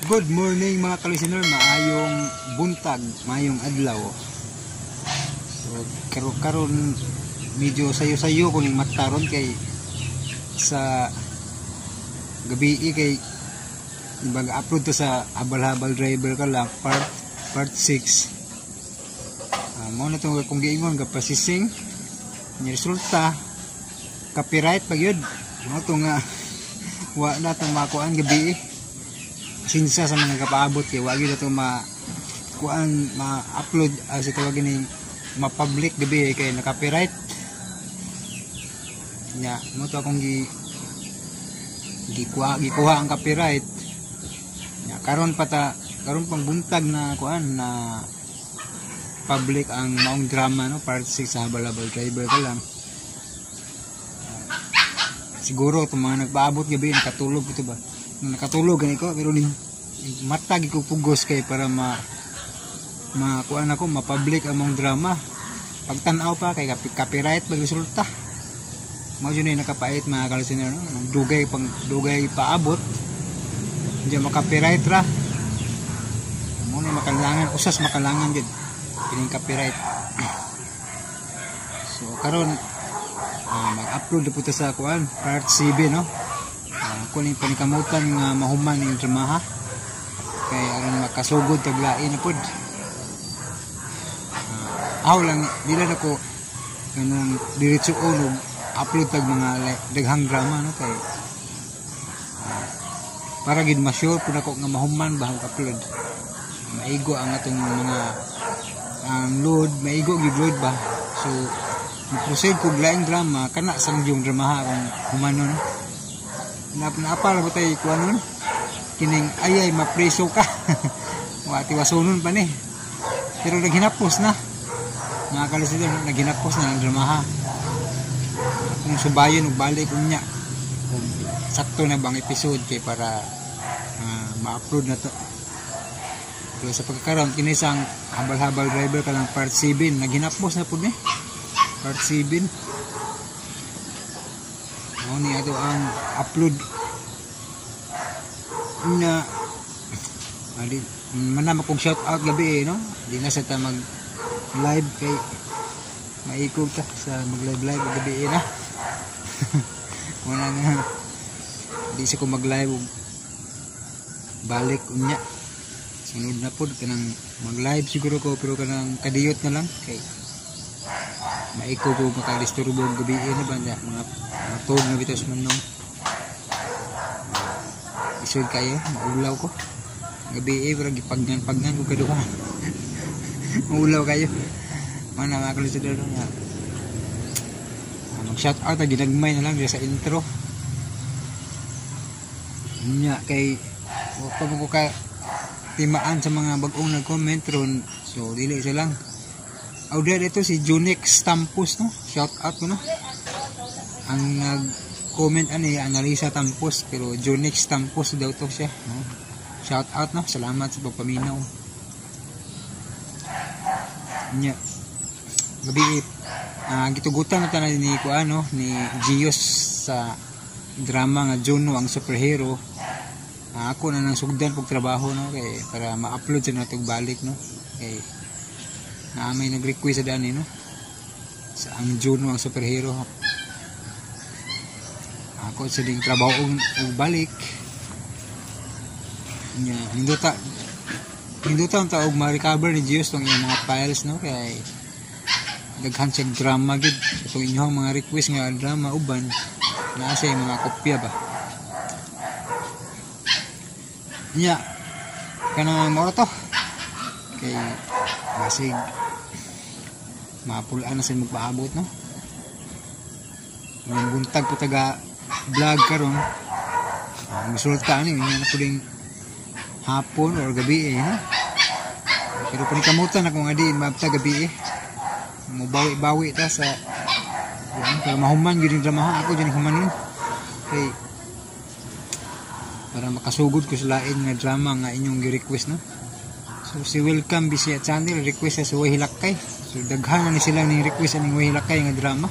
Good morning mga ka-listener, maayong buntag, maayong adlaw. So karon medyo sayo-sayo ko ning mataron kay sa gabi kay mag-upload to sa habal-habal driver ka lang part 6. Mo na tong kung giingon ka pasising ni resulta copyright pag yun. Mo to nga wa na tong makuan gabi sinsa sa mga kapaabot kay wagi na ito ma-upload sa tawagin ni ma-public gabi kay na-copyright nya mo to akong gikuha ang copyright nya karon pang buntag na kuan na public ang maong drama no part 6 sa habal-habal driver ka lang. Siguro itong mga nagpaabot gabi nakatulog ito ba nakatulog gani ko pero din mata gi ko pugos kay para kuan ako ma-public among drama pagtan-aw pa kay copyright pag resulta mo jud ni nakapait mga ka-listener no dugay paabot hindi ma-copyright ra mo ni makalangan usas makalangan gid kining copyright. So karon mag-upload po ta sa kuan part 7 no. Kuning panikamutan nga mahuman ning drama kay aron makasugod taglain na pod. Aw lang dili na ko kanang diretso og upload tag mga daghang drama no kay para gid ma-sure pud ako nga mahuman ba ang upload. Maigo ang atong mga ang load, maigo gid load ba. So proceed ko laing drama kana sang yung drama akong humanon. Napal ba tayo kuha nun kining ayay mapreso ka wati wasunon pa ni pero naghinapos na mga ka-listener naghinapos na ang dramaha kung subayon ug balik unya kung sakto na bang episode kay para ma-upload na to. Pero sa pagkakaroon kinisang habal-habal driver ka lang part 7 naghinapos na po ni part 7 ni ato ang upload na manama kong shout out gabi no di na sa ta mag live kay maikog ta sa mag live gabi na wala nga di sa ko mag live balik unya sunod na pod kanang mag live siguro ko pero kanang kadiyot na lang kay maiko ko makadisturbo gabi na ba niya mga tog na bitos man nung isod kayo maulaw ko gabi pero gipagnan ko kaduha maulaw kayo mana mga ka-listener nga mag shout out ginagmay na lang sa intro nya kay wala ko ka timaan sa mga bagong nag-comment ron so dili isa lang. Audio dito si Junix Tampos no. Shout out ko no. Ang nag-comment ani Analisa Tampos pero Junix Tampos daw to siya no. Shout out no. Salamat sa pagpaminaw. Nya. Gabi gitugutan na tanan ni kuano ni Gios sa drama nga Juno ang superhero. Ako na nang sugdan pag trabaho no kay para ma-upload sa natog balik no. Kay na may nag-request sa daan no sa ang Juno ang superhero ako sa ding trabaho og balik nya hinduta ta og ma-recover ni Gios tong iyang mga files no kay daghan siya drama gid itong inyong mga request nga drama uban naa sa mga kopya ba nya kana mo to kay basig mapulaan na sa magpaabot no ng buntag po taga vlog karon resulta ni na po ding hapon or gabi no? Pero panikamutan ako nga di mabta gabi mo bawi ta sa yan, para mahuman gyud drama ako dyan humanon kay para makasugod ko sa lain nga drama nga inyong gi-request no. So si Welcome Bisaya Channel request sa Way Hilakay. So daghan na sila ning request ning Way Hilakay nga drama.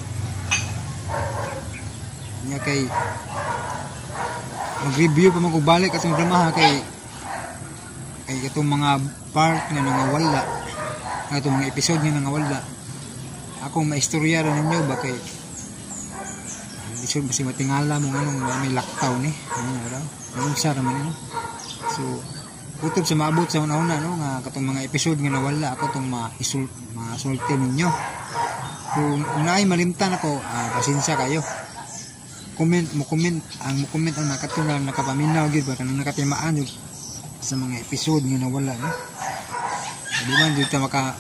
Nya kay mag-review pa magubalik atong drama kay kay itong mga part nga nangawala, itong mga episode nga nangawala, akong maistorya rin ninyo ba kay episode kasi matingala mo anong may laktaw ni ano raw anong sara man no. So kutob sa maabot sa una-una no nga katong mga episode nga nawala ako tong masulti ninyo. Kung unaay malimtan ako, pasensya kayo. Comment ang nakatulong nakapaminaw gid ba kanang nakatimaan yung sa mga episode nga nawala no. Di man dito maka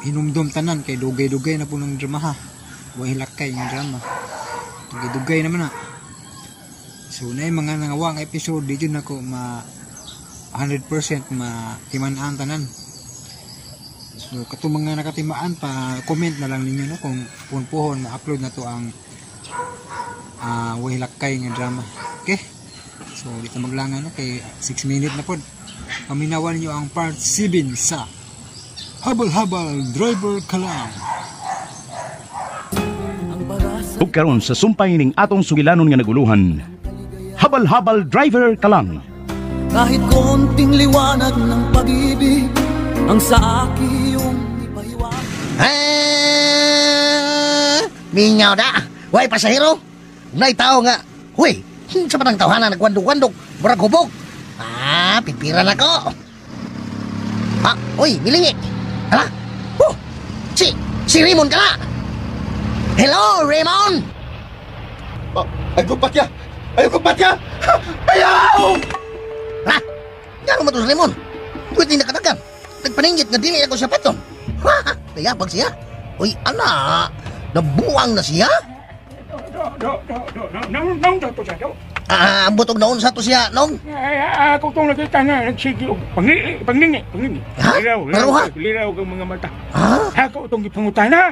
hinumdum tanan kay dugay-dugay na po ng drama ha. Way lakay ng drama. Dugay-dugay naman na. So na yung mga nangawang episode dito na ko 100% matimanaan tanan. So katong mga nakatimaan pa comment na lang ninyo no kung puhon ma-upload na to ang way lakay ng drama. Okay? So dito maglangan no kay 6 minutes na pod. Paminawan niyo ang part 7 sa Habal-habal Driver ka lang. Ug karon sa sumpay ning atong sugilanon nga naguluhan. Habal-habal driver ka lang. Kahit konting liwanag ng pag-ibig ang sa akin yung ipahiwatig. Mingaw da. Way pasahero. Nay tao nga. Huy, sa patang tawhanan nagwandog-wandog, murag hubog. Pipiran ako. Uy, milingi. Hala? Si Raymond ka na. Hello, Raymond. Ayaw ko patya! Ayaw! Ha? Gano'n mo to sa Raymond? Pwede nakadagan. Nagpaningit na dili ako siya paton. Kaya pag siya. Uy, ana, nabuang na siya? Nang dato siya daw. Ang butog naon sa to siya, nong? Ako itong nakita na nagsige og panglingi. Ha? Pero ha? Liraw kang mga mata. Ha? Ako itong ipangutana.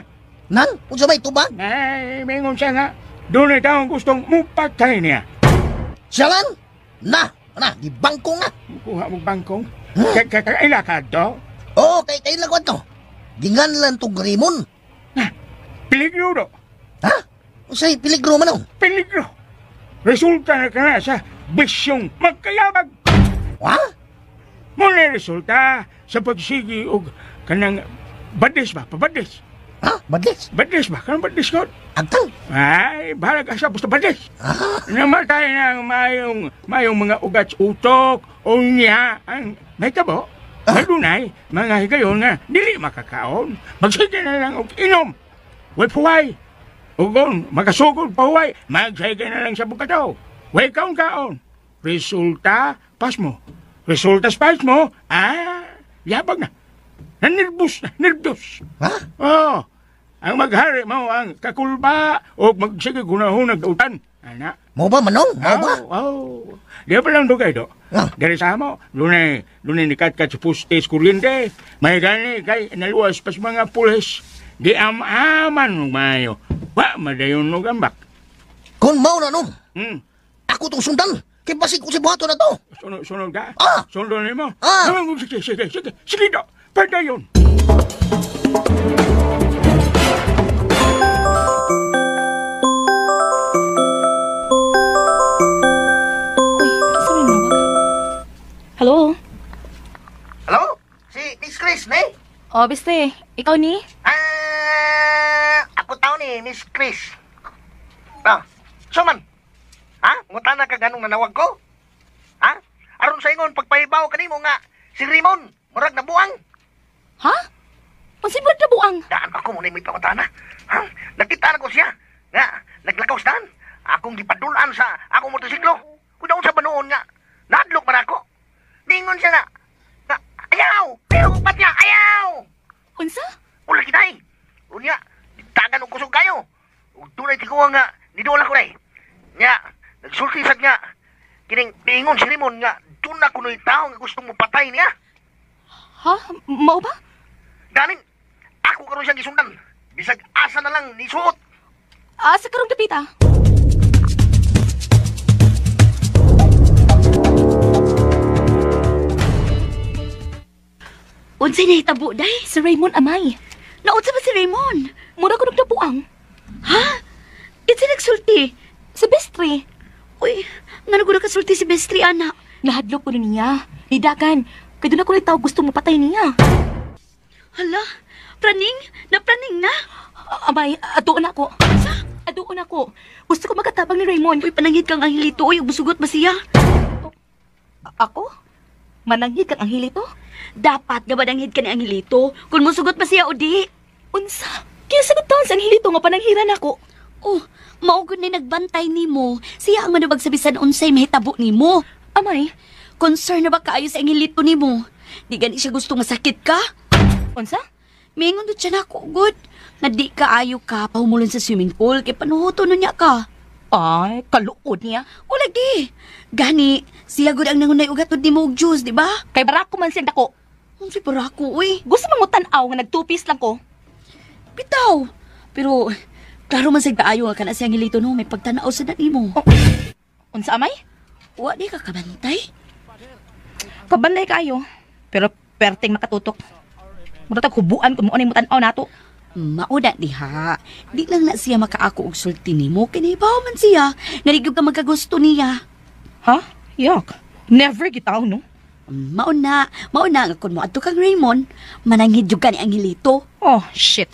Nan? Kung sa may tubag? Ay, mayroon siya nga. Doon ay taong gustong mupatay niya. Siya lan? Gibangko nga. Kuha mong bangkong. Kakaila ka to? Oo, kay lagwan to. Gingan lang to Raymond. Peligro do. Ha? Usay peligro man o? Peligro. Resulta na ka na sa bisyong magkayabag. Ha? Muna resulta sa pagsigi og kanang badis ba? Pabadis. Ha? Badis? Badis ba? Kanang badis ko? Agtang? Ay, bahala ka sa basta badis. Namatay na mayong mga ugats-utok o niya ang nahitabo. Madunay, mga higayon nga, dili makakaon. Magsige na lang og inom. Way puway. Ugon, makasugod pa huway. Magsige na lang sa bukataw. Way kaon-kaon. Resulta, pas mo. Resulta pas mo, yabag na. Nervous. Ha? Oo. Ang maghari mo ang kakulba o magsige gunahunag utan. Ana. Mo ba manong? Mo ba? Oo. Di pa lang dugay do. Dari sa mo, lunay nikat-kat sa pustes kuryente. May gani kay naluwas pas mga pulis. Di aman mayo. Wa madayon no gambak. Kung mau na nung. Ako tong sundan. Kay basig ko si buhato na to. Sunod ka? Ah! Sunod mo? Sige do. Padayon. Hello? Hello? Si Miss Chris, ne? Oh, biste. Ikaw ni? Ako tao ni Miss Chris. So man? Nguta na ka ganong nanawag ko? Aron sa ingon, pagpahibaw ka mo nga, si Raymond, murag na buang. Ha? Masibad na buang? Daan ako muna may pangutana. Nakita na ko siya. Nga, naglakaw staan. Akong gipadulaan sa akong motosiklo. Kung daon sa banoon nga, nadlok man ako. Ningon siya na ayaw! Ayaw ko patya! Ayaw! Unsa? Wala kinay. Unya, tagan og kusog kayo. Ug tunay tikuha nga, nidola ko nay. Nga, nagsulti sad nga. Kining niingon si Raymond nga, doon na kuno'y tao nga gustong mo patay niya. Ha? Mao ba? Ganin, ako karon siyang gisundan. Bisag asa na lang ni suot. Sa karong dapita. Unsay nahitabo day? Si Raymond amay. Naunsa ba si Raymond? Mura ko nagdabuang. Ha? Itsa nagsulti. Sa bestri. Uy, nga naguna kasulti si Bestri, anak. Nahadlok ko na niya. Nidagan. Kaya doon ako nagtawag gusto mo patay niya. Hala, praning? Napraning na? Amay, adoon ako. Adoon ako. Gusto ko magkatabang ni Raymond. Uy, panangit kang Angelito. Uy, busugot ba siya? Ako? Mananghid kang Angelito? Dapat nga ba nanghid ka ni Angelito? Kung musugot ba siya o di? Unsa? Kaya sagot taon sa Angelito nga pananghiran ako. Oh, maugod na nagbantay ni mo. Siya ang manubag sa bisan unsay mahitabo ni mo. Amay, Concern na ba kaayo sa Angelito ni mo? Di gani siya gusto masakit ka? unsa? Mingon doon siya na ako, good. Na di kaayo ka pahumulon sa swimming pool kay panuhoto nun niya ka. Ay, kaluod niya. O lagi. Gani, siya gud ang nangunay ugatod ni mo og juice, di ba? Kay barako man siya dako. Unsay para ako, uy. Gusto mo tanaw nga nag-two-piece lang ko. Bitaw. Pero, klaro man sa kaayo nga kana si Angelito no, may pagtanaw sa dani mo. Unsa amay? Wa di ka kabantay. Kabanday kayo. Pero perting makatutok. Murag hubuan kung mo anay mo tanaw nato. Mauda diha. Di lang na siya makaako og sulti nimo, kinibaw man siya. Narigog ka magkagusto niya. Ha? Yak. Never gitaw, no? Mauna nga kung mo adto kang Raymond, mananghid jud ka ni Angelito. Oh, shit.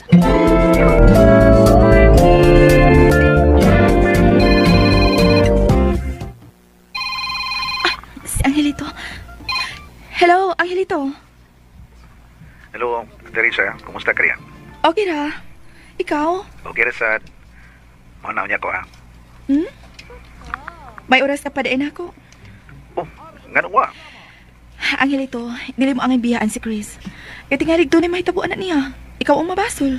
Si Angelito. Hello, Angelito. Hello, Teresa. Kumusta ka riyan? Okay ra. Ikaw? Okay, Resad. Manaw niya ko, ha? May oras ka pa dain ako. Oh, nga wa. Angelito, dili mo ang biyaan si Chris. Kaya tingalig doon ay mahitabuan na niya. Ikaw ang mabasol.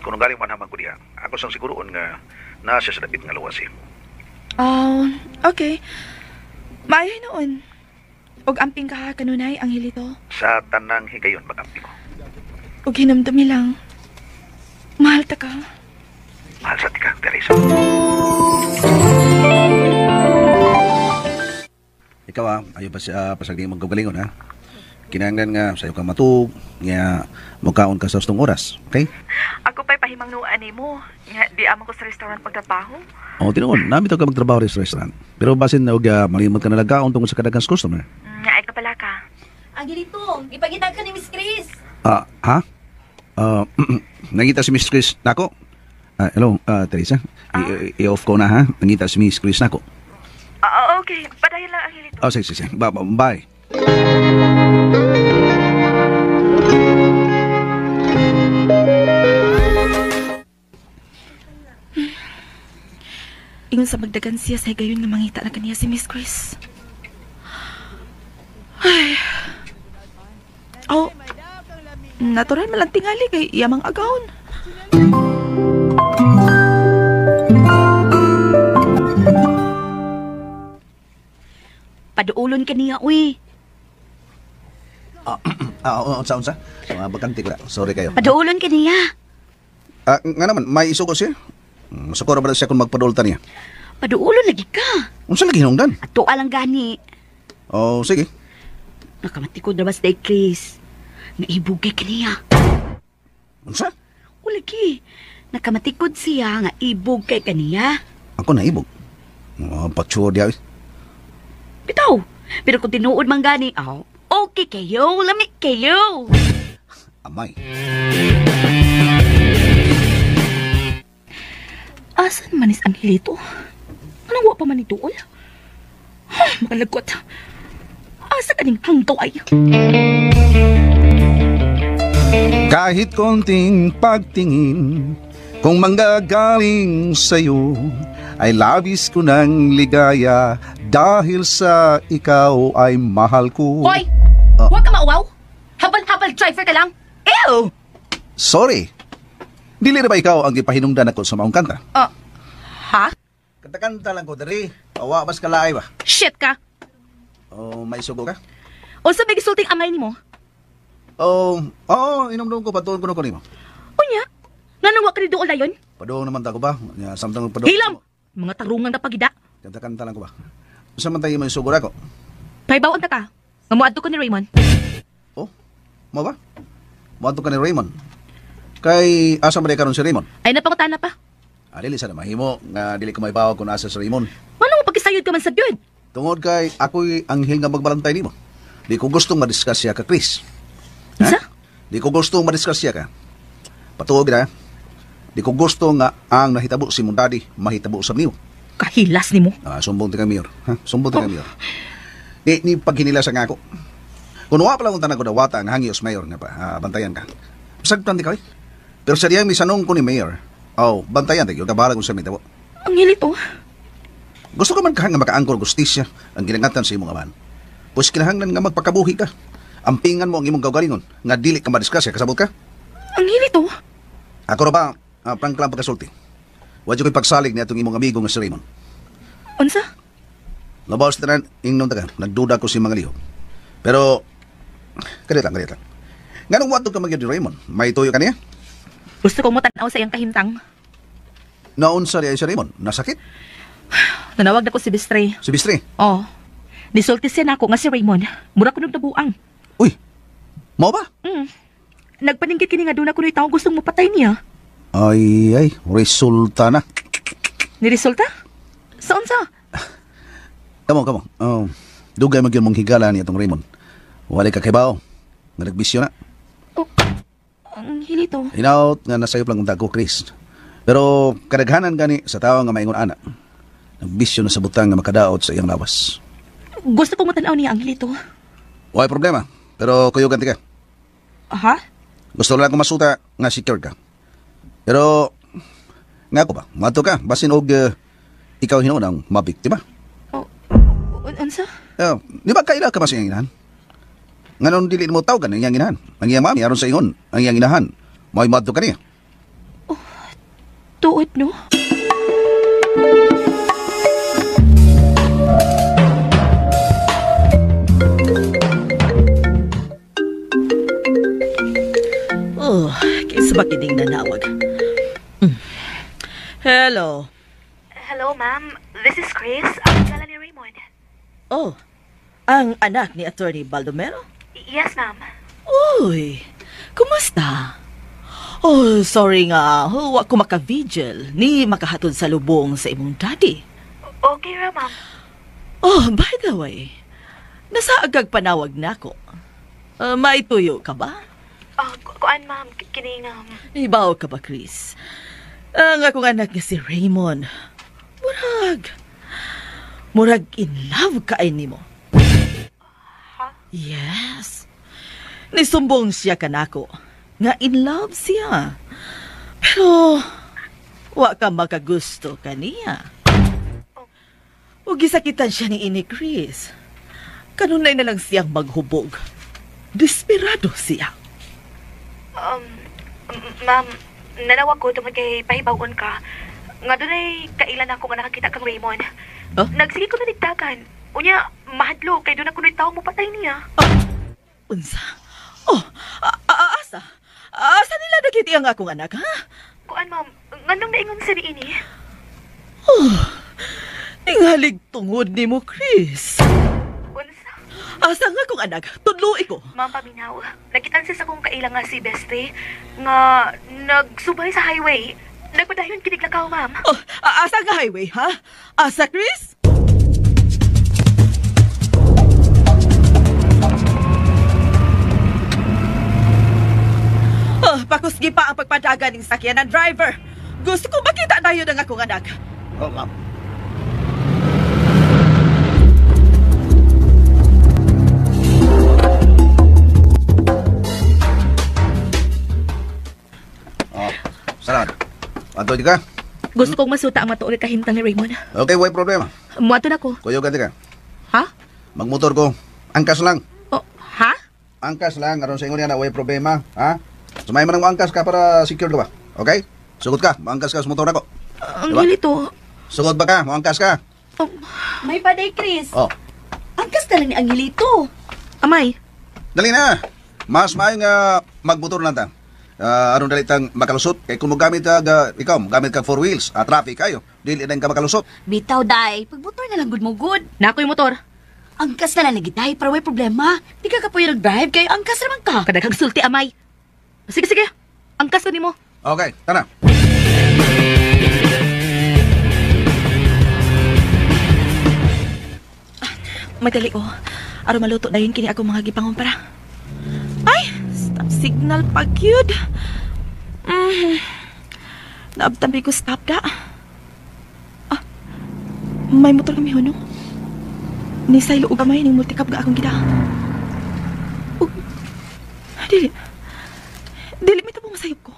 Kung galing man naman ko diya, ako sang siguroon nga nasa sa dapit nga luwas eh. Oh, okay. Maayo noon. Og amping ka kanunay, Angelito. Sa tanang higayon magampi ko. Og hinumdumi lang. Mahal ta ka. Mahal sa tika, Teresa. Ikaw ayaw pa siya pasagding magkagalingon ha. Kinahanglan nga sayo ka matug, nga mukaon ka sa ustong oras, okay? Ako pa'y pahimang nuan mo. Nga, di amo ko sa restaurant pagtrabaho. O, tinuon, namin ka magtrabaho sa restaurant. Pero basin na malimot ka na lagkaon tungkol sa kadagang customer. Nga, ay ka pala ka. Angelito, ipagitag ka ni Miss Chris. Ha? Nangita si Miss Chris nako? Hello, Teresa. I-off ko na ha. Nangita si Miss Chris nako. Okay. Padayon lang, Angelito. Oh, sige. Bye. Ingon sa magdagan siya sa higayon nga mangita na kaniya si Miss Chris. Ay. Oh, natural malang tingali kay iyamang agawon. Paduulon ka niya, uy. Unsa? Mga bakanti ko. Sorry kayo. Paduulon ka niya. Nga naman, may isugo siya. Masakura ba siya kung magpadulta niya? Paduulon lagi ka. Unsa lagi hinungdan? Ato alang gani. Oh, sige. Nakamatikod na ba sa Chris? Naibugay ka niya. Unsa? O lagi. Nakamatikod siya nga ibog kay kaniya. Ako naibog. Patsyo diya. Bitaw. Pero kung tinuod man gani, okay kayo, lamig kayo. Amay. Asan man is Angelito? Anong wa pa man ituol? Makalagot. Asa ka ning hanggaw ay? Kahit konting pagtingin, kung manggagaling sa'yo, ay labis ko ng ligaya dahil sa ikaw ay mahal ko. Hoy! Huwag ka mauwaw! Habal-habal driver ka lang! Ew! Sorry. Dili na ba ikaw ang gipahinungdan ako sa maong kanta? Ha? Kanta-kanta lang ko, dari. Awa, mas kalaay ba? Shit ka! May sugo ka? O sa may gisulting amay ni mo? Inom-nom ko, patuon ko na ko nimo. Unya? Nga nang wa ka ni doon layon? Padoong naman ta ko ba? Samtang padoong. Hilam! Mga tarungan na pagida. Kanta-kanta lang ko ba? Usa man tayo may sugo ako? Paibawan ta ka. Nga muadto ko ni Raymond. Mo ba? Moadto ka ni Raymond. Kay asa man karon si Raymond? Ay napangutan na pa. Dili sa mahimo nga dili ko maibaw kung asa si Raymond. Ano mo pagkisayod ka man sa biyod? Tungod kay ako'y anghel nga magbalantay nimo. Di ko gustong madiscuss siya ka, Chris. Isa? Di ko gustong madiscuss siya ka. Patuog na. Di ko gusto nga ang nahitabo si mong daddy mahitabo sa niyo. Kahilas ni mo. Sumbong ti ka, Mayor. Sumbong ti ka, Mayor. Ni paghinilas ang ako. Kung wala pala kung tanag ko dawata ang hangios, Mayor, nga pa, bantayan ka. Sagpan di ka, eh. Pero sa diyang misanong ko ni Mayor, bantayan ti, yung kabahala kung sa mitabo. Ang hilito. Gusto ko man kahang nga makaangkor gustisya ang ginangatan sa imong aman. Pues kinahanglan nga magpakabuhi ka. Ampingan mo ang imong gawgalingon nga dili ka madisgrasya, kasabot ka? Ang hilito. Ako ra ba, prangklang pagkasulti. Wadyo ko'y pagsalig ni atong imong amigo nga si Raymond. Unsa? Labaw sa tanan, ingnon taga, nagduda ko si mga liho. Pero, kadit lang. Nga nung watog ka magyod ni Raymond, may tuyo ka niya? Gusto kong matanaw sa iyang kahimtang. Naunsa niya si Raymond, nasakit? Nanawag na ko si Bistre. Si Bistre? Oo. Nisulti siya na ako nga si Raymond. Mura ko nagdabuang. Uy, mau ba? Nagpaninggit kini nga doon ako na itao gustong mapatay niya. Ay, resulta na. Niresulta? Saan sa? Kamo. Dugay magyud mong higala ni atong Raymond. Wala ka kibaw. Nga nagbisyo na. Ang hilito. Hinaut nga nasayop lang unta ko, Chris. Pero kadaghanan gani sa tao nga maingon ana. Nagbisyo na sa butang nga makadaot sa iyang lawas. Gusto kong matanaw niya ang hilito. Wala problema. Pero kuyo ganti ka. Ha? Gusto lang akong masuta nga secure ka. Pero nga ako ba? Mato ka. Basin og ikaw hinuon ang mabiktima. Unsa? Di ba kaila ka mas iyang inahan? Nga nung dili mo tawgan ang iyang inahan. Ang iyang mami aron sa ingon. Ang iyang inahan. May mato ka niya. Tuot, no? Kaysa ba kining nanawag? Hello. Hello, ma'am. This is Chris. Ang gala ni Raymond. Oh, ang anak ni Attorney Baldomero? Yes, ma'am. Uy, kumusta? Oh, sorry nga. Wa ko maka-vigil ni makahatod sa lubong sa imong daddy. Okay ra, ma'am. Oh, by the way, nasa agag panawag na ako. May tuyo ka ba? Kuan, ma'am. Kining, Ibaw ka ba, Chris? Ang akong anak nga si Raymond. Murag in love ka ay nimo. Yes. Nisumbong siya kanako nga in love siya. Pero wa ka makagusto kaniya. O gisakitan siya ni ini, Chris. Kanunay na lang siyang maghubog. Desperado siya. Ma'am, nanawag ko tungod kay pahibawon ka. Nga doon ay kailan ako nga nakakita kang Raymond. Nagsige ko na nigdagan. Unya, mahadlo kay doon ako nagtawag mo patay niya. Unsa? Asa? Asa nila nakiti ang akong anak, ha? Kuan, ma'am, ngandong naingon sa ini? Ingalig tungod ni mo, Chris. Unsa? Asa nga akong anak? Tudloi ko. Ma'am, paminaw. Nakitan siya sa kong kailang nga si Bestre nga nagsubay sa highway. Nagpadayon kiniglakaw, ma'am. Asa nga highway, ha? Asa, Chris? Pakusgi pa ang pagpadagan ng sakyan ng driver. Gusto ko makita na yun ang akong anak. Ma'am. Salamat. Ato di ka? Gusto kong masuta ang matuoy kahimtang ni Raymond. Okay, way problema. Muato na ko. Kuyo ganti ka. Ha? Magmotor ko. Angkas lang. Ha? Angkas lang. Aron sa ingon niya na way problema. Ha? Sumay man ang angkas ka para secure ka ba? Okay? Sugod ka. Maangkas ka sa motor ako. Ang hilito. Sugod ba ka? Maangkas ka? May paday, Chris. Angkas na lang ni Angelito. Amay. Dali na. Mas maayo nga magmotor lang ta. Aron dali tang makalusot. Kay kung magamit ka, ikaw, magamit ka 4 wheels, traffic kayo, dili na ka makalusot. Bitaw, day. Pagmotor na lang good mo good. Nako yung motor. Angkas na lang nagitay para may problema. Di ka kapoy nag-drive kay angkas naman ka. Kadaghang sulti, amay. Sige. Angkas ka ni mo. Okay, tara. Madali ko. Aron maluto dayon kini ako mga gipangumpara. Ay, stop signal pag yun. Naabtambi ko stop da. May motor kami huno. Ni saylo og gamay ning multicab ga akong gida. Dili mi tapong masayop ko.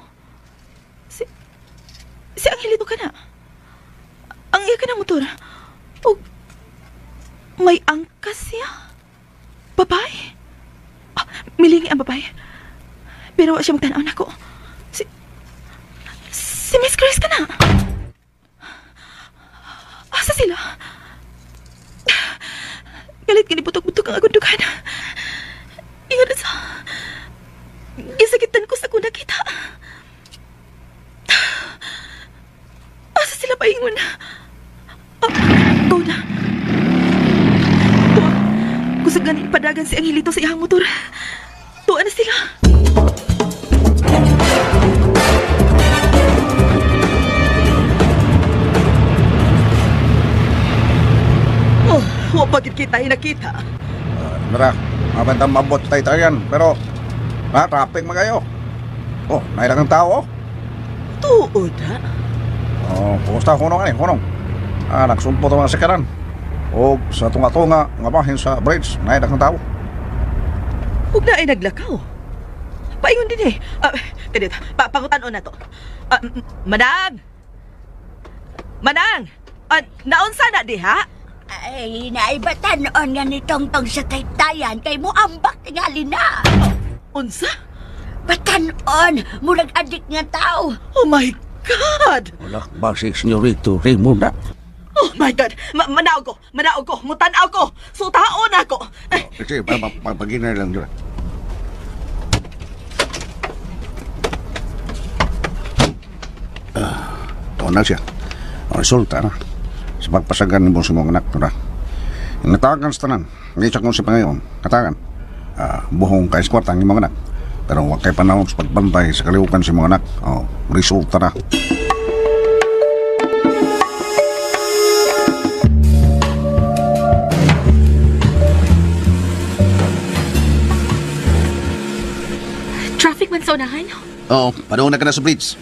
Si Angelito ka na. Ang iya ka na motor. O may angkas siya. Babae. Milingi ang babae. Pero siya magtanaw na ko. Si Miss Grace ka na. Asa sila? Galit kiniputok-butok ang akong dugan. Ingat sa... Isakitan ko sa kung nakita. Asa sila paingon? Tuwa na. Tuwa. Kusag ganin padagan si Angelito sa iyang motor. Tuwa na sila. Bakit kita ay nakita? Nara, mabantang mabot tayo yan. Pero, traffic magayo. Nailang ng tao. Tuod, ha? Kumusta hunong ani? Hunong. Nagsumpo ito mga sikaran. Sa tunga-tunga, nga bahin sa bridge, nailang ng tao. Huwag na ay naglakaw. Paingon din eh. Kanit, pangutan-on na to. Manang! Manang! Naunsa na di, ha? Ay, naibatan noon nga ni Tongtong sa taytayan kay mo ambak tingali na. Unsa? Batanon, murag adik nga tao. Oh my God! Wala ba si Senyorito Raymond na? Oh my God! Manaog ko! Mutanaw ko! Sutaon ako! Sige, paginay lang dyan. Tuon na siya. Resulta na. Sa pagpasagan mo sa mga anak to na. Natakan sa tanan. Ngayon kong si Pangayon. Katakan. Buhong kais kwarta ang mga anak. Pero huwag kayo panahon sa pagbantay sa kaliukan si mga anak. Resulta na. Traffic man sa unahan? Padung na ka na sa bridge.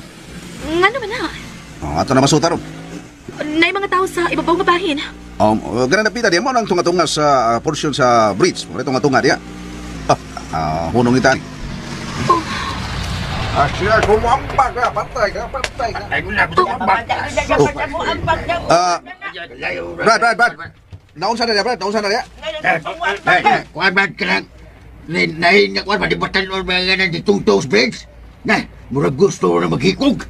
Nga naman na. Ato na masuta ron. Nay mga tao sa ibabaw nga bahin. Ganun na pita, di mo nang tunga-tunga sa portion sa bridge. Wala tunga-tunga diya. Hunong ita. Siya, kumambag ka, patay ka. Ay, gusto kumambag. Brad. Naunsa na diya, Brad? Naunsa na diya? Kuwan ba ka lang? Nahin nga kuwan, malibatan o mga nga ditutong bridge. Murag gusto na maghikog.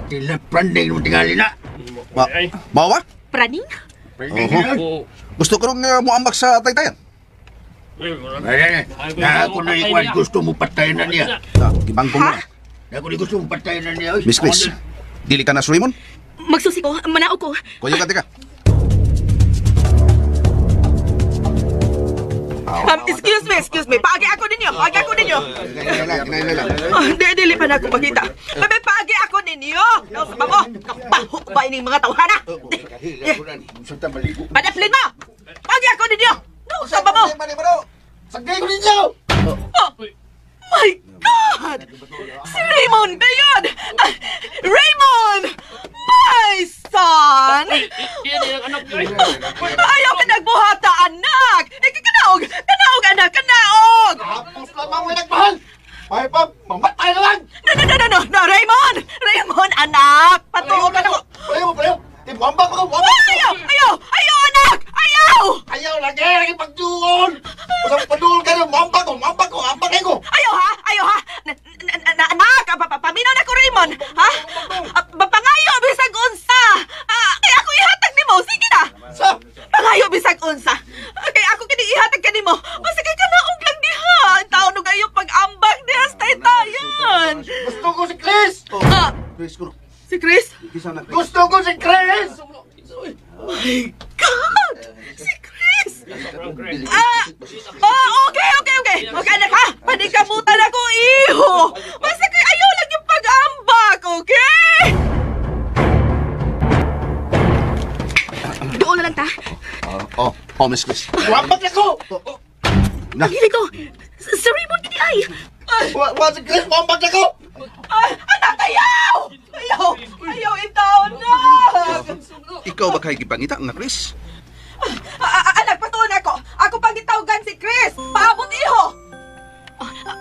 Stila pranding mo tingali na. Bawa? Praning? Gusto ko rin muambak sa taytayan. Ako na ikuan gusto mo patayin na niya. Gibangkong na. Ako na gusto mo patayin na niya. Miss Chris, dili ka na sa Raymond? Magsusi ko, manao ko. Kuya ka, tika. Excuse me. Paagi ako ninyo. Dili pa na ako makita. Paagi ako ninyo. Sa bako, kapaho ba ining mga tawhana? Padaplin mo! Paagi ako ninyo! Sa bako! Sagay ko ninyo! My God! Si Raymond ba yun? Raymond! My son! Ayaw ka nagbuhata, anak! Kanaog, anak! Hapos lamang may nagmahal! Ay, Pap! Mamatay na lang! No, Raymond! Raymond, anak! Patuo ka na ko! Pareho! Timwamba ko! Ayaw, anak! Ayaw lagi pagduon! Pasang paduol ka na! Mamba ko! Ambakay ko! Ayaw ha! Anak! Paminaw na ko, Raymond! Ha? Pangayo, bisag unsa! Kaya ako ihatag ni mo! Sige na! Pangayo, bisag unsa! Kaya ako kini ihatag ka ni mo! Sige ka na, lang diha! Ang tao nung kayo pag-ambag diha sa taytayan! Gusto ko si Chris! Si Chris? Gusto ko si Chris! My God! Si Chris! Okay, anak ha! Panikamutan ako, iho! Basta kayo ayaw lang yung pag-ambag, okay? Doon na lang ta. Oh, Miss Chris. Wambak na ko! Ang hilito! Sa Raymond kini ay! Wa si Chris, wambak na ko! Anak, ayaw! Ayaw itaw na! Ikaw ba kay gipangita nga Chris? Anak, patuon ako! Ako pangitawgan si Chris! Paabot iho!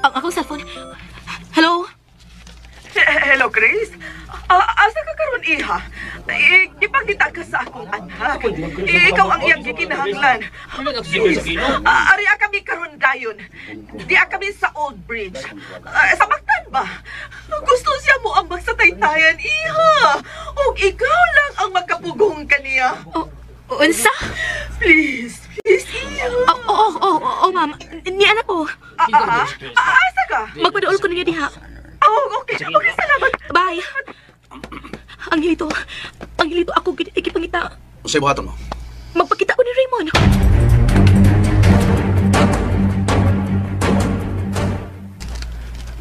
Ang akong cellphone. Hello? Hello, Chris? Asa ka karon iha? Ipangita ka sa akong anak. Ikaw ang iyang gikinahanglan. Please, ari kami karon dayon. Di kami sa Old Bridge. Sa Mactan ba? Gusto siya mo ambag sa taytayan, iha. O ikaw lang ang magkapugong kaniya. Unsa? Please, iha. Oo, ma'am. Ni anak ko. Asa ka? Magpadool ko niya diha. Okay, salamat. Bye. Ang hilito ako ikipangita. Usay buhaton mo. Magpakita ko ni Raymond.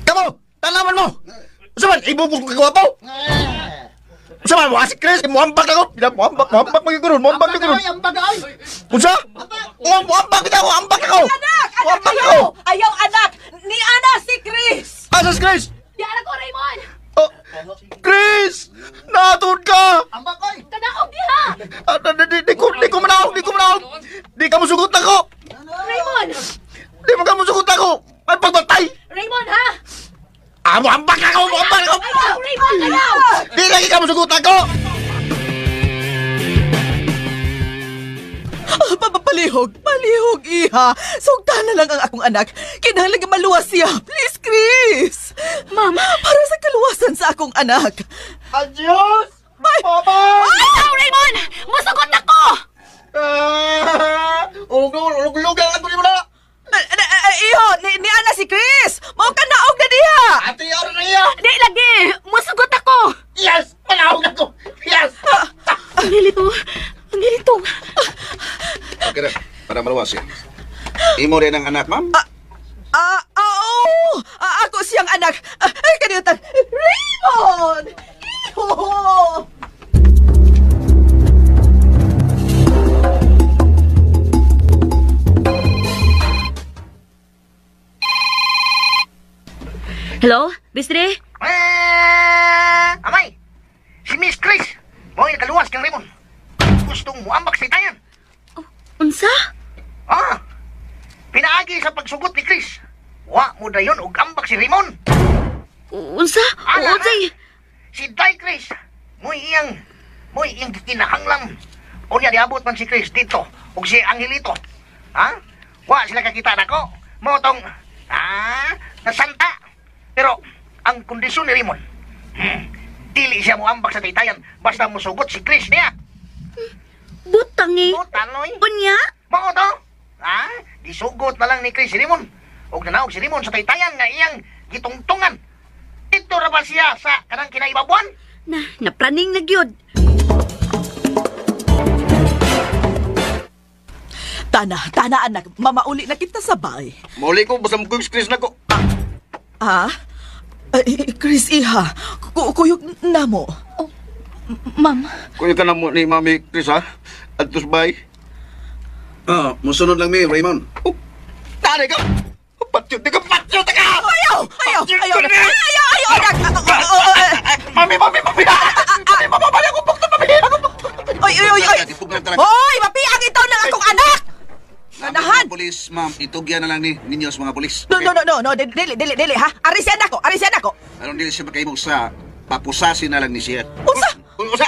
Kamu! Tanaman mo! Usaman, ibubog ko kagwapo! Usaman, mo si Chris, muambak ako! Muambak magigurun, muambak magigurun! Usa? Muambak kita ako, ambak ako! Anak, ayaw anak! Ni Ana si Chris! Asa si Chris? Di anak ko, Raymond! Chris! Natun ka! Ambak ko! Kanakog diha! Di ko manahog! Di ka musugot ako! Raymond! Di mo ka musugot ako! Ay pagbatay! Raymond, ha? Muambak ako! Ayaw, Raymond, ayaw! Di lagi ka musugot ako! Palihog, iha. Sugtan na lang ang akong anak. Kinahanglan maluwas siya. Please, Chris. Ma'am. Para sa kaluwasan sa akong anak. Adios! Papa! Ayaw, Raymond! Musugot na ko! Ulog-lugan ako ni mo na! Iho, ni Ana si Chris. Mao ka naog na diha. Ate, yaro na iya! Di lagi! Musugot ako! Yes! Panahog na ko! Yes! Ang hilito! Okay na, para maluwas siya. Imo rin ang anak, ma'am? Oo! Ako siyang anak. Kaniutan, Raymond! Iho! Hello? Bistre? Amay! Si Miss Chris! Mo yung nakaluwas kang Raymond. Gustong muambak sa itayan. Unsa? Pinaagi sa pagsugot ni Chris. Wa mo dayon og ambak si Raymond. Unsa? Unsay? Si Day Chris. Mo iyang kinahanglan. Unya diabot man si Chris dito og si Angelito. Wa sila kakita nako. Mo tong nasanta. Pero ang kondisyon ni Raymond, dili siya mo ambak sa taytayan basta musugot si Chris niya. Butangi. Butanoy. Unya? Mao to. Gisugot na lang ni Chris si Raymond. Og nanaog si Raymond sa taytayan nga iyang gitungtungan. Dito ra ba siya sa kanang kinaibabuan? Naplaning na gyud. Tana anak, mamauli na kita sabay. Mauli ko, basta mo Chris na ko. Chris, iha. Kuyog na mo. Ma'am. Kuyog ka na mo ni Mami Chris, ha? Atos bay. Musunod lang mi, Raymond. Tari ka! Patyot ka! Ayaw! Mami! Mamabali ako pagto, mami! Oy! Hoy! Mapiang ito ng akong anak! Ganahan! Polis, ma'am. Itugyan na lang ninyo sa mga polis. No. Dili, ha? Arisian ako. Anong dili siya makahimog sa papusasin na lang ni siya? Usa!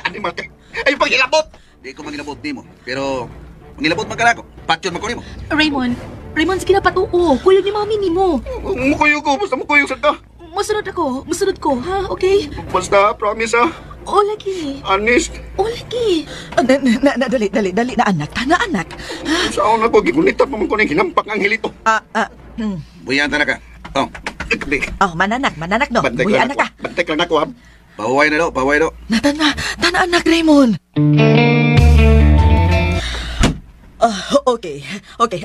Animal ka! Ay, pag-ilabot! Di ko mangilabot ni mo. Pero, mangilabot man ka na ako. Patyon man ko ni mo. Raymond, sige na patuo. Kuyog ni mami ni mo. Mukuyog ko! Basta mukuyog sa ka! Musunod ko, ha? Okay? Basta, promise ha! O, lagi. Honest! O, lagi. Dali na anak. Tana anak. Saan ako, gigunita pa man ko na hinampak ang hilito. Buyan ta na ka. Mananak no. Buya anak ka. Bantay lang ako ha. Pahuway na do. Tana anak, Raymond. Okay.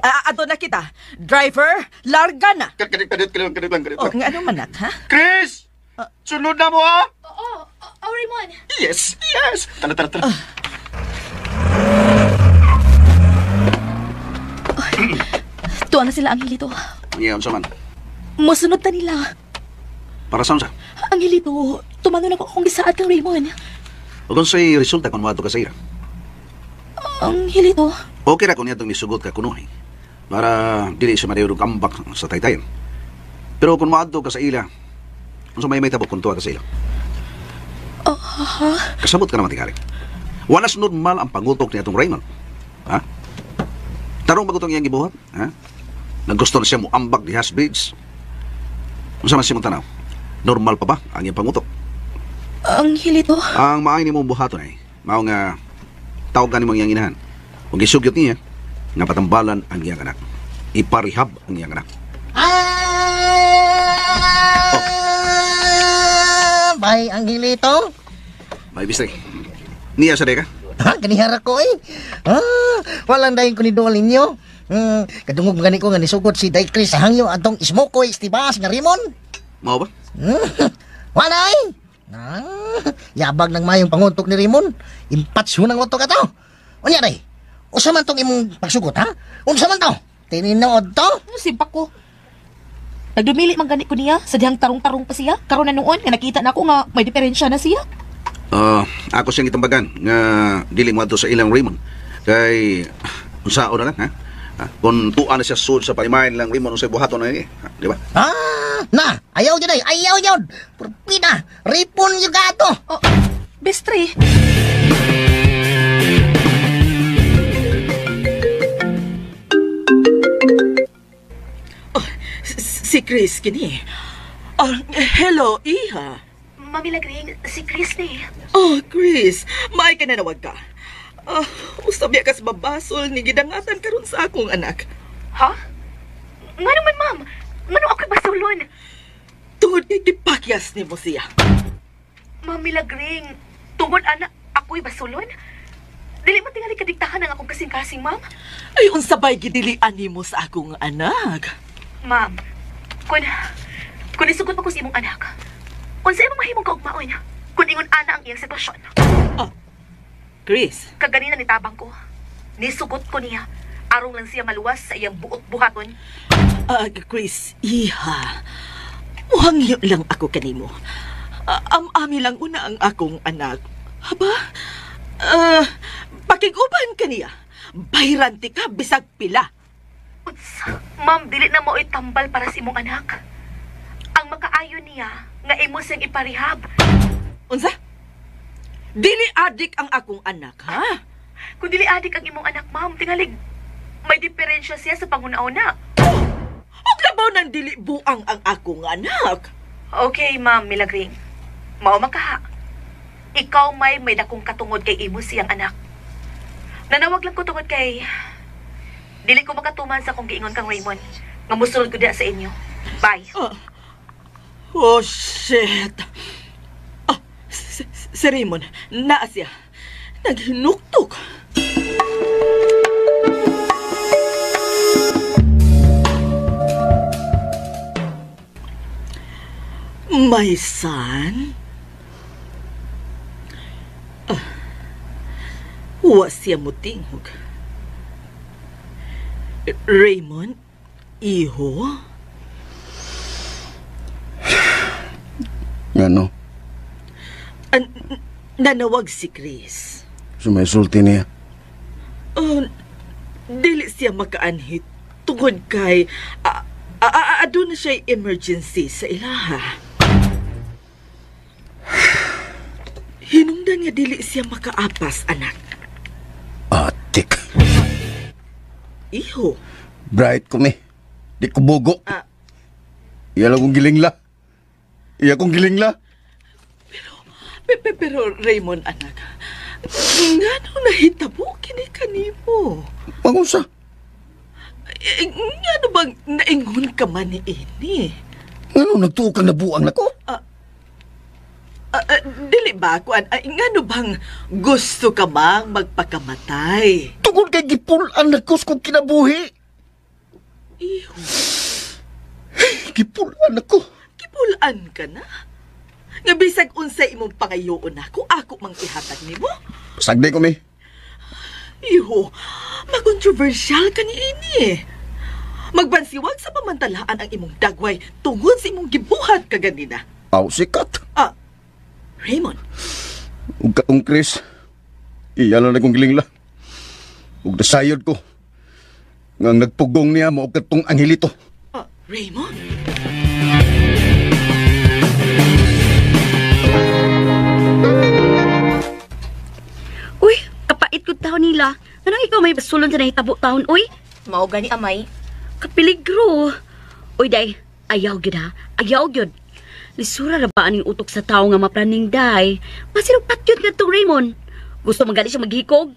Ato na kita. Driver, larga na. Kadit lang. Nga ano manak, ha? Chris! Sunod na mo ha? Oo, Raymond. Yes! Tara. Tuwa na sila, Angelito. Ngayon sa man. Musunod ta nila. Para saan sa? Angelito, tumanon ako kung gisaad kang Raymond. O kung sa'y resulta kung mato ka sa ira. Angelito. Okay ra kung niya itong nisugot ka kunuhay. Para dili siya mariyod kambak sa taytayan. Pero kung maadto ka sa ila, kung sa may tabok kung tuwa ka sa ila. Kasabot ka naman tingari. Wanas normal ang pangutok niya itong Raymond. Ha? Tarong bagutong iyang gibuhat? Ha? Naggusto na siya mo ambak di Hasbridge. Kung sa masimong tanaw, normal pa ba ang iyang pangutok? Angelito. Ang maay ni mong buhaton ay, mao nga tawag ka ni mong iyang inahan. Kung isugyot niya, nga patambalan ang iyang anak. Iparihab ang iyang anak. Bay, Angelito. May bistay. Niya sa deka? Ha? Ganihara ko eh. Walang dahin ko ni Dual ninyo. Kadungog gani ko nga nisugot si Day Chris sa hangyo atong ismokoy istibas nga Raymond. Mao ba? Wala eh. Yabag ng mayong panguntok ni Raymond. Impatso ng utok ka to. Unya day, usa man tong imong pagsugot ha? Unsa man to? Tininood to? Simpak ko. Nagdumili man gani ko niya, sa dihang tarong-tarong pa siya. Karon na noon, nga nakita na ako nga may diferensya na siya. Ako siyang itambagan nga dili mo ato sa ilang Raymond. Kay, unsao na lang ha? Kung tuan na siya sud sa palimayan lang Raymond unsay buhaton na ni, di ba? Na, ayaw yun ay, ayaw yun. Purpina, ripon yung gato. Bestre. Si Chris kini. Hello, Iha. Mami Lagring, si Chris ni. Chris, may ka nanawag ka. Usab ya kas babasol ni gidangatan karon sa akong anak. Ha? Nga naman, ma'am. Ngano ako'y basulon? Tungod kay gipakyas ni mo siya. Mami Lagring, tungod anak ako'y basulon? Dili mo tingali kadiktahan ang akong kasing-kasing, ma'am? Ay, unsabay gidilian nimo sa akong anak. Ma'am, kung isugot pa ko sa imong anak, kung sa imong mahimong kaugmaon, kung ingon ana ang iyang sitwasyon. Chris. Kaganina ni tabang ko, nisugot ko niya, arong lang siya maluwas sa iyang buot buhaton. Chris, Iha, muhangyo lang ako kanimo. Ami lang una ang akong anak. Haba? Pakiguban ka niya. Bayranti ka, bisag pila. Ma'am, dili na mo itambal para sa imong anak. Ang makaayo niya, nga imo siyang iparihab. Unsa? Dili adik ang akong anak, ha? Kung dili adik ang imong anak, ma'am, tingalig, may diferensya siya sa pangunauna. Huwag labaw ng dili buang ang akong anak. Okay, ma'am, Milagring. Mao makaha. Ikaw may dakong katungod kay imo siyang anak. Nanawag lang ko tungod kay dili ko makatuman sa kung giingon kang Raymond. Nga musulod ko diya sa inyo. Bye. Shit. Si Raymond, naa siya. Naghinuktok. My son? Wa siya mo tingog. Raymond, iho? Ano? Nanawag si Chris. Sumaysulti niya. Dili siya makaanhit tungod kay aduna siya emergency sa ilaha. Hinungdan nga dili siya makaapas, anak. Atik. Iho. Bright ko mi. Di ko bugo. Iya lang kong gilingla. Iya kong gilingla. Pero Raymond, anak, nga nung nahitabo kini kanimo. Mangunsa? Nga bang naingon ka man ni ini? Nga nagtuo kang nabuang na ko? Dili ba, Kuan? Nga bang gusto ka bang magpakamatay? Tungkol kay gipulan na kus kong kinabuhi. Iho. Gipulan ako. Gipulan ka na? Nga bisag unsay imong pangayoon ako mang ihatag nimo? Sagdi ko mi. Iho, makontroversial ka ni ini. Magbansiwag sa pamantalaan ang imong dagway tungod sa imong gibuhat kaganina. Aw, sikat. Raymond. Ug katong Chris, iyan na kong gilingla. Ug nasayod ko. Nga nagpugong niya mo og katong Angelito. Raymond? Uy, kapait ko taon nila. Anong ikaw may basulon sa nahitabo taon, uy? Mao gani amay. Kapiligro. Uy, day, ayaw gyud ha. Ayaw gyud. Lisura na ba aning utok sa tao nga mapraning, day? Masinong patyod nga tong Raymond. Gusto man gali siya maghikog?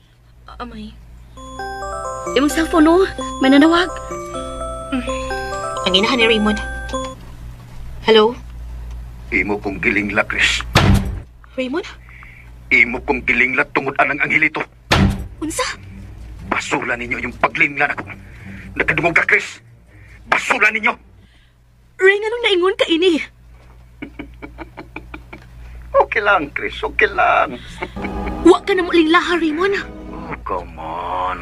Amay. Imong cellphone, no? May nanawag. Ang inahan ni Raymond. Hello? Imo kong gilingla, Chris. Raymond? Imo kong gilingla tungod anang Angelito. Unsa? Basulan ninyo yung paglingla na ko. Nakadungog ka, Chris. Basulan ninyo. Ray, anong naingon ka ini? Okay lang, Chris. Okay lang. Wa ka na mo linglaha, Raymond. Oh, come on.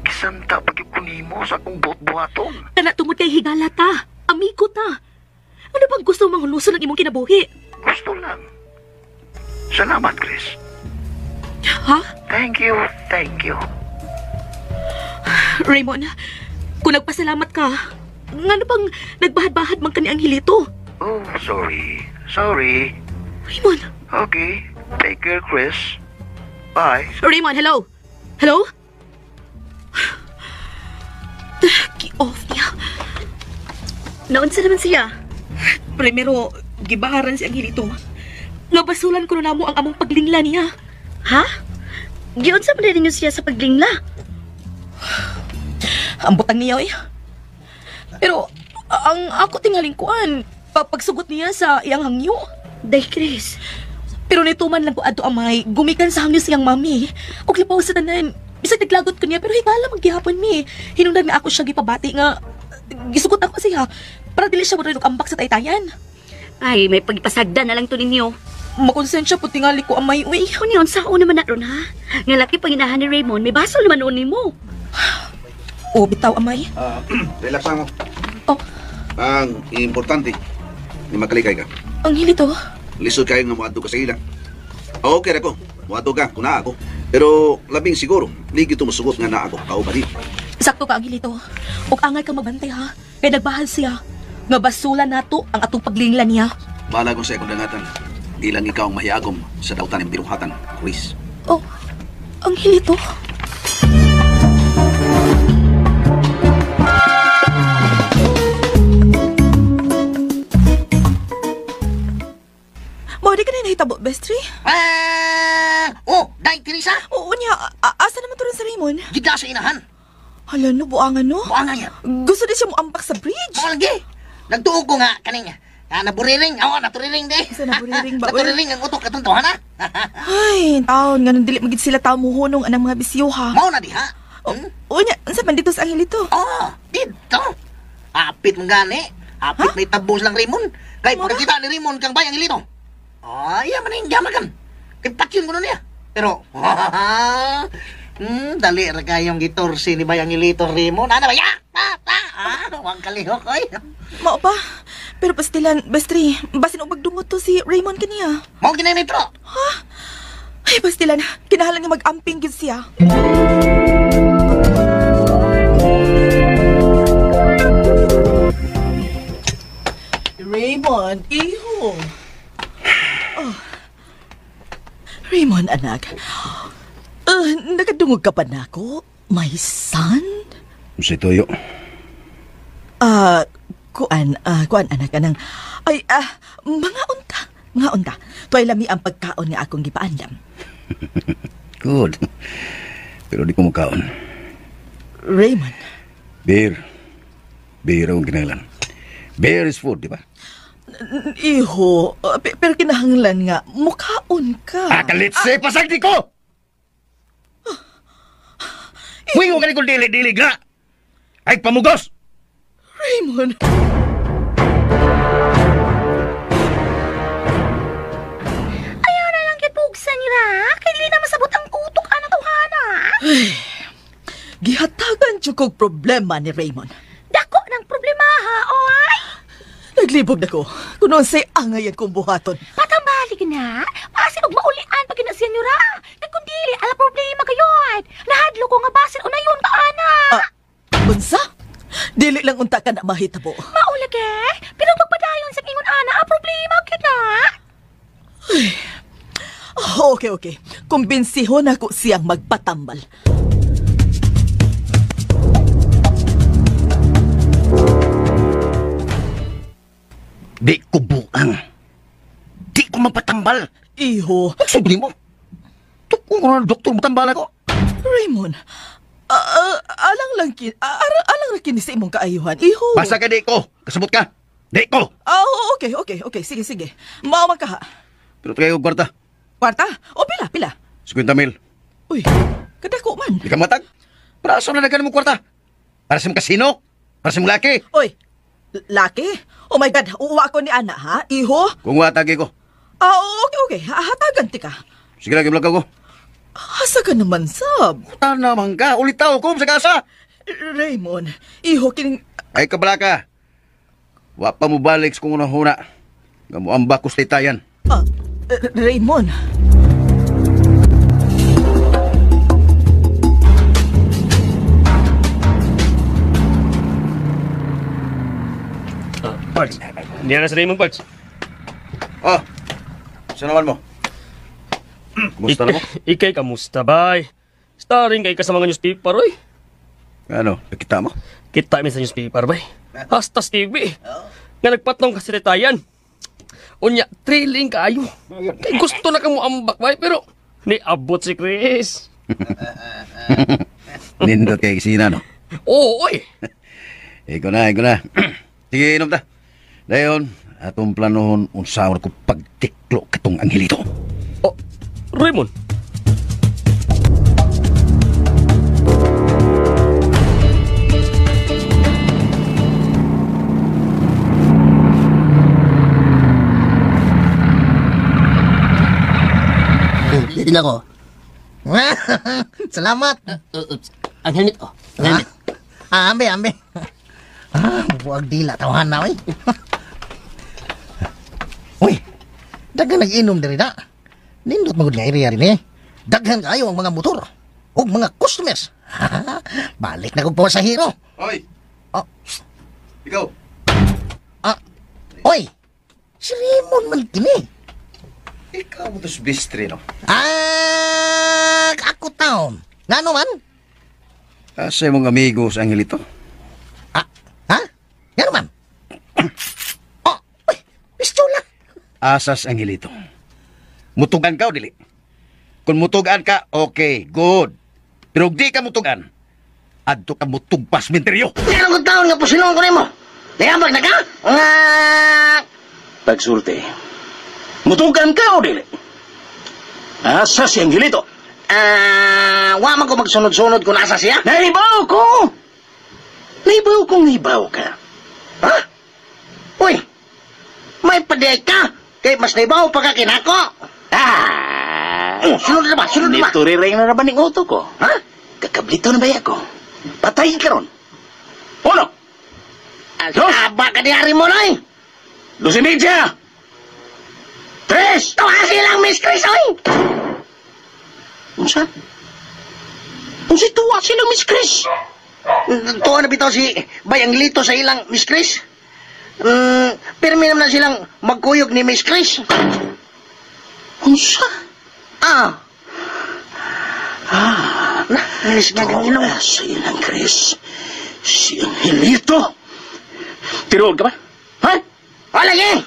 Kisanta pagkipunimo sa akong buhat-buhaton. Kana tungod kay higala ta. Amigo ta. Ano bang gusto mong luson ng imong kinabuhi? Gusto lang. Salamat, Chris. Ha? Thank you. Thank you. Raymond, kung nagpasalamat ka, nga na bang nagbahad-bahad man ka ni Angelito? Oh, sorry. Sorry. Raymond. Okay. Take care, Chris. Bye. Raymond, hello? Hello? Ki-off niya. Naunsa naman siya? Primero, gibaharan si Angelito. Nabasulan ko na mo ang among paglingla niya. Ha? Giunsa man ninyo siya sa paglingla? Ang butang niya, eh. Pero, ang ako tingaling kuan, pagsugot niya sa iyang hangyo. Day, Chris. Pero nituman lang ko ato amay, gumikan sa hangyo siyang mami. Og lipaw sa tanan. Bisag naglagot ko niya, pero higala maghihapon mi. Hinungdan nga ako siya gipabati nga, gisugot ako siya, para dili siya marinog ambak sa taytayan. Ay, may pagpasagda na lang to ninyo. Makonsensya po tingali ko amay, uy. Union, sa una man na ron, ha? Nga laki panginahan ni Raymond, may basol naman unin mo. O, bitaw amay. Relax lang mo. Oh. Ang importante, ni makalikay ka. Ang hilito. Lisod kayo nga muadto ka sa ila. Okay ako, muadto ka, kuna ako. Pero labing siguro, ligi tumusugot nga na ako, kaubali. Sakto ka, Angelito. Og angay ka magbantay, ha? Kaya nagbahal siya. Nga basulan nato ang atong paglinglan niya. Bala ko sa akong dangatan. Di lang ikaw ang mahiyagom sa dautan ng binuhatan, Chris. Oh, Angelito. Mawari ka na nahitabo, Bestri? Dahil Teresa? Oo niya, asa naman to rin sa Raymond? Gida sa inahan. Hala no, buangan no? Buangan niya. Gusto din siya mo ambak sa bridge. Malagi. Nagtuog ko nga kaning. Naburiring. Naturiring di. Sa naburiring ba? Naturiring ang utok katong tuhan, ha? Ay, taon nga nung dili magid sila tao muhunong anang mga bisyo, ha? Mao na di, ha? O niya, ansa man dito sa Angelito? Dito. Apit mong gani. Apit may tabos lang Raymond. Kahit pagkakita ni Raymond kang bayang Angelito. Iya man yung yaman kan. Tipat yun ko nun niya. Pero, dali ra kayong gitorsi ni bayang Angelito Raymond. Ano ba ya? Huwag kalihok, oy. Mao pa. Pero pastilan, Bestri, basin ubag dumot to si Raymond kaniya. Mao ginay metro. Ha? Ay, pastilan, kinahalan nga mag-amping gid siya. Raymond, iho. Oh. Raymond, anak. Nakadungog ka pa na ako? My son? Si Toyo. Kuan anak anang. Ay, mga unta. Tuway lami ang pagkaon nga akong gipaandam. Good. Pero di ko makaon. Raymond. Beer ang kinahanglan. Beer is food, di ba? Iho, pero kinahanglan nga, mukhaon ka. Kalitse, pasagdi ko! Wingo ka ni kung dili-dili nga! Ay, pamugos! Raymond! Ayaw na lang kitbugsan nila. Kaya na masabot ang utok na tawhana. Ay, gihatagan siya kong problema ni Raymond. Dako Naglibog na ko. Kunoon say angayan kong buhaton. Patambali ka na. Basin og maulian pag na senyora. Nagkundili, ala problema kayon. Nahadlo ko nga basin o nayon ka, ana. Unsa? Dili lang unta ka na mahitabo. Maulage, pero magpadayon sa ingon, ana, problema kita. Okay. Kumbensihon ako siyang magpatambal. Di ko buang. Di ko mapatambal. Iho. Sabi mo, tukong ko na doktor mo tambal ako. Raymond, alang lang kini sa imong kaayuhan. Iho. Basta ka, di ko. Kasabot ka. Di ko. Okay. Sige. Mao man ka ha. Pero kayo kwarta. Kwarta? O pila? 50,000. Uy, kadako man. Di ka matag. Para sa na mo kwarta. Para sa mga kasino. Para sa mga laki. Uy, laki? Oh my God, uwa ko ni Ana, ha? Iho? Kung watagi ko. Okay. Hatagan ti ka. Sige lang, kimlakaw ko. Asa ka naman, Sab? Naman ka. Ulitaw ko sa kasa. Raymond, iho kining... Ay, kabala ka. Wa pa mo balik kung unang-una. Nga mo ang bakos tayan. Raymond. Parts, hindi na sa Raymond, Parts. Saan naman mo? Kumusta na mo? Ikay, kamusta, bay? Starring kay ka sa mga newspaper, oy. Ano, nakita mo? Kita mi sa newspaper, bay. Hasta TV. Nga nagpatong kasilitayan. Unya, thrilling kaayo. Kay gusto na ka mo ambak, bay, pero niabot si Chris. Nindot kay Sina, no? Oo, oy. Iko na. Sige, inom ta. Dayon, atong planohon unsaon ko pagtiklo katong Angelito. Raymond. Din ako. Salamat. Ang helmet ko. Ambe. Buwag dila. Tawahan na, oy. Uy, daghan nag-inom diri na. Nindot magod nga area rin eh. Daghan kayo ang mga motor. O mga customers. Balik na kong pasahero. Oy! Ikaw! Oy! Si Raymond man kini. Ikaw mo tos bistri, no? Ako taon. Nga man? Asa mong amigo sa Angelito? Nga naman? Pistola. Asas Angelito. Mutugan ka o dili? Kung mutugan ka, okay, good. Pero di ka mutugan, adto ka mutugpas minteryo. Nga kong taon nga po silong ko rin mo. Nayabag na ka? Pagsulti. Mutugan ka o dili? Asas si Angelito. Wa man ko magsunod-sunod kung asa siya. Naibaw ko! Naibaw ka. Ha? Uy! May paday ka! Kay mas naibaw pa ka kinako! Sunod na ba? Nito rin na ba ng auto ko? Ha? Kakablito na ba ako? Patayin ka ron. Uno! Aba ka diyari mo na eh! 12:30! 3! Tawa silang Miss Chris, oy! Unsa? Unsa tuwa silang Miss Chris? Tuwa na bitaw si Bayang Lito sa ilang Miss Chris. Pirmi naman na silang magkuyog ni Miss Chris. Unsa? Miss nga ganyan sa ilang Chris. Si Angelito. Tirood ka ba? Ha? Wala eh!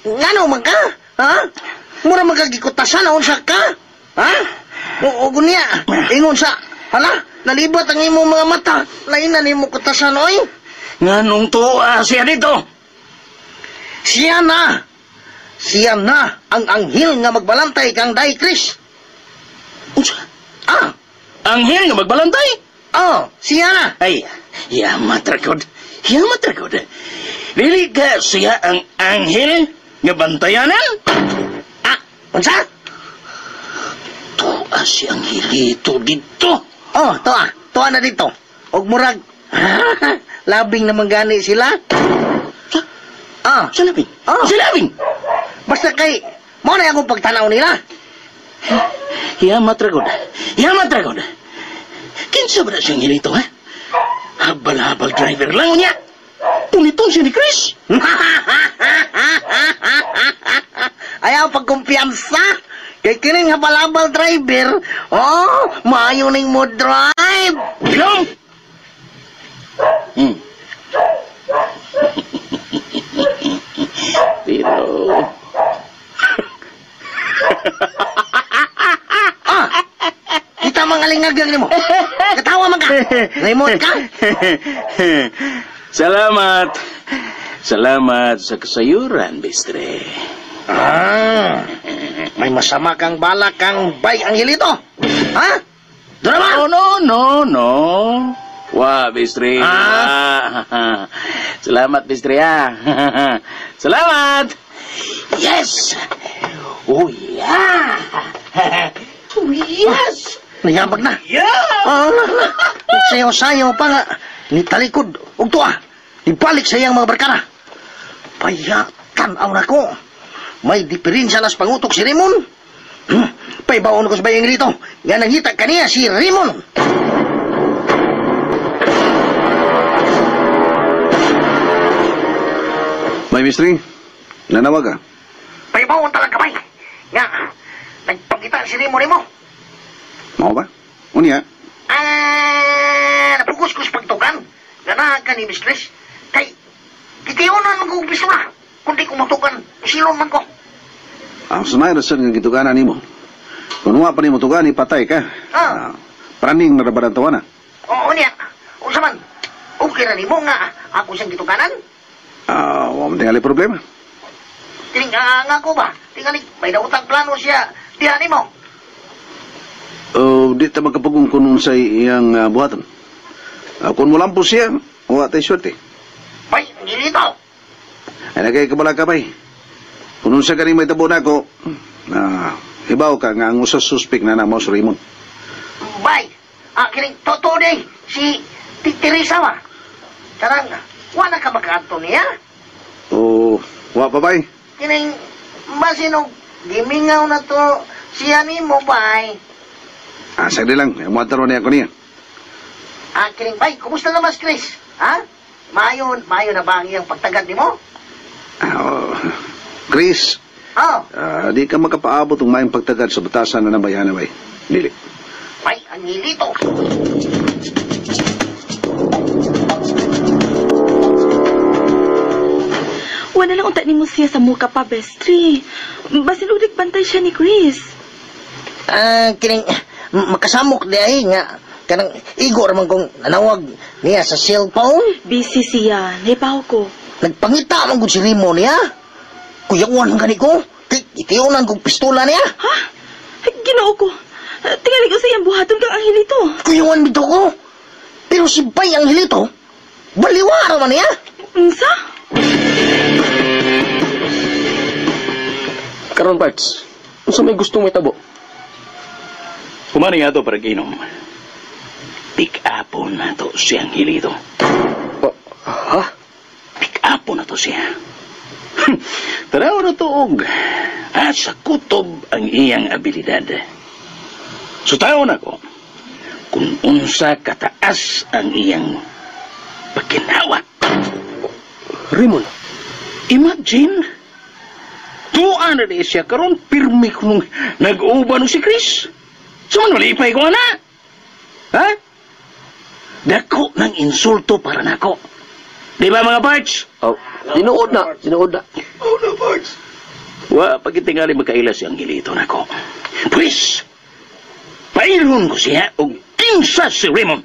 Ngano man ka? Ha? Mura magagikutasan na unsa ka? Ha? O gunya, ingon sa, hala, nalibot ang imo mga mata, lain na nimo kutasan, oy. Nganong to, siya dito? Siya na, ang anghel nga magbalantay kang Day Chris. Unsa? Anghel nga magbalantay? Siya na. Ay, yamat rakod. Dili ka siya ang anghel nga bantayanan? Unsa? Tuwa si Angelito dito. Tuwa na dito. Og murag, labing naman gani sila. Sa labing? Sa labing? Basta kay, mo na akong pagtanaw nila. Yamat ragod. Kinsa ba na siyang hilito, ha? Habal-habal driver lang niya. Punitong siya ni Chris. Ayaw pagkumpiyansa. Kay kining habal-habal driver, maayo ning mo drive. Bilong! Pero... kita mangalingagang ni mo. Katawa man ka. Raymond ka. Salamat sa kasayuran, Bistre. May masama kang balak kang bay ang hilito. Ha? Doon naman? No. Wah, Bistre. Salamat, Bistre, Salamat. Yes. Oh, yeah. Yes. Nayabag na. Yeah. Sayo-sayo pa nga. Ni talikod. Ug tuwa. Ibalik sa iyang mga barkada. Payakan aw na ko. May diferensya nas pangutok si Raymond. Paibaon ko sa bayang rito. Nga nangita kaniya si Raymond. May Mistri, nanawag ka? Paibaon talaga bay. Nga, nagpagkita si Raymond mo. Mao ba? Unya? Napugos ko sa pagtukan. Ganahan ka ni Mistress. Kay, kitiunan ko pisura. Kundi ko matukan, silon man ko. Ang sunay rason ng gituganan nimo. Kung wa pa nimo tugan, ipatay ka. Praning narabaran tawana. Oo niya. Unsa man? Okay na nimo nga ako siyang gituganan? Wa man tingali problema. Tining nga ko ba? Tingali, may dautang plano siya. Diyan nimo. Di ta magkapagong kunong sa iyang buhatan. Kung mulampo siya, wa tay swerte. Bay, ngilito. Ay nagay kabala ka bay. Kung sa kani may tabo na ako, hibaw ka nga ang usas suspek na na mo si Raymond. Bay, kining totoo day, si Teresa ba? Karang, wala ka makaanto niya? Wa pa bay. Kining, basinog, gimingaw na to siya ni mo, bay. Sagdi lang, muataro niya ako niya. Kining, bay, kumusta naman, Chris? Ha? Mayo na ba ang iyang pagtagad ni mo? Chris, di ka makapaabot ng mayang pagtagad sa batasan na nabayahan na bay. Dili. Bay, ang hilito. Wala lang unta ni mo siya sa muka pa, Bestri. Basin ulit bantay siya ni Chris. Kining, makasamok di ay nga. Kanang igor man kong nanawag niya sa cellphone. Busy siya. Naipaw ko. Nagpangita man kong si Raymond niya. Kuyawan ang gani ko. Itiunan kong pistola niya. Ha? Ginoo ko. Tingali ko sa iyang buhaton kang anghilito. Kuyawan bito ko. Pero si Bay Anghilito, baliwara man niya. Unsa? Karon parts. Unsa may gustong may tabo? Kumani nga to para ginom. Pick upon na to siyang hilito. Ha? Pick upon na to siya. Taraw na to og. Sa kutob ang iyang abilidad. So tayo na ko. Kung unsa kataas ang iyang pagkinawa. Raymond, imagine. Tuan na siya karon pirmi kung nag-uban si Chris. Suman malipay ko na. Ha? Dako ng insulto para nako. Di ba mga parts? Sinuod na. Parts. Wa, pagkitingali magkaila siyang gilito nako. Pues, pailhon ko siya o kinsa si Raymond.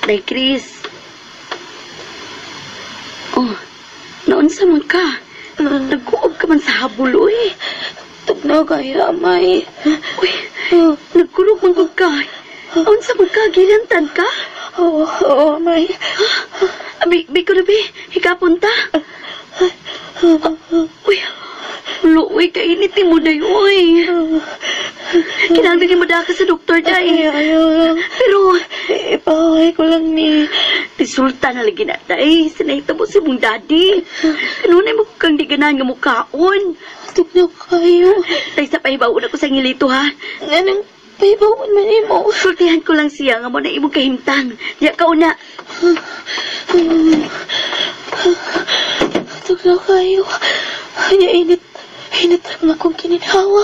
Day, Chris. Naunsa man ka? Nagkuog ka man sa habol, uy. Tugnaw kaya, may. Uy, nagkulog man kog ka. Naunsa man ka? Gilantan ka? Oo, may. Bi ko na, bi. Hikapon ta. Uy, uy, kainit mo, day, uy. Kinahanglan mo ka sa doktor, day. Ayaw. Pero, ipahay ko lang ni. Resulta na lagi na, day. Sinahita mo si mong daddy. Kanunay mo kang di ganahan nga mukaon. Tugnaw kayo. Day, sa pahibaon ako sa ngilito, ha? Anong pahibaon man mo? Sultihan ko lang siya nga mo na imong kahimtang. Diya ka una. Tugnaw kayo. Hanya init lang akong kininhawa.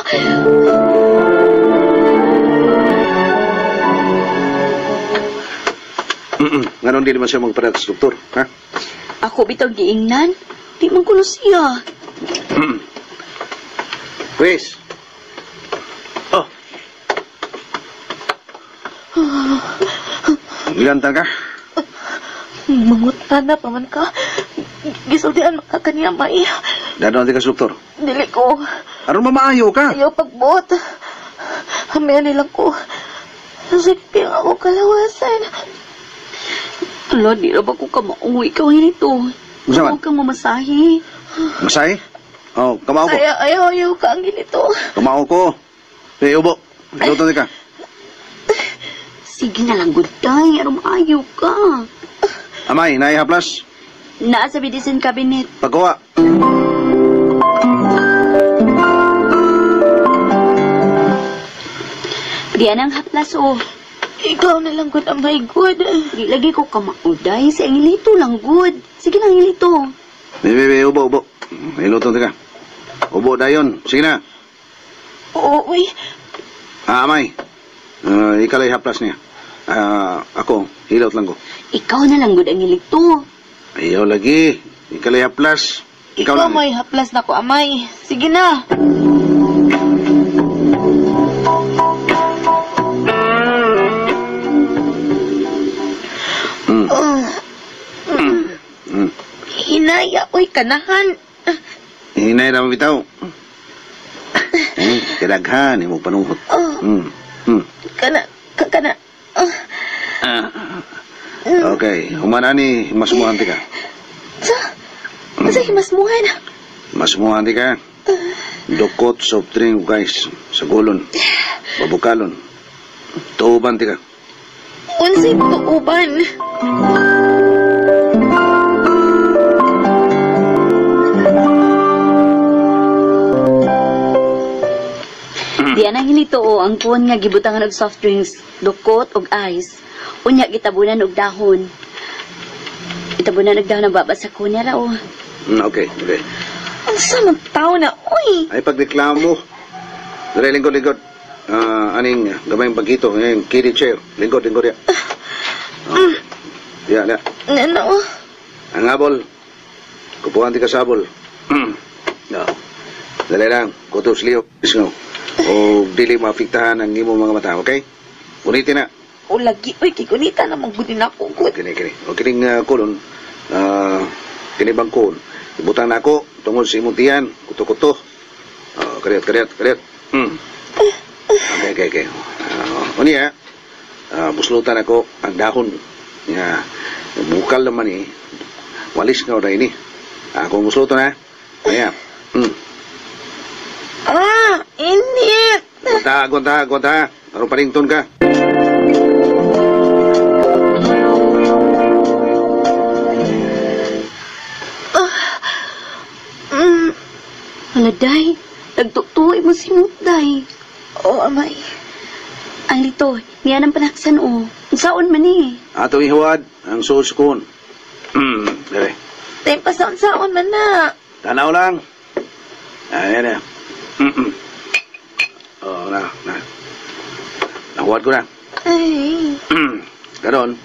Nganon di naman siya magparat sa doktor, ha? Ako bitang giingnan. Di man kuno siya. Chris! Oh! Ilantan ka? Mangutan na pa man ka. Gisultihan ka kaniya, May. Dadaan di ka sa doktor? Dili ko. Aron mamaayo ka? Ayaw pagbot. Hamihan nilang ko. Sige ako kalawasan. Ala, di na ba ko kamauwi ka nito? Masaman? Huwag kang mamasahe. Masahe? Oh, kamao ko. Ayaw ka ang ginito. Kamao ko. Ubo. Luto di ka. Sige na lang, good day. Aram ayaw ka. Amay, naihaplas? Naa sa medicine cabinet. Pagkuha. Diyan ang haplas, oh. Ikaw na lang, good, amay, good. Di lagi ko kamauday. Si Angilito lang, good. Sige na, Angilito. Bebe, ubo. Iluto di ka. Ubo dayon. Sige na. Oo, uy. Amay. Ikalay haplas niya. Ako, hilot lang ko. Ikaw na lang, good, Angilito. Ayaw lagi. Ikalay haplas. Ikaw lang. may haplas na ko, amay. Sige na. Hinaya, uy, kanahan. Hinay na mabitaw. Kadaghan, mo panungkot. Kana. Okay, humana ni masmuhan ti ka. Sa himasmuhan. Masmuhan ti ka. Dukot, soft drink, guys. Sa gulon. Babukalon. Tuuban ti ka. Unsay tuuban. Diyan ang hilito, oh. Ang kuwan nga gibutangan og soft drinks, dukot og ice. Unya gitabunan og dahon. Gitabunan og dahon ng baba sa kunya ra, oh. Okay. Ang samang tao na, uy. Ay pagreklamo. Dere lingkod. Aning gamayng bagito, yung kiddie chair. Lingkod ya. Ya. Nano? Ang abol. Kupuhan ti ka sa abol. Dali lang, kutos liyo. Isno. O dili maafektahan ang imo mga mata, okay? Unitin na. O lagi, uy, kikunita na magbutin ako. Kini. O kining kulon, kini bangkon. Ibutan na ako, tungod sa imong tiyan, kuto-kuto. Karyat. Okay. Unya, buslutan ako ang dahon. Bukal naman eh. Walis nga o na ini. Kung buslutan na, ayan. Init! Gonta. Ano parington ka? Day, nagtuktuoy mo si Day. Oo, amay. Ang lito, niyan ang panaksan, oh. Saon man eh. Ato ihuwad, ang suskon. Dere. Tayo pa saon man na. Tanaw lang. Ayan na. Na. Nahuwad ko na. Ay. Ganon.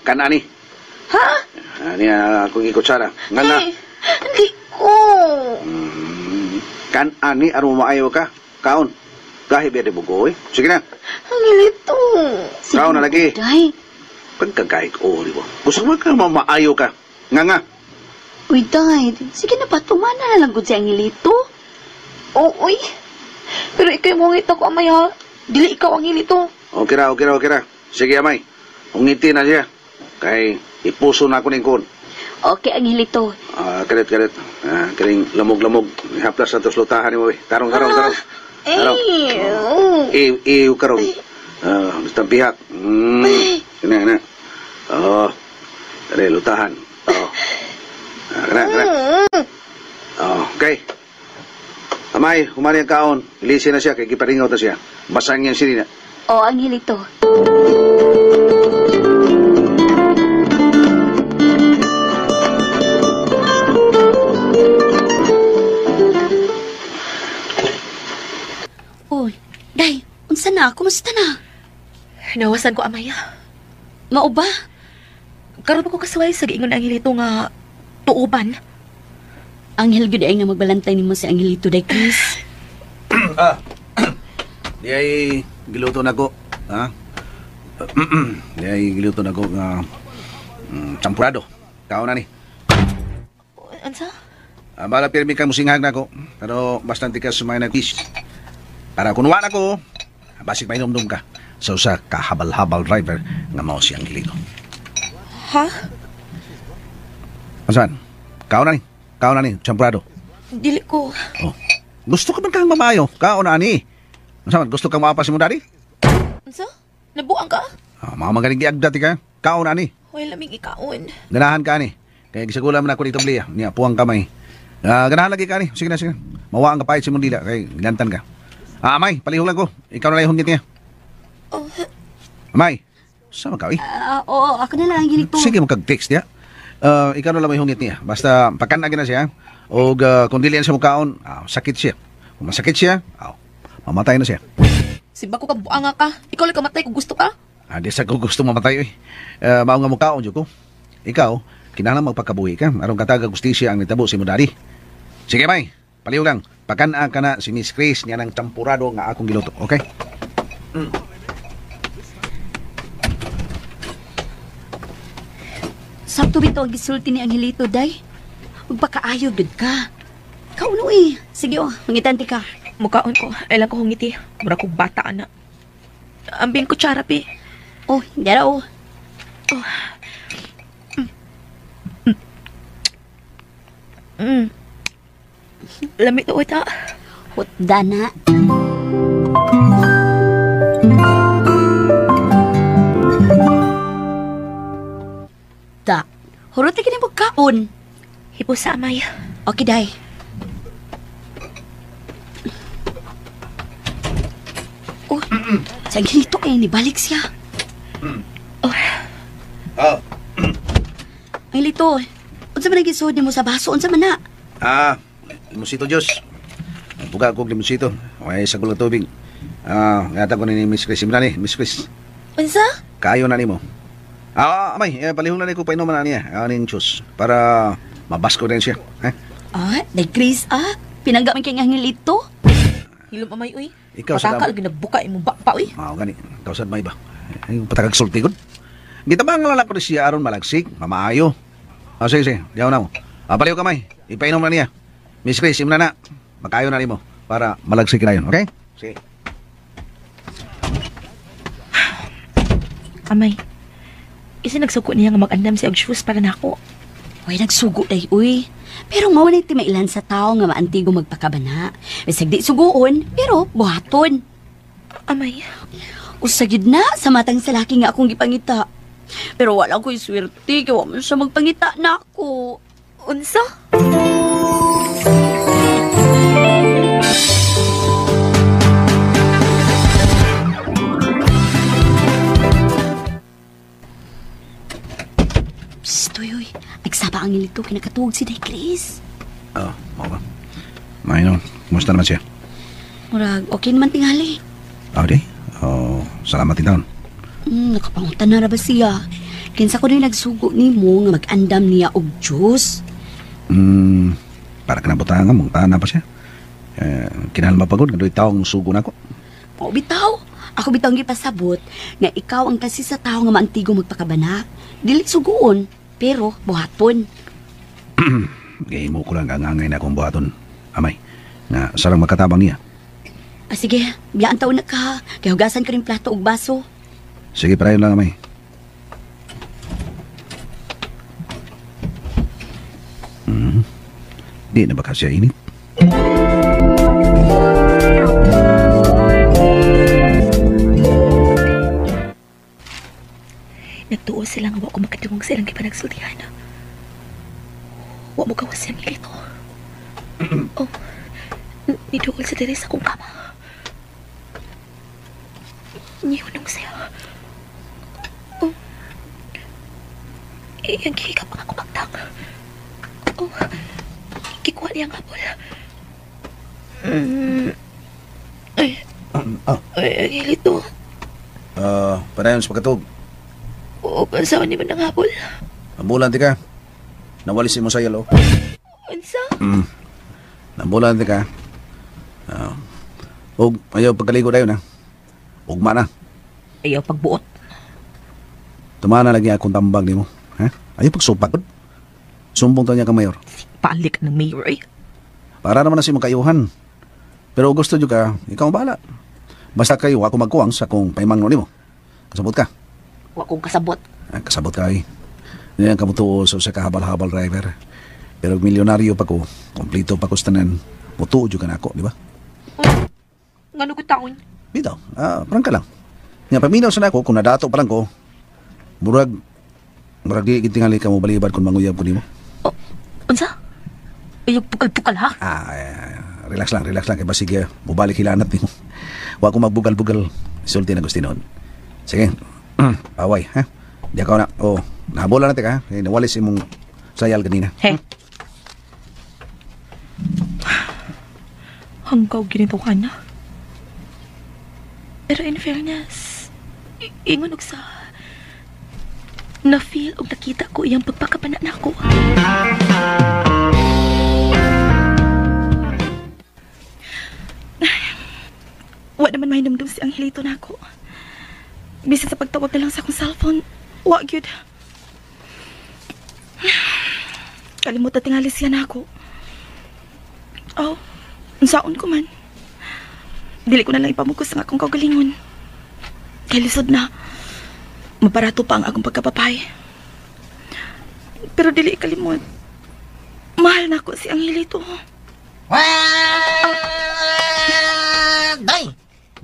Kanani. Ha? Ani akong ikutsara. Nga na. Hindi ko. Kanani, ano maayaw ka? Kaon. Kahit biya de bugoy. Sige na. Ang ilito. Kaon na lagi. Day. Pagkagayik o, di ba? Gusto mo ka mamaayaw ka. Nga. Uy, Day. Sige na pa, tumana na lang gud sa Angilito. Oo, uy. Pero ikaw mo ngit ako, amay, ha? Dili ikaw ang ilito. Okay ra. Sige, amay. Ungiti na siya. Kay ipuso na ako ning kon. Okay, Angelito. Kalit. Kaling lamog-lamog. Haplas na tos lutahan ni mo. Tarong. Tarong. Iyo karong. Basta pihak. Kena. Dali, lutahan. Kena. Okay. Amay, humani ang kaon. Ilisi na siya, kay kiparingaw ta siya. Basang yan sili na. Angelito. Day, unsa na? Kumusta na? Nawasan ko, Amaya. Mao ba? Karon pa ko kasaway sa giingon ang Angelito nga tuuban. Angel gud ay nga magbalantay nimo si Angelito, day, Chris. Di ay giluto na ko. Di ay giluto na ko nga champurado. Kao na ni. Ansa? Bala pirmi kang musinghag na ko. Pero bastante ka sumay na fish. Para kunwa na ko, basig may numdum ka. So sa kahabal-habal driver nga mao si Angelito. Ha? Asan? Kao na ni, champurado. Dili ko. Gusto ka man kang mamayo? Kao na ni. Asan? Gusto kang maapas mo daddy? Ansa? Nabuang ka? Mga magaling giagdati ka. Kao na ni. Wala lamig ikaon. Ganahan ka ni. Kaya gisagula man ako dito bliya. Niya, puwang kamay. Ganahan lagi ka ni. Sige na. Mawaan ka pa si Mundila. Kaya gantan ka. Amay, palihog lang ko. Ikaw na lang hungit niya. Amay, saan ka, Oo, ako na lang, Angelito. Sige, magkag-text niya. Ikaw na lang may hungit niya. Basta, pakanagin na siya. O kung dili siya mukhaon, sakit siya. Kung masakit siya, mamatay na siya. Simba ko kang buanga ka. Ikaw lang kamatay kung gusto ka. Di sa ko gusto mamatay, mao nga mukhaon, Diyoko. Ikaw, kinahanglan magpakabuhi ka. Arong kataga gustisya ang nitabo si mo daddy. Sige, May. Palihog lang. Pakanaan ka na si Miss Chris niya ng champurado nga akong giluto. Okay? Sakto bito ang gisulti ni Angelito, day. Magpakaayo gud ka. Kauno Sige mangitanti ka. Mukaon ko. Ailang ko hungiti. Mura ko bata na. Ambing ko charapi. Dara Lamit o ita. Hutdana. Hurot lagi ni magkaon. Hipo sa amay. Okay, day. Sa Angelito ni balik siya. Angelito, unsa man nagisod nimo sa baso? Unsa man na? Limusito Diyos. Buga ko limusito. May sagol na tubig. Ngata ko ni Miss Chris. Simula ni, Miss Chris. Unsa? Kayo na ni mo. Amay, palihong na ni ko painuman na niya. Anin Diyos. Para mabasko din siya. Day Chris, pinanggaman kay Angelito. Hilom amay, uy. Ikaw sa Patakal, ginabuka imong bakpa, uy. Gani. Ikaw sa may ba? Patagag sulti ko. Di tabang lalak ko siya aron malagsik. Mamaayo. Sige. Diyaw na mo. Paliw kamay. Ipainom na niya. Miss Chris, imna na. Makayo na ni mo. Para malagsik na yun. Okay? Sige. Amay. Isa nagsuko niya nga mag-andam si Agshus para nako. Nagsugo day, uy. Pero mawanay ti mailan sa tao nga maantigo magpakabana. Bisag di suguon, pero buhaton. Amay. Usagid na sa matang sa laki nga akong gipangita. Pero wala ko'y swerte, kaya wala siya magpangita na ako. Unsa? Uy. Nagsapa ang Angelito, kinakatuwag si Day Chris. Mau ba? Mayroon, kumusta naman siya? Murag, okay naman tingali. Di? Salamat din taon. Nakapangutan na ba siya? Kinsa ko rin nagsugo ni mo nga mag-andam niya og juice. Para ka nabutang mong tahan na pa siya. Kinahal mapagod, gando'y taong sugo na ako. Bitaw. Ako bitaw ang ipasabot nga ikaw ang kasi sa tao nga maantigo magpakabana. Dili suguon, pero buhaton. Gahimo ko lang angangay na akong buhaton. Amay, nga sarang makatabang niya. Sige, biyaan taon na ka. Kaya hugasan ka rin plato ug baso. Sige, parayon lang, Amay. Di na ba siya init? Nagtuo sila nga wa ko makadungog sa ilang kipanagsultihan. Wa mo gawas siyang ilito. Oh, niduol sa diri sa kong kama. Niyunong siya. Oh, iyang gihikap ang ako magtang. Oh, kikuha niya ang apol. Ay, ilito. Panayon sa pagkatog. Oo, pansawan ni man ang hapol. Nambulan ti ka. Nawalis mo sa yalo. Ansa? Nambulan ti ka. Og, ayaw pagkaligo tayo na. Ugma na. Ayaw pagbuot. Tumana lagi akong tambag ni mo. Ha? Ayaw pagsupagod. Sumbong tayo niya ka, Mayor. Palik ng mayor eh. Para naman na si makayuhan. Pero gusto nyo ka, ikaw ang bahala. Basta kayo, ako magkuwang sa kung paimangno ni mo. Kasabot ka. Wa kong kasabot. Kasabot ka eh. Yan kamutuo sa kahabal-habal driver. Pero milyonaryo pa ko, kompleto pa ko sa tanan, mutuo dyo ka na ako, di ba? Ngano ko taon? Bitaw, parang ka lang. Nga paminaw sa nako, kung nadato pa lang ko, murag di kitingali ka mo balibad kung manguyab ko ni mo. Unsa? Ayaw pukal-pukal ha? Relax lang, kaya ba sige, mubalik hilanat ni mo. Huwag ko magbugal-bugal, sulti na gusto noon. Sige, away, ha? Di ako na, nahabola natin ka, ha? Nawalis imong sayal kanina. Hey. Hanggaw ginito ka na. Pero in fairness, ingon og sa na-feel og nakita ko iyang pagpakapana na ako. Wa naman may namdum si Angelito na ako. Bisa sa pagtawag na lang sa akong cellphone, wa gyud. Kalimutan tingali siya na ako. Oh, unsaon ko man. Dili ko na lang ipamukos ang akong kaugalingon. Kay lisod na. Maparato pa ang akong pagkapapay. Pero dili ikalimot. Mahal na ako si Angelito.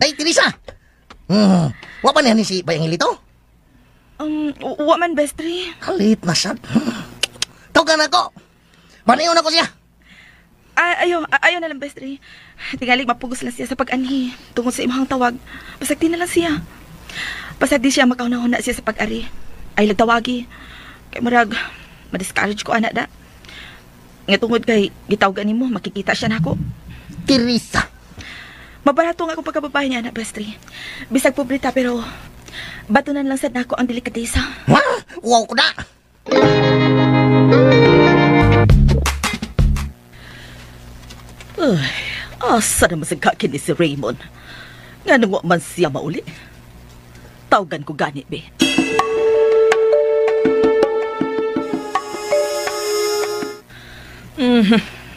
Day, Teresa! Wa pa niya ni si Bay Angelito? Wa man, bestri. Kalit na sad. Tawagan ako. Panayon ako siya. Ayaw na lang, bestri. Tingalig mapugos lang siya sa pag-anhi. Tungod sa imahang tawag. Pasagti na lang siya. Pasag di siya makaunahon na siya sa pag-ari. Ay lagtawagi. Kay marag, ma-discourage ko anak da. Nga tungod kay gitawagan ni mo, makikita siya na ako. Teresa! Mabarato nga akong pagkababae niya, anak, bestri. Bisag pobrita, pero batunan lang sad nako ang delikatesa. Wow ko na! Ay, asa naman sa kakin ni si Raymond. Nga nang wa man siya mauli. Tawagan ko gani, be.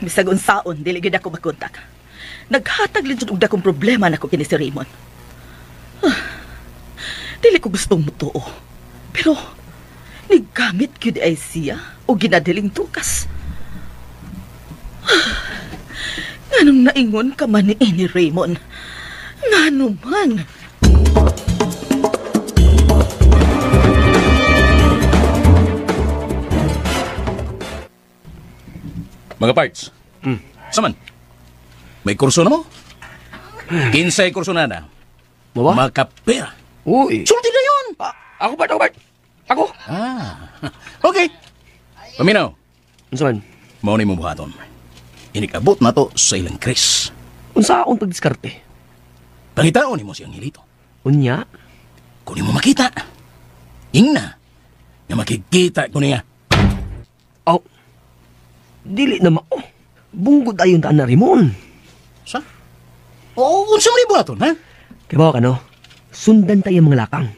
Bisag unsaon, dili gid ako makontak. Naghatag lang og dakong problema na ko kini si Raymond. Dili ko gustong mutuo. Pero, nigamit gyud ay siya o ginadiling tukas. Nganong naingon ka man ni Raymond? Ngano man? Mga parts. Saman? May kurso na mo? 15 kurso na na. Makapera. Uy. Sulti na yun! Ako ba, Bart? Ako? Okay. Paminaw. Unsaman? Maunay mo buhaton. Inikabot na to sa ilang Chris. Unsa akong pagdiskarte? Pangitaon ni mo siyang hilito. Unya? Kung mo makita, ingna, na makikita ko niya. Dili na mao. Bunggod ayon ta na Rimon. Sa? Oo, unsa man ibuhaton, ha? Kaya ba ka, no? Sundan tayo mga lakang.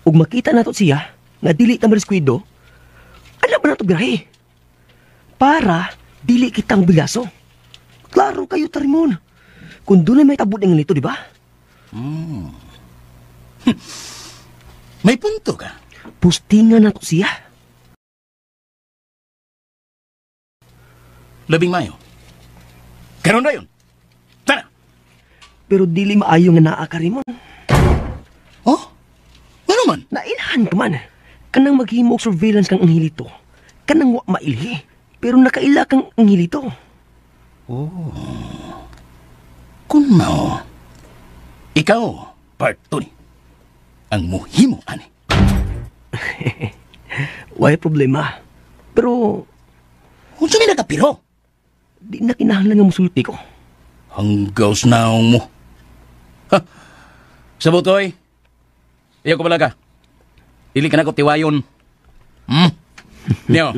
Ug makita nato siya, nga dili ta mariskwido, ano ba nato birahe? Para dili kitang bigaso. Klaro kayo, Tarimon. Kung doon may tabod ng nito, di ba? May punto ka. Pustingan nato siya. Labing mayo. Karon na yun. Tara. Pero dili maayo nga naa ka Raymond. Oh? Ano man? Nailhan ka man. Kanang maghimo og surveillance kang anghilito. Kanang wa mailhi. Pero nakaila kang anghilito. Oh. Kung mao, ikaw, part 2 ang muhimo, ani. Way problema. Pero... Kung saan nakapiro? Di na kinahanglan nga musulti ko. Hanggaw naong mo. Ha? Sa butoy, iya ko pala ka. Dili ka na ko tiwayon. Niyo.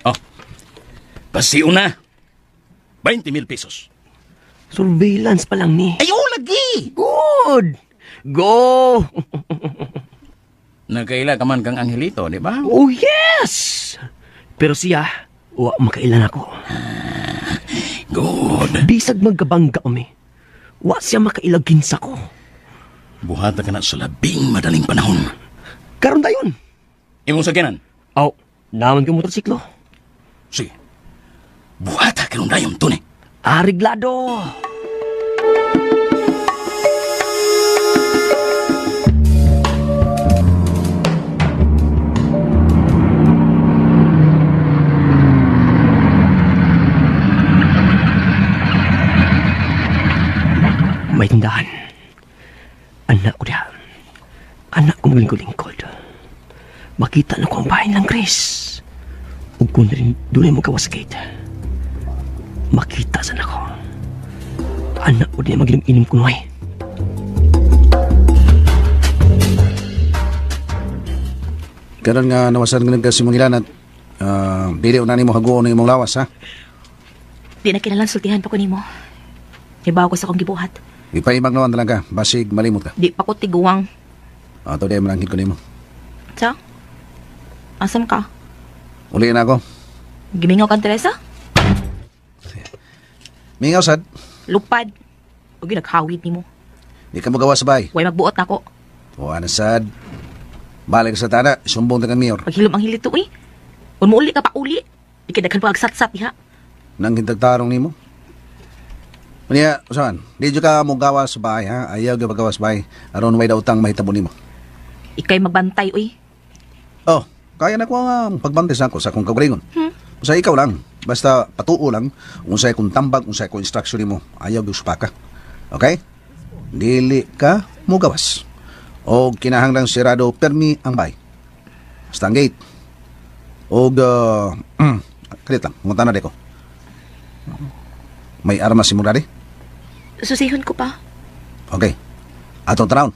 Oh. Pasiyo na. 20,000 pesos. Surveillance pa lang ni. Ayaw lagi! Good! Go! Nagkaila ka man kang anghilito, di ba? Oh, yes! Pero siya, wa makailan ako. Good. Bisag magkabangga kami. Wa siya makailaginsa ko. Buhata ka na sa labing madaling panahon. Karon dayon. Imong sakyanan? Aw, naman ko motorsiklo. Sige. Buhata ka nung dayon, tunay. Ariglado! May tindahan. Anak ko diya. Anak ko maglingkod-lingkod. Makita na ko ang bahay ng Chris. Ug kung rin doon ay magawas gate. Makita sana ko. Anak ko diya magilim-ilim kunoy. Karon nga nawasan nga nagkasimungilan at dili na nimo haguon ng imong lawas, ha? Di na kinalang sultihan pa ko nimo. Ibaw ko sa kong gibuhat. Ipaimag naman talaga, basig malimot ka. Di pa ko tiguang. Ato di malangkit ko nimo. Sa? Asam ka? Uli na ako. Gimingaw kang Teresa? Mingaw sad. Lupad. O ginaghawid nimo. Di ka magawa sa bahay. Way magbuot na ko. O ano sad. Balik ka sa tana, sumbong ta kang mayor. Paghilom ang hilito eh. Kung muuli ka pa uli. Ikidaghan pa agsat-sat diha. Nang hintagtarong nimo. Maniya, usahan, di ka mo gawa sa bahay, ha? Ayaw ka magawa sa bahay. Aron may dautang mahitabo nimo. Ikay magbantay, uy. Oh, kaya na ko ang pagbantay sa ako sa akong kaugalingon. Sa ikaw lang, basta patuo lang, unsay kung tambag, unsay kung instruction nimo, ayaw guspa ka. Okay? Dili ka mo gawas. O kinahanglang sirado permi ang bahay. Basta ang gate. O kalit lang, munta na ko. May armas si Murari? Susihon ko pa. Okay. Atong tanawon.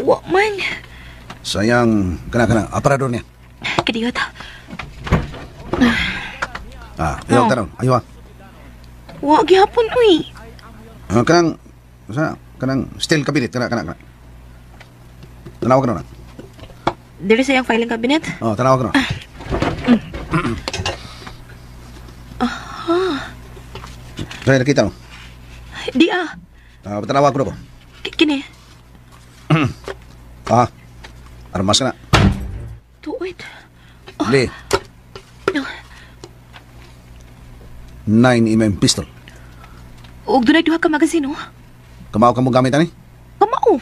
Wa man. Sayang, kana aparador niya. Kadiyot. Ayaw tanawon. Ayaw ha. Wa gihapon, uy. Kanang steel cabinet, kana. Tanawa ka na. Dili sa yung filing cabinet? Oh, tanawa ka na. Saya nakita mo? Di ah. Tanawa ko na po. Kini? Armas ka na. Tuwid. Li. 9mm pistol. Huwag doon ay duha ka magazino. Kamao ka mong gamit ani? Kamao.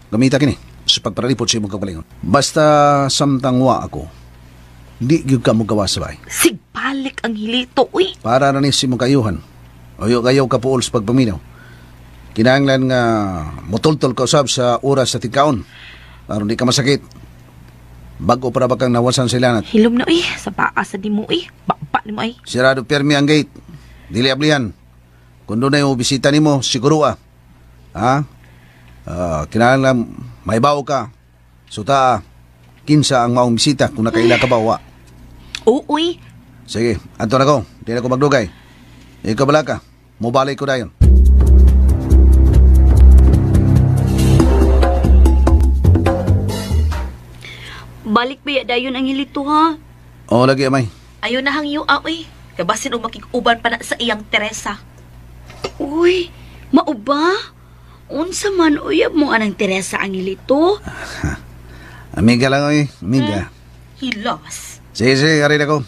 Gamita kini. Sa pagparalipot sa imong kagalingon. Basta samtangwa ako, di gyud ka mo gawa sa bahay. Sigbalik ang hilito, uy. Para na ni si mong kayuhan. Oyo kayaw ka puol sa pagpaminaw. Kinahanglan nga mutultol ka usab sa oras sa tigkaon. Aron di ka masakit. Bago para ba kang nawasan sa ilanat. Hilom na, uy. Sa paasa di mo, uy. Bapa ni mo, ay. Sirado permi ang gate. Dili ablihan. Kung doon na yung bisita ni mo, siguro kinahanglan may bao ka. Suta, kinsa ang maong bisita kung nakaila ka ba, wa. Oo, uy. Sige, anto na ko. Di na ko magdugay. Ikaw bala ka. Mubalik ko dayon. Balik ba dayon ang hilito, ha? Oo, lagi amay. Ayaw na hangyo, uy. Kabasin o makikuban pa na sa iyang Teresa. Uy, mauba? Unsa man uyab mo anang Teresa ang hilito? Amiga lang, oy. Amiga. Hilas. Sige, arin ako.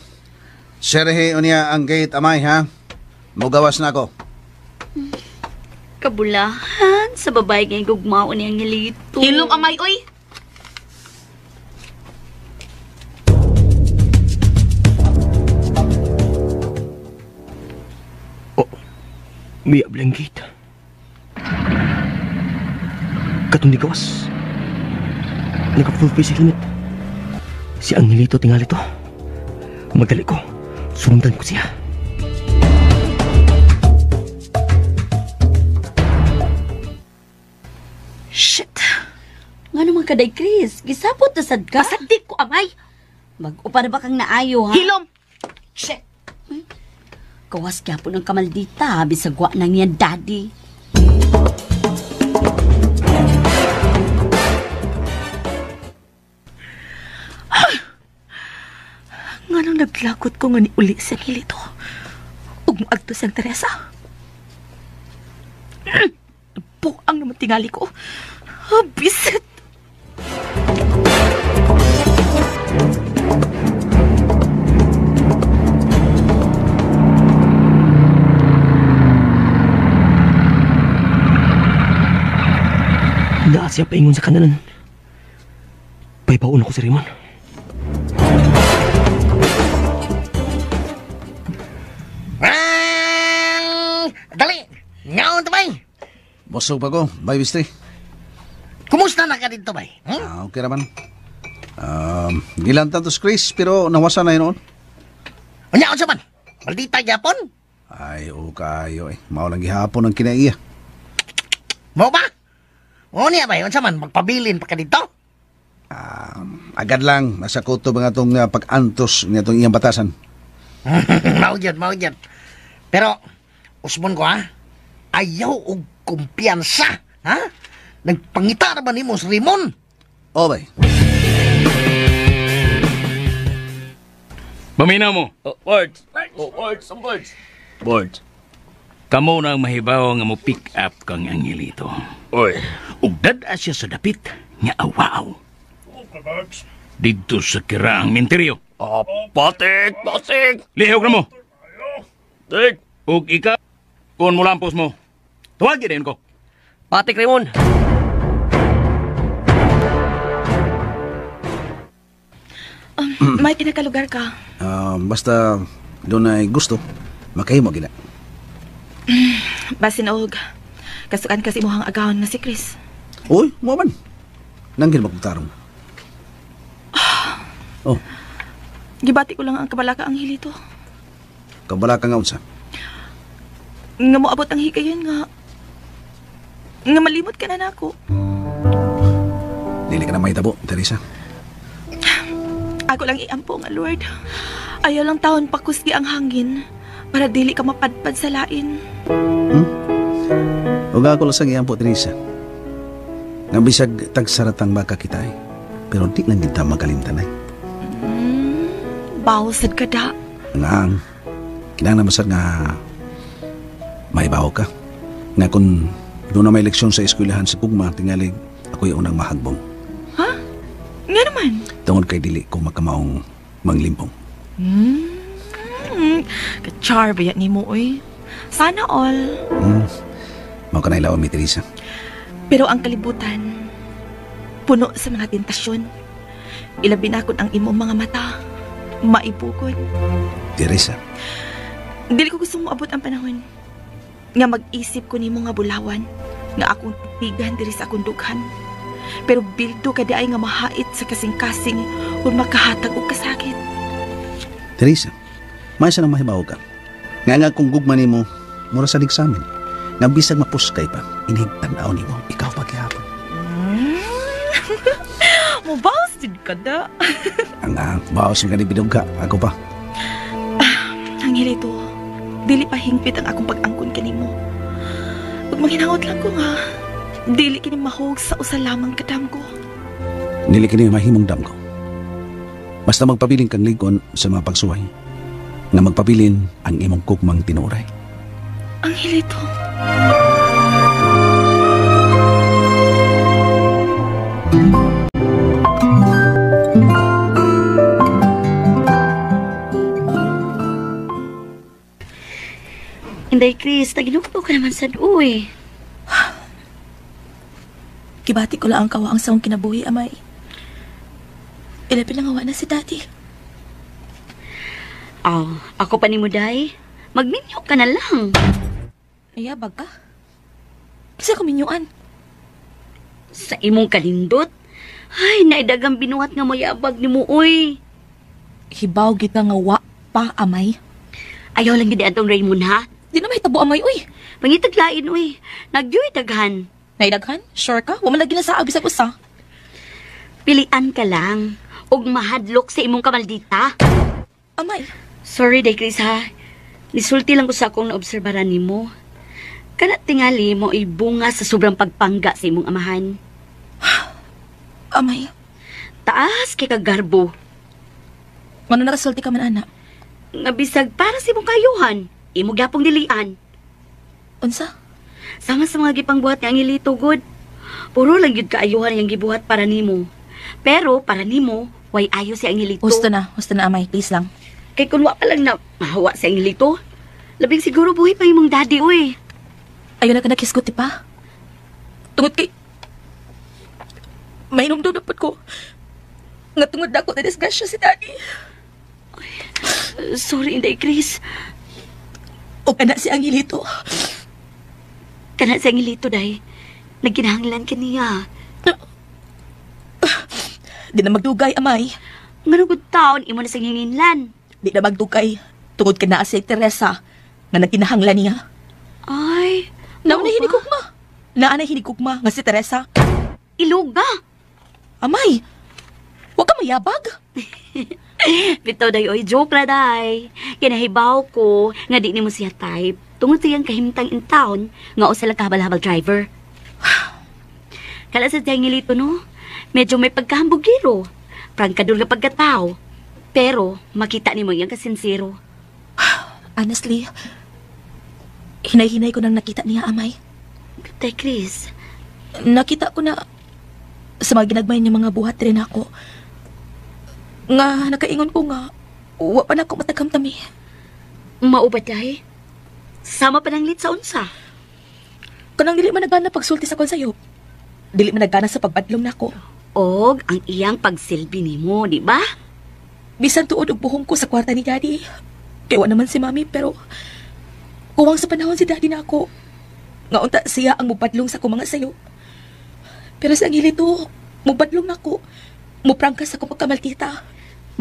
Serhi unya ang gate amay, ha? Mugawas na ako. Kabulahan sa babae kay gugmao niyang Hilito. Hilom amay, oy. May ablangkit. Katong di gawas. Naka-full face helmet. Si Angelito tingali to. Magdali ko. Sundan ko siya. Shit. Nga naman kaday, Chris. Gisapot na sad ka. Pasadik ko, amay. Mag-upa na ba kang naayo, ha? Hilom. Shit. Kawas kaya po ng kamaldita, bisagwa na niya, daddy. Nga nang naglakot ko nga ni uli siyang Hilito. Ug maagto siyang Teresa. Buang naman tingali ko. Bisit. Naa siya paingon sa kananan. Paipaon ako si Raymond. Dali! Ngaon to, bay! Busog pa ko, bay bistri. Kumusta na ka dito, bay? Okay naman. Gilan tantos Chris, pero nawasa na yun noon. Unya, unsa man? Maldita Japon? Ay, kayo eh. Maulang gihapon ang kinaiya. Mo ba? O niya, bay, unsa man? Magpabilin pa ka dito? Agad lang, nasa kuto ba nga itong pag-antos nga itong iyang batasan. Maudyan. Pero, usmon ko, ha? Ayaw og kumpiyansa, ha? Nagpangita na ba ni mo si Raymond? O, bay. Paminaw mo. Words. Some words. Words. Kamo na ang mahibaw nga mo pick up kang Angelito. Oy. Ug dad-a siya sa dapit nga awaaw. Dito sa kiraang minteryo. Patik! Lihok na mo. Tik! Ug ikaw, kung mulampos mo, tuwagin din ko. Patik, Raymond. May pinakalugar ka. Basta doon ay gusto, makahimo gina. Basin og kasukan kasi imuhang agawon na si Chris. Uy, mo man. Nanggil magtarong. Oh, Gibati ko lang ang kabalaka ang Hilito. kabala ka nga unsa. Nga mo abot ang higayon nga malimot ka na nako. Dili ka na mahitabo, Teresa. Ako lang iampo nga Lord. Ayaw lang taon pakusdi ang hangin para dili ka mapadpad sa lain. Huwag ako lasang iyan po, Teresa. Nga bisag tagsaratang baka kita eh. Pero di lang kita makalimtan eh. Bawsad ka da. Nga, kinang namasad nga maibaw ka. Nga kung doon na may leksyon sa eskwelahan sa Pugma, tingalig ako'y unang mahagbong. Ha? Nga naman? Tungod kay dili ko makamaong manglimpong. Ka-char ba yan ni mo, oy? Sana all. Mao ka na ilawan mi, Teresa. Pero ang kalibutan, puno sa mga tentasyon. Ilabi na kun ang imong mga mata, maipukod. Teresa. Dili ko gustong moabot ang panahon nga mag-isip ko nimo nga bulawan nga akong titigan diri sa akong dughan. Pero bildo ka di ay nga mahait sa kasing-kasing kung makahatag og kasakit. Teresa, may sa nang mahibaw ka. Nga kung gugma nimo, mura sa examen. Nga bisag mapuskay pa, inigtanaw nimo, ikaw paghihapon. Mabawas din ka da. Ang bawas nga ni bidog ka, ako pa. Ang Hilito, dili pa hingpit ang akong pag-angkon kanimo. Ug manghinangot lang ko nga, dili kini mahog sa usa lamang kadam ko. Dili kini mahimong dam ko. Basta magpabilin kang ligon sa mga pagsuway. Nga magpabilin ang imong kukmang tinuray. Ang Hilito. Inday Chris, naginuto ka naman sad, uy. Kibati ko lang ang kawaang sa akong kinabuhi, amay. Ilapin lang awa na si daddy. Ako pa ni mo, day. Magminyo ka na lang. Ayabag ka? Kasi ako minyuan. Sa imong kalindot? Ay, naidagang binuhat nga mayabag ni mo, uy. Hibaw kita nga wa pa, amay. Ayaw lang gid atong Raymond, ha? Di na may tabo, amay, uy. Pangitaglain, uy. Nagyoy daghan. Naidaghan? Sure ka? Wa man lagi na sa abis usa. Pilian ka lang. Og mahadlok sa imong kamaldita. Amay. Sorry, day Chris, ha? Nisulti lang ko sa akong naobserbaran ni mo. Kana tingali mo ibunga sa sobrang pagpangga sa imong amahan. Amay. Taas kay kagarbo. Ano nakasulti ka man, anak? Nga bisag para sa imong kayuhan. Imo gyapong dilian. Unsa? Sama sa mga gipangbuhat nga angilito, good. Puro lang yun kaayuhan yung gibuhat para nimo. Pero para nimo, way ayo si angilito. Husto na, amay. Please lang. Kay kung wa pa lang na mahawa si angilito, labing siguro buhay pa imong daddy, uy. Ayaw na ka nakisgot, pa. Tungod kay... Mainom daw dapat ko. Nga tungod na ako na disgrasya si daddy. Sorry, Inday Chris. O kana si Angelito. Kana si Angelito, day. Nagkinahanglan ka niya. Di na magdugay, amay. Nganugod taon, imo na sa nginginlan. Di na magdugay. Tungod ka na si Teresa. Nga nagkinahanglan niya. Ay, nauna hinigugma. Naana hinigugma nga si Teresa. Iluga. Amay, huwag ka mayabag. Bitaw day, oy, joke na day. Kinahibaw ko nga di ni mo siya type. Tungod siyang kahimtang in town, nga o sila kahabal-habal driver. Kala sa Angelito, no? Medyo may pagkahambugiro. Prangkadul nga pagkatao. Pero, makita ni mo yung kasinsiro. Honestly, hinay-hinay ko nang nakita niya, amay. Tay Chris. Nakita ko na sa mga ginagmay niya mga buhat rin ako. Nga, nakaingon ko nga, wa pa na ako matagamtami. Maubat day? Sama pa ng lit sa unsa? Kanang dili man nagana pagsulti sa kon sayo. Dili man nagana sa pagpadlong nako. Og ang iyang pagsilbi nimo, di ba? Bisan tuod og buhong ko sa kwarta ni daddy. Kaya wa naman si mami, pero kuwang sa panahon si daddy na ako. Nga unta siya ang mupadlong sa kumanga sayo. Pero sa Angelito, mupadlong na ako. Muprangkas ako pagkamaltita.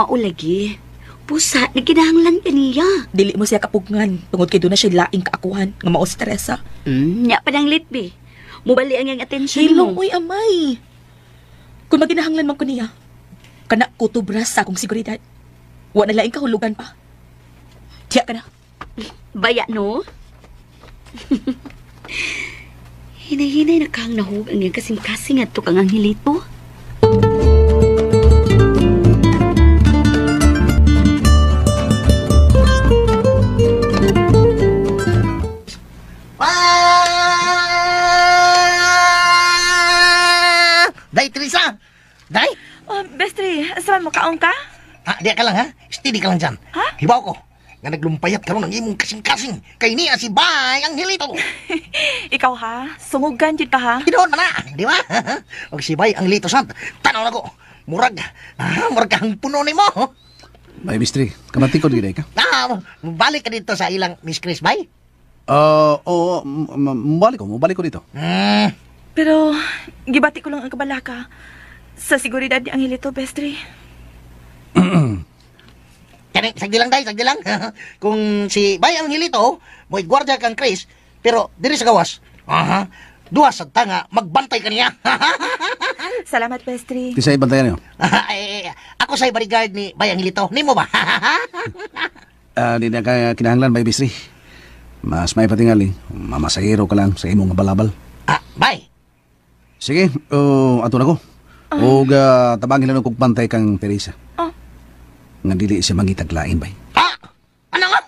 Maulagi. Pusa, nagkinahanglan ka niya. Dili mo siya kapugngan. Tungod kay doon na siya laing kaakuhan. Nga mao si Teresa. Nya pa ng litbi. Mubali ang yung atensyon Hilong, mo. uy, amay. Kung maginahanglan man ko niya, kana kutubras sa akong seguridad. Wa na laing kahulugan pa. Tiya ka na. Baya, no? Hinay-hinay na kang nahug ang yung kasing-kasing at tukang Angelito. Day, Teresa! Day! Bestri, saan mo kaong ka? Di ka lang, ha? Steady ka lang dyan. Ha? Hibaw ko. Nga naglumpayat ka ng imong kasing-kasing. Kay niya si Bay Angelito. Ikaw ha? Sungugan dyan ka ha? Hinoon man na, di ba? O si Bay Angelito sant. Tanaw na ko. Murag. Murag kang puno ni mo. Bay, Mistri, kamati ko di ka? Balik ka dito sa ilang Miss Chris, Bay? Oo, mabalik ko dito. Pero, gibati ko lang ang kabalaka sa seguridad ni Angelito, Bestri. Kani, sagdi lang, Day, sagdi lang. Kung si Bay Angelito, mo'y gwardiya kang Chris, pero diri sa gawas, duha sa tanga, magbantay ka niya. Salamat, Bestri. Di sa ibantayan niyo? Ako sa bodyguard ni Bay Angelito. Nimo ba? Di na ka kinahanglan, Bay Mistri. Mas may patingali, mamasahiro ka lang sa imong balabal. Bay! Sige, ato na ko. O tabangin lang kong pantay kang Teresa. Nga dili siya mangitaglain, Bay. Ano nga?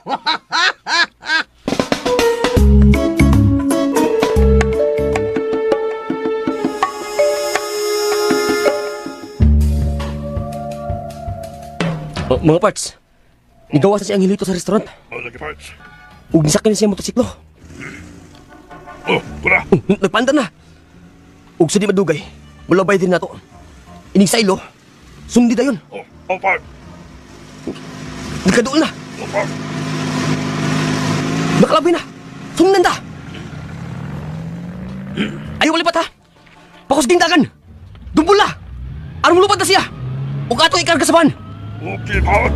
Mga parts, nigawa sa si Angelito sa restaurant. Lagi parts. Ug nisakyan siya motosiklo. Oh, tara. Nagpanda na. Ug sa di madugay, mulabay din nato. Ining saylo, sundi dayon. Opa. Nagkadoon na. Opa. Nakalabay na. Sundan ta. Ayaw kalipat ha. Pakusging dagan. Dumbol na. Anong lupad na siya? Ug ato ikarga sa van. Okay, pa.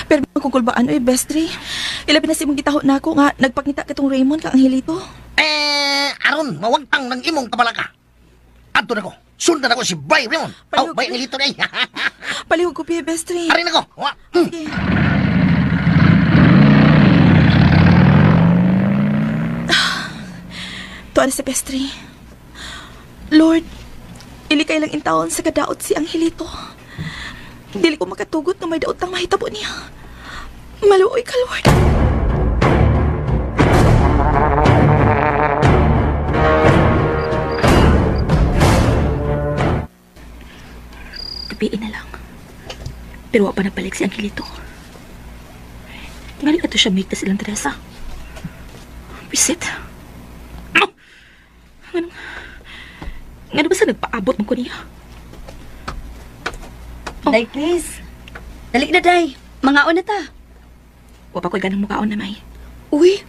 Pero kung kulbaan, bestri. Ilabi na si mong gitaho na ako nga nagpakita katong Raymond ka Angelito. Aron, mawagtang ng imong kabalaka. Adto na ko. Sundan ako si Bay Raymond. Bay Angelito na Palihog ko, bestri. Arin ako. Sige. Tuan si bestri. Lord, ilikay lang intawon sa kadaot si Angelito. Dili ko makatugot na may daot ng mahitabo niya. Maluoy ka, Lord. Gabiin na lang. Pero wa pa nabalik si Angelito. Tingali ka to siya make silang Teresa. Visit. Nga ba sa nagpaabot mo ko niya? Day, please. Dali na, Day. Mangaon na ta. Wa pa ko'y ganang mukaon na, May. Uy,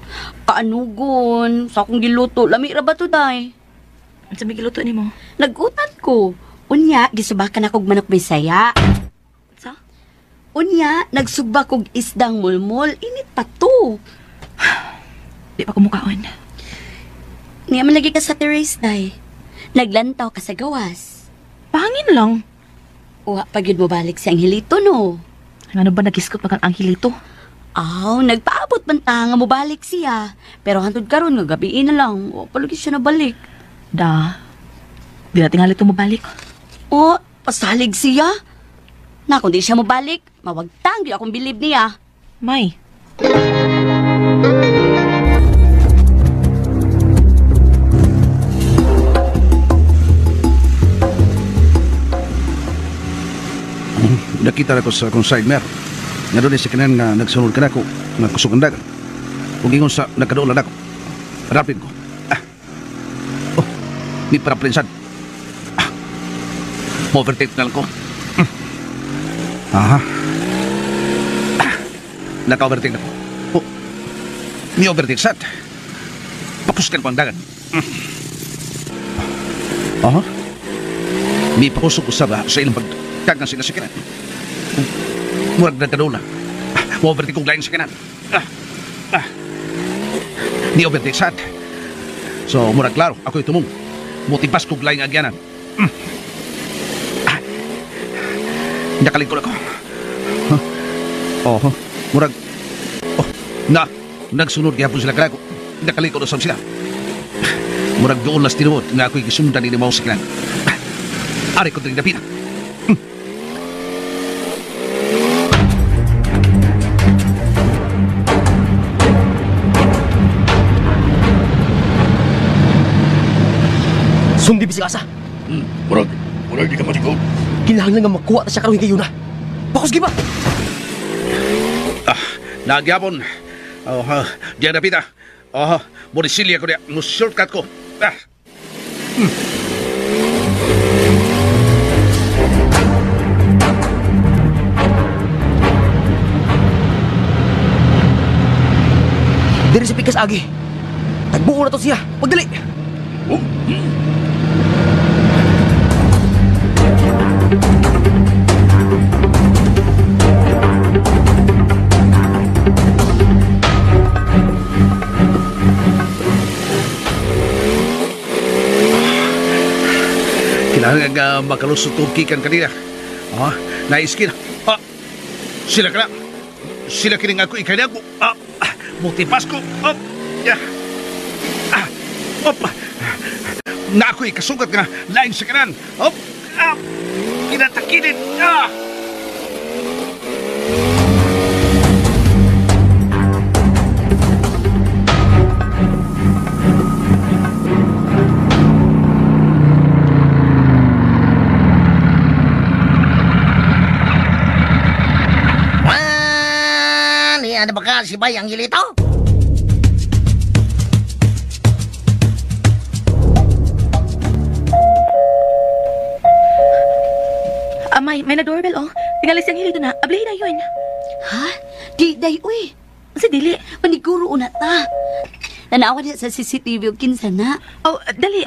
kaanugon. Sa akong giluto. Lami ra ba to, Day? Ano sa may giluto ni mo? Nagutan ko. Unya, gisubakan akong manok bisaya. Sa? Unya, nagsugba kog isdang mulmol. Init pa to. Di pa ko mukaon. Niya man lagi ka sa terrace, Day. Naglantaw ka sa gawas. Pahangin lang. Wa pag yun mo balik si Angelito, no? Ano ba nagiskot pa kang Angelito? Nagpaabot man ta nga mo balik siya. Pero hantod karon nga gabiin na lang. O, palagi siya nabalik. Da, di na tingali ito mabalik. O, pasalig siya. Na, kung di siya mabalik, mawagtang, di akong bilib niya. May. Nakita na ko sa akong side mirror. Nga doon sa kanan nga nagsunod ka na ako nga kusog ang dagan. Kung ingon sa nagkadulan ako. Rapid ko. Oh, may paraplinsan. Overtake na lang ko. Aha. Naka-overtake na ko. Oh, may overtake sad. Papuskan ko ang dagan. Aha. May pakusog ko sa ilang pagkagang sinasikinan. Murag nagkadula. Overtake kong laing sa kanan. Ni overtake sad. So, murag klaro, ako itumong. Mutipas kong laing agyanan. Nakaling ko na ko. Murag. Nagsunod gihapon sila kanako. Nakaling ko na sila. Murag doon las tinuod nga ako'y gisundan ni mga usiklan. Ari ko rin napina. Sundi bisig asa. Murag di ka matikog. Kinahanglan nga makuha ta siya karon kayo na. Pakusgi ba? Nagyapon. Diyan napita. Morisilya ko niya. Shortcut ko. Diri sa pikas agi. Tagbuo na to siya. Pagdali. Kailangan nga makalusot kong kikan kanina. Naiskin. Sila ka na. Sila kining ako ikanya ko. Multipas ko. Na ako'y kasugat nga laing sa kanan. Kinatakilin. Ano ba ka, si Bay Angelito? May na-doorbell, oh. Tingali siyang hilito na. Ablahin na yun. Ha? Di, day, uy. Kasi dili. Paniguro una ta. Nanawa niya sa CCTV o kinsa na. Oh, dali.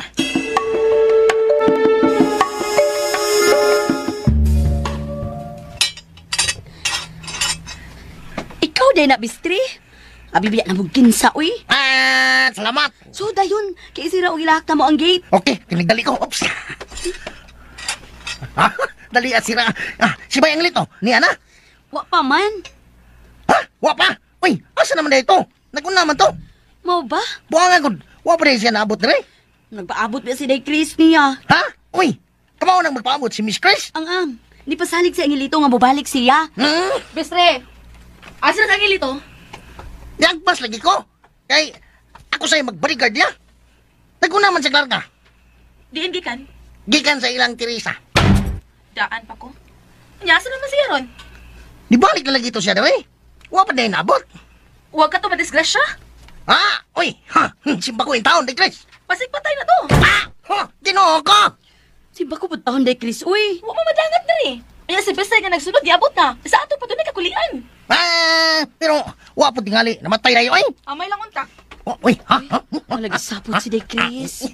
Ikaw day na, Bistri. Abibiya na mo kinsa, uy. Salamat. So, dayon. Kaya sira o ilakta mo ang gate. Okay, tinigdali ko. Oops. Dali at sira. Si Bay Angelito, ni Ana? Wa pa man. Wa pa? Uy, asa naman na ito? Naguna naman to. Mau ba? Buang agad. Wa pa rin siya naabot rin. Nagpaabot ba si Day Chris niya? Ha? Uy, kamaw nang magpaabot si Miss Chris? Ang di pa salig sa Angelito nga bubalik siya. Bestre, asa na sa Angelito? Nagpas lagi ko. Kay, ako sa'yo magbodyguard niya. Naguna man sa Clarka. Diin gikan? Gikan sa ilang Teresa. Daan pa ko. Nyasa naman siya ron. Di balik na lagi ito siya daw eh. Wa pa din naabot. Huwag ka to madisgrasya. Uy, simba ko yung taon, Day Chris. Pasig patay na to. Ginoo ko. Simba ko pa taon, Day Chris, uy. Huwag mamadangat na rin. Kaya si Besay nga nagsunod, diabot na. Sa ato pa doon ay kakulian. Pero, wa po tingali. Namatay na yun, Amay lang unta. Uy, Lagi sapot si Day Chris.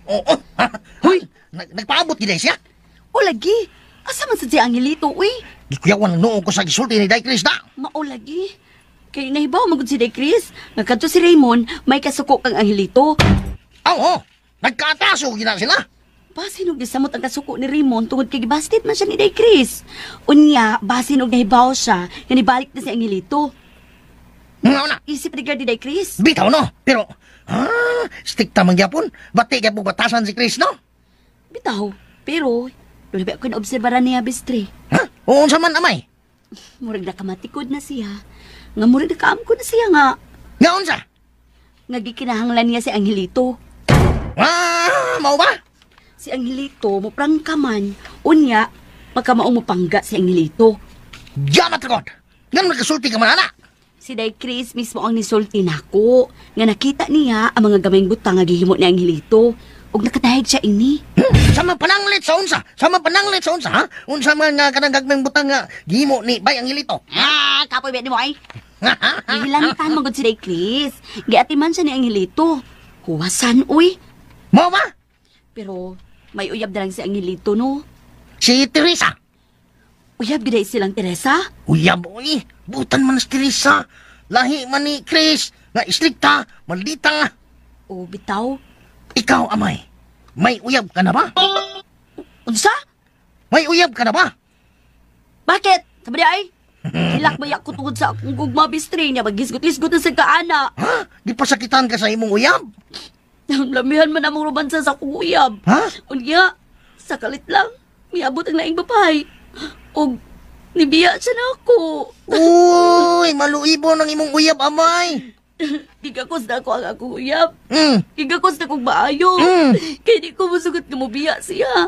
Uy, nagpaabot gina siya. O lagi. Asa man sa si Angelito, uy. Gikuyawan ang noong ko sa gisulti ni Day Chris na. Mao lagi. Kay nahibaw magud si Day Chris. Nagkadto si Raymond, may kasuko kang Angelito. Oo, nagkataso gina sila. Basin og gisamot ang kasuko ni Raymond tungod kay gibastit man siya ni Day Chris. Unya, basin og nahibaw siya nga nibalik na si Angelito. Nga na. Isip ni Day Chris. Bitaw no, pero stick tamang yapon. Bati kay batasan si Chris no. Bitaw, pero labi ako na-obserbaran niya, Bestre. Oo, sa man amay. Murag nakamatikod na siya. Nga murag nakaamko na siya nga. Nga unsa? Nga gikinahanglan niya si Angelito. Mao ba? Si Angelito, muprangka man. Unya, magkamaong mupangga si Angelito. Yamat rekod! Nga nagkasulti ka man, anak. Si Day Chris mismo ang nisulti nako. Nga nakita niya ang mga gamayng butang nga gihimo ni Angelito. Og nakatahig siya ini. Sama pananglit sa unsa? Sama pananglit sa unsa, ha? Unsa man nga kanang gagmayng butang nga gihimo ni Bay Angelito? Kapoy bet mo ay. Gilantan magod si Day Chris. Giatiman siya ni Angelito. Huwasan, uy. Mo ba? Pero may uyab na lang si Angelito, no? Si Teresa. Uyab giday silang Teresa? Uyab, uy. Butan man si Teresa. Lahi man ni Chris. Nga istrikta, maldita nga. O, bitaw. Ikaw, amay. May uyab ka na ba? Unsa? May uyab ka na ba? Bakit? Sabi di ay? Hilak mayak ko tungod sa akong gugma bistri niya. Maghisgot-hisgot na sa kaana. Ha? Di pa sakitan ka sa imong uyab? Lamihan man among romansa sa akong uyab. Ha? Unya, sa kalit lang. Miabot ang laing babae. O, nibiya siya na ako. Uy, maluibo ng imong uyab, amay. Gigakos na ako ang akong uyab. Gigakos na akong maayo. Kaya di ko masugot na mubiya siya.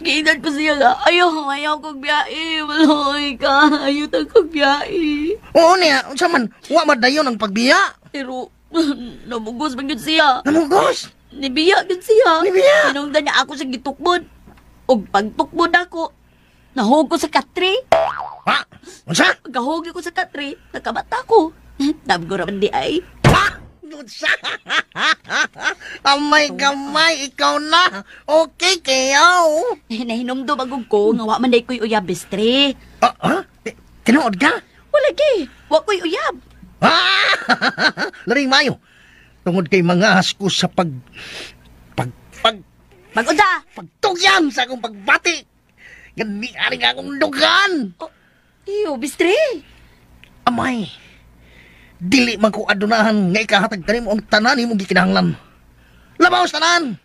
Giinan ko siya nga, ayaw kong biyae. Maloy ka, ayaw kong biyae. Oo niya, unsa man, wa madayon ang pagbiya. Pero, namugos man yun siya. Namugos? Nibiya yun siya. Nibiya? Pinungdan niya ako sa gitukbod. O pagtukbod ako, nahog ko sa katri. Ha? Unsa? Pagkahog ko sa katri, nakabata ko. Damgo raman di ay. Unsa? Amay gamay, ikaw na. Okay, kayaw. Nahinomdom agog ko, nga wa man day ko'y uyab, bestre. Tinuod ka? Wala gi, wa ko'y uyab. Laring mayo. Tungod kay mga hasko sa pagtugyam sa akong pagbati. Gani nga akong dugan. Iyo, bestre. Amay, dili man ko adunahan nga ikahatag tanim ang tanan imong gikinahanglan. Labaw tanan.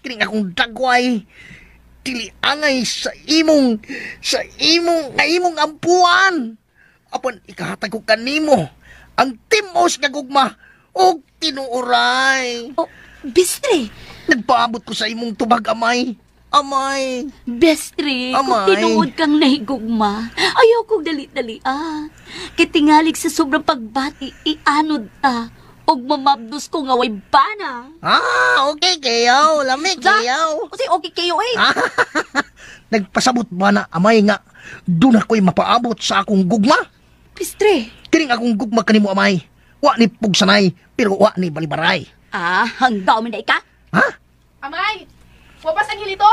Kini akong dagway. Dili angay sa imong ampuan. Apan ikahatag ko kanimo ang timos nga gugma og tinuoray. Bistre, nagpaabot ko sa imong tubag, amay. Amay. Bestre, kung Amay. tinuod kang nahigugma, ayaw kong dali-dali Kitingalig sa sobrang pagbati, ianod ta. Og mamabdos ko nga way bana. Okay kayo. Lamig kayo. Kasi okay kayo eh. Nagpasabot ba na amay nga doon ako'y mapaabot sa akong gugma? Bestre. Kining akong gugma kanimo amay. Wa ni pugsanay, pero wa ni balibaray. Hanggaw man ka? Ha? Amay! Wapas ang hilito?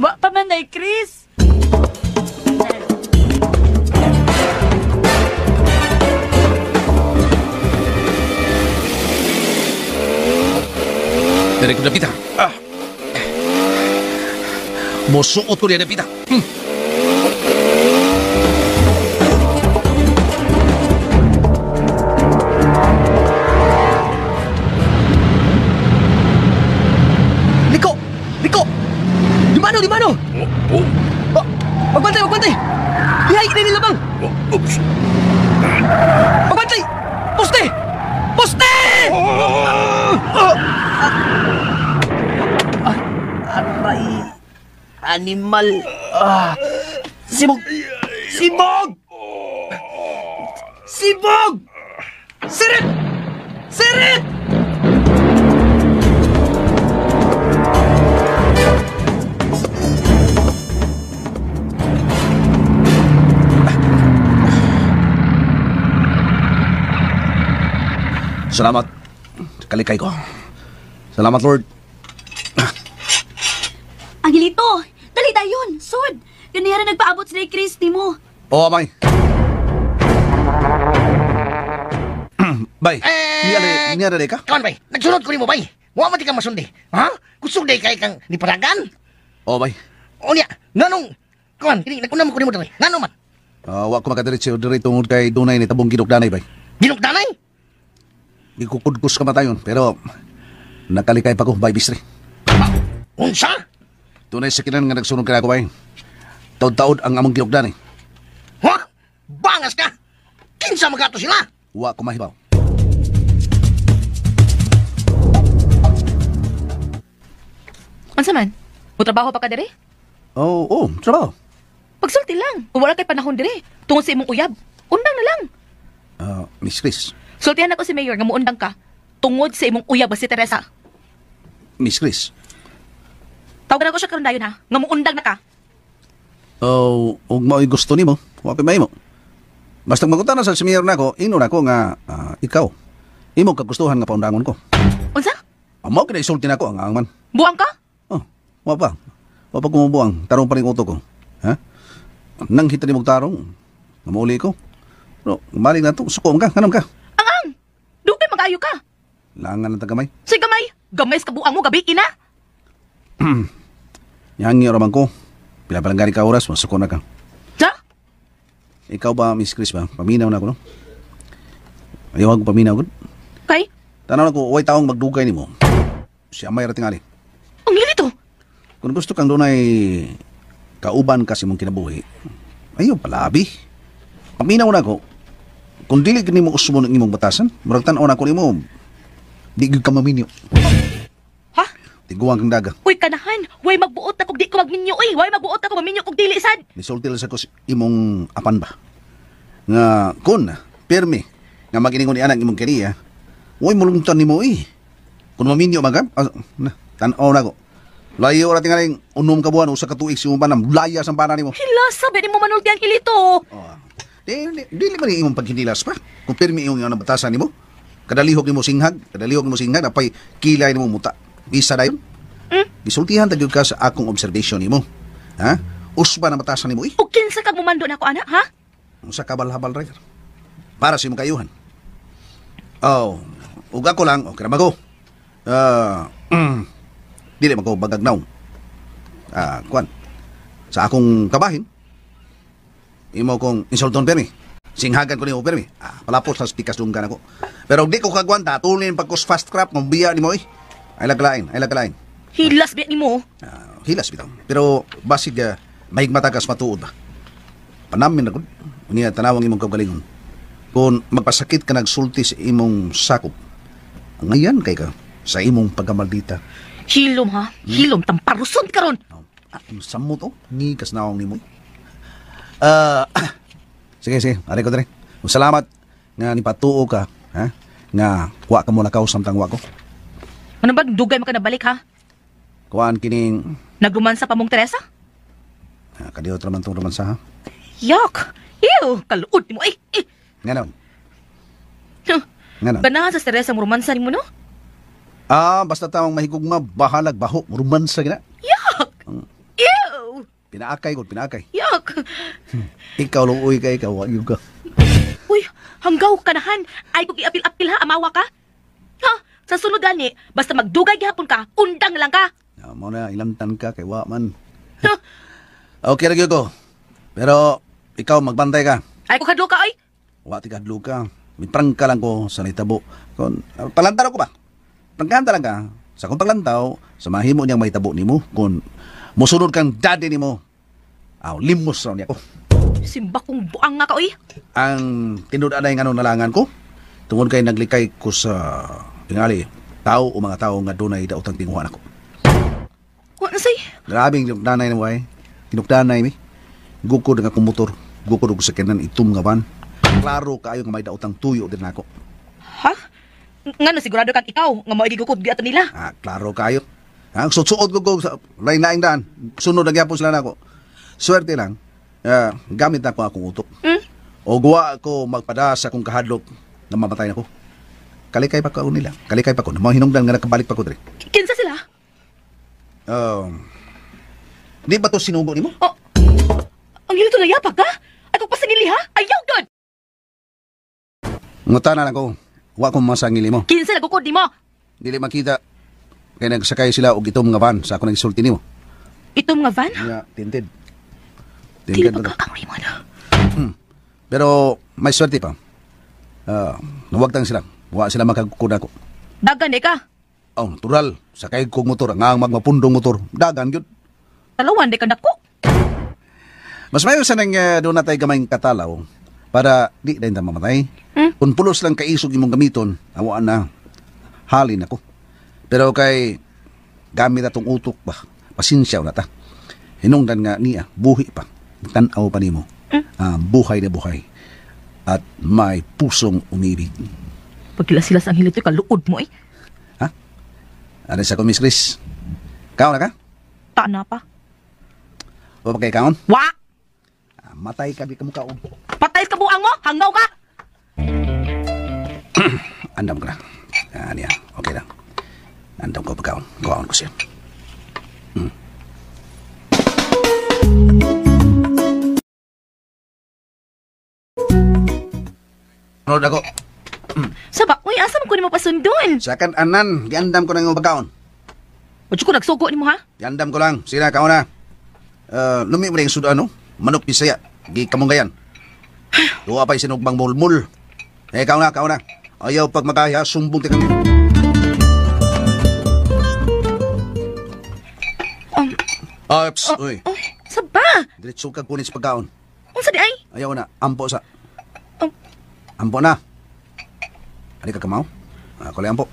Wa pa man day, Chris. Dari ko napita. Musuot ko niya napita. Liko! Liko! Di mano? Magbantay! Dihay ka na nila bang! Magbantay! Poste! Aray! Animal! Sibog! Sirit! Salamat. Kalikay ko. Salamat, Lord. Angelito, dali dayon. Sud. Ganyan nagpaabot si Chris mo. Oo, amay. Bay, niya na ka? Kawan, bay. Nagsunod ko ni mo, bay. Wa man di kang masundi. Ha? Kusog day kay kang niparagan. Oo, bay. O niya, nganong... Kawan, hindi, nagkunam ko ni mo dali. Nganong man? Wa ko makadiretso diri tungod kay dunay ni tabong ginukdanay, bay. Ginukdanay? Ikukudkus ka matayon, pero nakalikay pa ko, bay, bisri. Unsa? Tunay sa kinan nga nagsunod ka na ako, bay. Taod-taod ang among ginukdanay. Ha? Bangas ka? Kinsa magato sila? Wa ko mahibaw. Unsa man? Mutrabaho pa ka dire? Oo, trabaho. Pagsulti lang. Kung wala kay panahon dire, tungod sa imong uyab. Undang na lang. Miss Chris. Sultihan ako si Mayor nga muundang ka. Tungod sa imong uyab ba si Teresa. Miss Chris. Tawagan ako siya karon dayon ha. Nga muundang na ka. Ug mao'y gusto nimo, wa pa mahimo. Basta magutan na sa mayor nako, ino nako nga ikaw. Imo kagustuhan nga paundangon ko. Unsa? Amo kina isulti nako ang angman. Buang ka? Wa pa kumubuang, tarong pa rin uto ko. Ha? Nang hita ni mong tarong, namuli ko. Pero, maling na to, sukom ka, ganun ka. Dugay mag-ayo ka. Langan ng tagamay. Say gamay. Gamay sa kabuang mo, gabi ina. Yangi oraman ko. Pila-palangani ka oras, masuko na ka. Sa? Ikaw ba, Miss Chris ba? Paminaw na ako, no? Ayaw ako paminaw, good? Kay? Tanaw na ko, huwag taong magdugay ni mo. Si Amay ratingali. Ang hilito. Kung gusto kang doon ay kauban kasi mong kinabuhi, ayaw palabi. Paminaw na ko, kung dili ka ni mo usmo ng imong batasan, murag tanaw na ko ni mo, di ka maminyo. Ha? Tiguang kang daga. Uy, kanahan. Uy, magbuot na kung di ko magminyo. Uy, magbuot na kung maminyo kung dili sad. Nisultil sa ko imong apan ba? Nga, kun, permi, nga maginingon ni anang imong kaniya, uy, mulungtan ni mo Kung maminyo magam, tanaw na ko. Layo rating nga rin, unom ka buwan, usa ka tuig si umanam, laya sa pana ni mo. Hilas, sabi ni mo manulti ang kilito. Dili man imong paghindilas pa. Kung pirmi iyong yung batasan ni mo, kadalihog ni mo singhag, apay kilay ni mo muta. Bisa na yun. Gisultihan tagyod ka sa akong observation ni mo. Ha? Usba na batasan ni mo O kinsa kag mumando na ako, anak, ha? Sa kabal-habal rin. Para sa imong kayuhan. Ug ako lang, okay na mago. Dili magko bagagnaw. Kuan. Sa akong kabahin, imo kong insulton permi. Singhagan ko nimo permi. Palapos sa pikas dunggan ako. Pero di ko kagwanta, tulin pagkos fast crap ng biya nimo Ay laglain. Hilas biya ni mo. Hilas bitaw. Pero basig mahigmatagas matuod ba. Panamin ako. Unya tanawang imong kagalingon. Kung magpasakit ka nagsulti sa imong sakop, ngayon kay ka sa imong pagkamaldita. Hilom ha? Hilom, tamparuson ka ron. Samot to, ngikas na akong nimo. Sige, ari ko dre. Salamat nga nipatuo ka, ha? Nga wa ka mo nakaw samtang wa ko. Ano ba dugay mo ka nabalik ha? Kuan kining Nagrumansa pa mong Teresa? kadiyot raman tong romansa ha. Yak! Ew! Kaluod ni mo ay! Nganon. Ganahan sa Teresa mo romansa ni mo no? Basta tawang mahigugma, bahalag, baho, romansa gina. Yak! Ew! Pinaakay ko, pinaakay. Yak! Ikaw lang, uy ka, ikaw, wag ka. Uy, hanggaw kanahan. Ay kung iapil-apil ha, amawa ka. Ha? Sa sunod gani, basta magdugay gihapon ka, undang lang ka. Mo na, ilamtan ka, kay Waman. Okay, lagi ko. Pero, ikaw, magbantay ka. Ay kung hadlo ka ay. Wati ka hadlo ka. Mitrang ka lang ko sa naitabo. Palantar ko ba? Prangkanta lang ka. Sa kong paglantaw, samahin mo niyang maitabo ni mo. Kung musunod kang daddy ni mo, limos raw niya ko. Simba kong buang nga ka, oy. Ang tinudan na yung nalangan ko, tungod kay naglikay ko sa tingali, tao o mga tao nga doon ay daotang tinguhan ako. Ano say? Grabing dinukdanay na way. Dinukdanay mi. Gukod nga kong motor. Gukod ko sa kanan itum nga van. Klaro kaayo nga may daotang tuyo din ako. Ha? Nga no, sigurado kang ikaw nga mo igukod di ato nila. Klaro kayo. Ang susuot ko sa lain-laing daan. Sunod na gyapon sila nako. Swerte lang. Gamit na ko akong utok. O guwa ako magpada sa kong kahadlok na mamatay na ko. Kalikay pa ko nila. Kalikay pa ko. Mga hinungdan nga nakabalik pa ko dre. Kinsa sila? Di ba to sinugo ni mo? Ang hilito na yapag ka? At kung pasangili ha? Ayaw doon! Nguta na lang ko. Wa ko masangili mo. Kinsa nagukod ni mo? Dili makita. Kaya nagsakay sila og itom nga van sa ako nagsulti ni mo. Itom nga van? Tinted. Dili pagkakamay mo na. Pero may swerte pa. Nawagtang sila. Wa sila makagukod ako. Dagan ka? Natural. Sakay kong motor. Ang magmapundong motor. Dagan yun. Talawan di ka dako. Mas mayo sa nang doon na tayo gamayng katalaw para di dahil na mamatay. Kung pulos lang kaisog imong gamiton, awaan na. Halin ako. Pero kay gamit atong utok ba, pasensyaw na ta. Hinungdan nga niya, buhi pa. Tanaw pa nimo. Buhay na buhay. At may pusong umibig. Pagkilasilas ang hilito, kaluod mo eh. Ha? Ano sa ko, Miss Chris? Kaon na ka? Tana pa. O pa kay kaon? Wa! Matay ka, di ka mo kaon. Patay ka buang mo! Hanggaw ka! Andam ko na. Niya, okay lang. Andam ko pagkaon. Kaon ko siya. Ano ako? Saba, uy, asa mo ko ni mo pasundon? Sa kan anan, giandam ko na yung pagkaon. O ko nagsugo ni mo ha? Giandam ko lang. Sina, kaon na. Lumi mo na yung sudo ano? Manok Bisaya. Gi kamunggayan. Duwa pa'y sinugbang mulmul. Kaon na, kaon na. Ayaw pag magaya, sumbong ti kami. Uy. Saba? Diretso ka kunin sa pagkaon. Unsa di ay? Ayaw na, ampo sa. Ampo na. Ano ka kamaw? Ako lang ampo.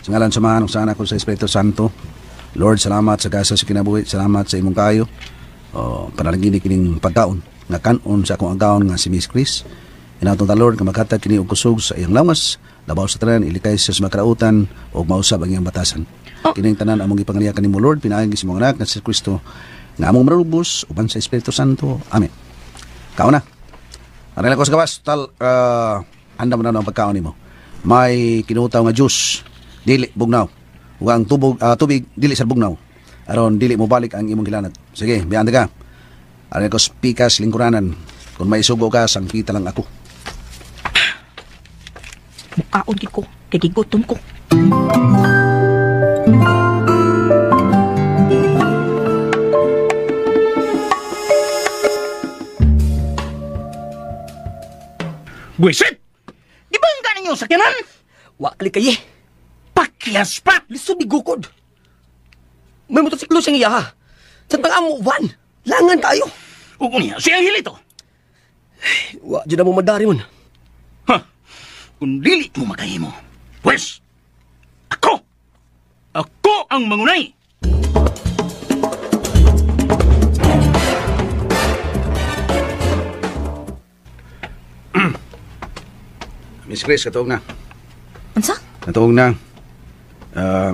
Sa ngalan samahan sana ko sa Espiritu Santo. Lord, salamat sa gasa sa kinabuhi. Salamat sa imong kayo. Panalangin kining pagkaon. Nga kanon sa akong agawon nga si Miss Chris. Inatong ta Lord, nga maghatag kini og kusog sa iyang lawas. Labaw sa tanan, ilikay sa makarautan o mausab ang iyang batasan. Kining tanan among ipangaliakan nimo Lord, pinaagi sa imong anak nga si Kristo. Nga among marubos, uban sa Espiritu Santo. Amen. Kaon na. Aray lang ko sa gawas. Tal, handa mo na ang pagkaon nimo. May kinutaw nga juice. Dili, bugnaw. Ug ang tubig, dili sa bugnaw. Aron, dili mo balik ang imong gilanad. Sige, biyanda ka. Aray ko pikas, lingkuranan. Kung may sugo ka, sangkita lang ako. Mukaon gid ko, kay gigutom ko. Buisit! Di ba yung ganing yung sakyanan? Wakli kaye. Pakyas pa! Lisod ni Gukod. May motosiklo siyang iya ha. Sa tanga mo, van. Langan tayo. Oo niya, siyang hilito. Wa, dyan na mo madari mon. Ha? Kung dili mo makahimo, pues, ako ang mangunay. Miss Chris, katuog na. Unsa? Katuog na.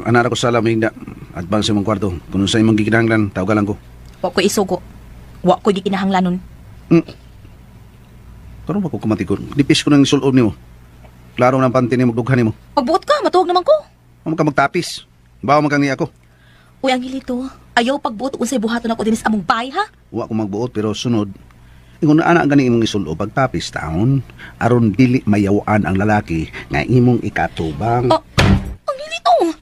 Anak ko sa lamig na. Advance mong kwarto. Kung sa imong gikinahanglan, tawagan ko. Wa ko isugo. Wa ko di kinahanglanon. Karon ba ko kumatikon? Dipis ko ng sulod nimo. Klaro ng panty ni magdughan nimo. Pagbuot ka, matuog naman ko. Amo ka magtapis. Bawa man kang niya ako. Uy, Angelito, ayaw pagbuot kung sa'y buhaton ako din sa among bahay, ha? Wa ko magbuot pero sunod. Ingon na anak gani imong isulo pagtapis taon aron dili mayawaan ang lalaki nga imong ikatubang. Angelito.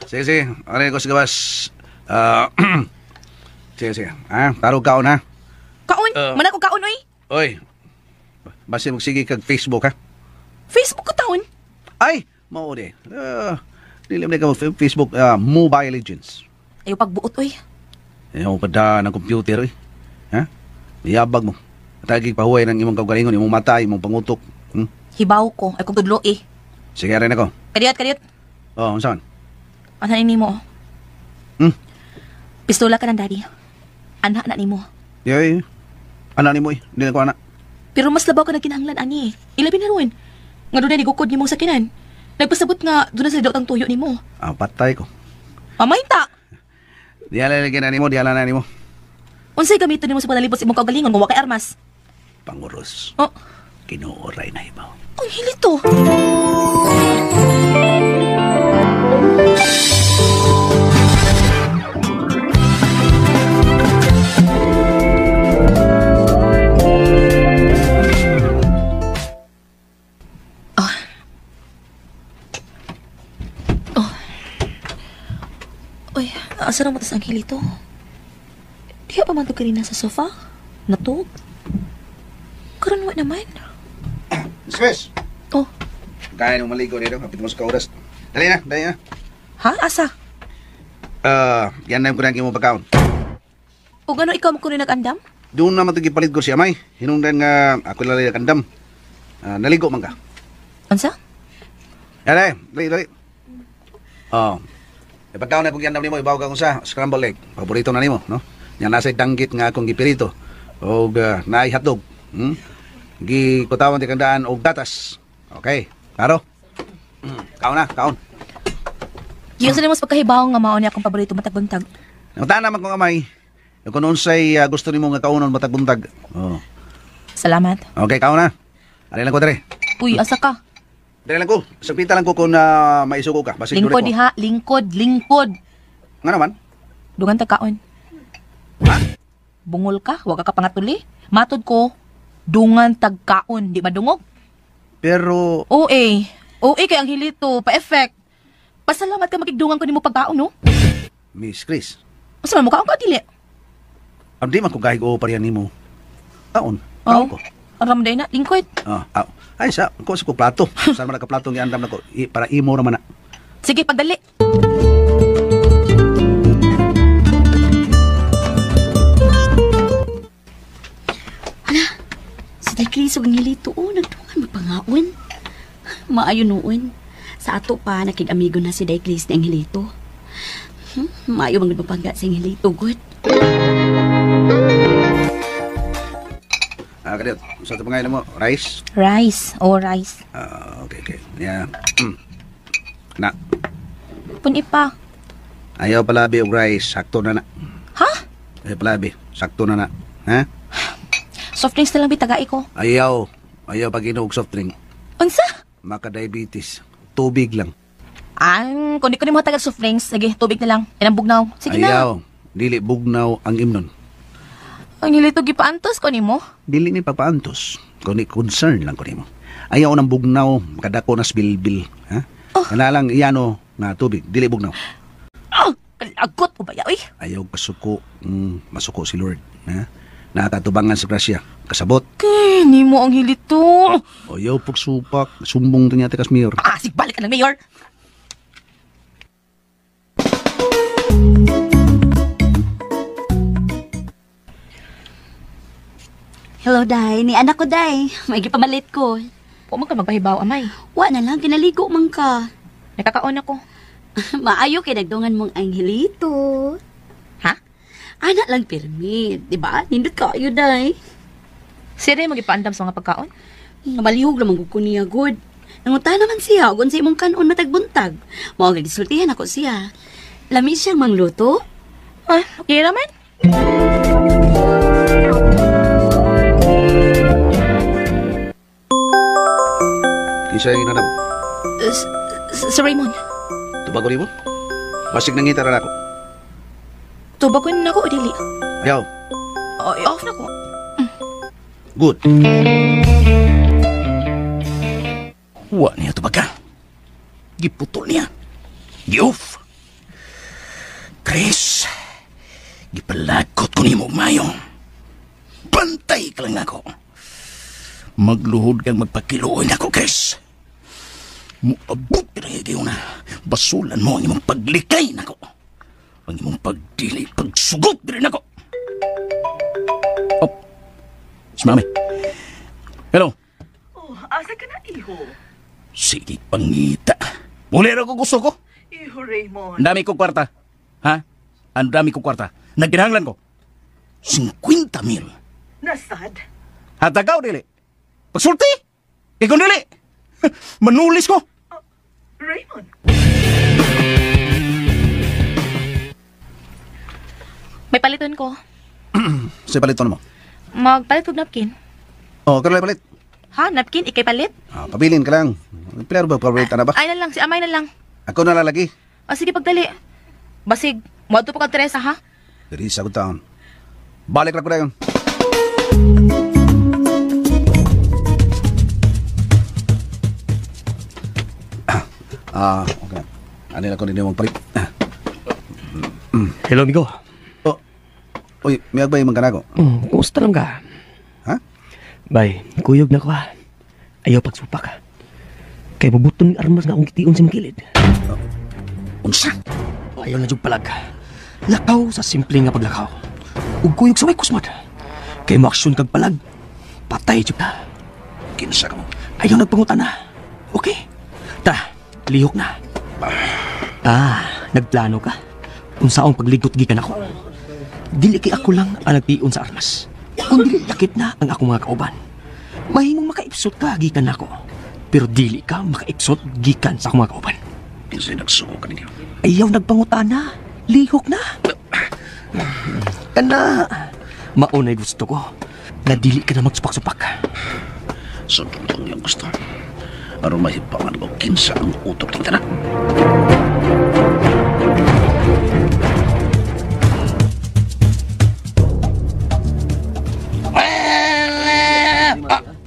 Sige. Are ko sa gawas. Sige. Tarog kaon ha. Kaon? Mana ko kaon, oy? Oy. Basta magsige kag Facebook ha. Facebook ko taon? Ay, mao de. Dili man ka Facebook Mobile Legends. Ayaw pagbuot, oy. Ayaw pada ng computer, oy. Ha? Iyabag mo. Tagig pahuway ng imong kaugalingon, imong mata, imong pangutok. Hibaw ko, ay kung tudlo, eh. Sige, rin ako. Kadiyot. Oo, saan? Ano ni mo? Pistola ka ng daddy. Anak na ni mo. Yoy, anak ni mo eh. Hindi na ko anak. Pero mas labaw ka na kinahanglan, ani. Ilabi na ron. Nga doon na nigukod ni mong sakinan. Nagpasabot nga doon na sa daot ang tuyo ni mo. Patay ko. Pamayta! Diala na ni mo, diala na ni mo. Unsay gamiton ni mo sa panalipos imong kaugalingon kung wa kay armas? Panguros. Oh. Kinuoray na ibaw. Ang hilito. Asa na mo tas ang hilito? Diya pa man to kanina sa sofa? Natog? Karon wa naman. Stress! Oh. Kaya nung maligo dito, kapit mo sa kauras. Dali na. Ha? Asa? Yan na yung kunang mo pagkaon. O gano'n ikaw mo kunin nag-andam? Doon naman ito gipalit ko si Amay. Hinungdan nga ako lalay nag-andam. Naligo man ka. Ansa? Dali. Pagkaon na kung yan ni mo, ibaw ka kung sa scramble egg. Paborito na ni mo, no? Yan nasa danggit nga akong gipirito. O naay hotdog. Gikutawan di kandaan o gatas. Okay, klaro? Kaon. Yung sa mas pagkahibaw nga maon niya akong paborito matag-buntag. Nangutahan naman kong Amay. Kung noon sa'y gusto ni mo nga kaunon matag-buntag. Salamat. Okay, kaon na. Alin lang ko, Dre. Uy, asa ka? Dali lang ko. Sagpita lang ko kung maisuko ka. Lingkod diha. Lingkod. Nga naman? Dugan tagkaon. Ha? Bungol ka? Huwag ka pangatuli. Matod ko, dungan tagkaon. Di madungog? Pero... OA kay ang hilito. Pa-effect. Pasalamat ka makigdungan ko ni mo pagkaon, no? Miss Chris. Masama mo kaon ka, dili? Di man ko gahig o pariyan ni mo. Kaon ko. Ang ramday na. Lingkod. Ay, ko sa plato. Saan man nagka-platong iandam na ko. Para imo naman na. Sige, pagdali. Si Chris ug ngilito nagtungan magpangaon. Maayo noon. Sa ato pa nakig-amigo na si Chris ni Angelito. Maayo man magpangga si Angelito good. Kadiyot, sa ito pangalan mo, rice? Rice. Okay. Yeah. Na. Puni pa. Ayaw palabi og rice, sakto na. Ha? Ayaw palabi, sakto na. Ha? Soft drinks na lang bitagai ko. Ayaw pag inog soft drink. Unsa? Maka-diabetes. Tubig lang. Kung di ko ni mo tagal soft drinks, sige, tubig na lang. Yan ang bugnaw. Sige na. Ayaw. Dili bugnaw ang imnon. Ang hilito gipaantos ko ni mo? Dili ni pagpaantos. Kung ni concern lang ko ni mo. Ayaw ng bugnaw, kadako na bilbil. Ha? Kanalang iyano na tubig, dili bugnaw. Kalagot mo ba yaw eh? Ayaw kasuko, masuko si Lord. Ha? Nakatubangan sa grasya. Kasabot. Ni mo ang hilito. Ayaw pagsupak, sumbong to niya kas mayor. Sigbalik ka ng mayor. Hello, Day. Ni anak ko, Day. May gipamalit ko. Huwag ka magpahibaw, Amay. Wa na lang, kinaligo man ka. Nakakaon ako. Maayo kay nagdungan mong Angelito. Ha? Anak lang permit, di ba? Nindot ka ayo, Day. Sire, magipaandam sa mga pagkaon? Nabalihog naman ko niya, good. Nangunta naman siya, ug unsay imong kanon matagbuntag. Mao nga gisultihan ako siya. Lami siyang mangluto? Ah, okay naman. Kinsa yung inanam? Sir Raymond, Tubago mo? Basig nang ngita ako. tubakon na ko o dili? Ayaw. Off na ko. Good. Wa niya tubaga. Giputol niya. Gi-off. Chris, gipalagkot ko ni mo mayong. Bantay ka lang ako. Magluhod kang magpakiluoy ako, Chris. Muabot ka na higayon na. Basulan mo ang imong paglikay nako. Ang imong pagdili, pagsugot rin ako. Oh, si Mami. Hello. Oh, asa ka na, iho? Sige, pangita. Mulero ko gusto ko. Iho, Raymond. Ang dami kong kwarta. Ha? Ang dami kong kwarta. Nagkinahanglan ko. 50,000. Nasad? Hatagaw, dili. Pagsulti. Ikaw, dili. Manulis ko. Raymond. May paliton ko. Sa paliton mo? Magpalit og napkin. Oh, kaya palit. Ha? Napkin? Ikay palit? Pabilin ka lang. Pilaro ba paborita na ba? Ay na lang, si Amay na lang. Ako na lalagi. O sige, pagdali. Basig, moadto pa kag Teresa, ha? Dari sa taon. Balik na ko na yun. Okay. Ano na ko din yung magpalit. Hello, amigo. Uy, may agbay man ka na ako. Kumusta lang ka? Ha? Bay, kuyog na ko ha. Ayaw pagsupak. Kay bubuton ng armas nga akong kitiun sa makilid. Unsa? Ayaw na jug palag. Lakaw sa simple nga paglakaw. Ug kuyog sa way kusmad. Kay mo-aksyon kag palag. Patay jug na. Kinsa ka mo? Ayaw nagpangutan na. Okay. Tara, lihok na. Nagplano ka? Unsaong pagligot gikan ako. Dili kay ako lang ang nagtiun sa armas. Kung dili lakit na ang akong mga kauban. Mahimong makaipsot ka gikan ako. Pero dili ka makaipsot gikan sa akong mga kauban. Kinsay nagsuko ka ninyo? Ayaw nagpangutana. Lihok na. Kana. Maunay gusto ko na dili ka na magsupak-supak. Sundon lang yung gusto. Aron mahipangan ko kinsa ang utok ng tanak.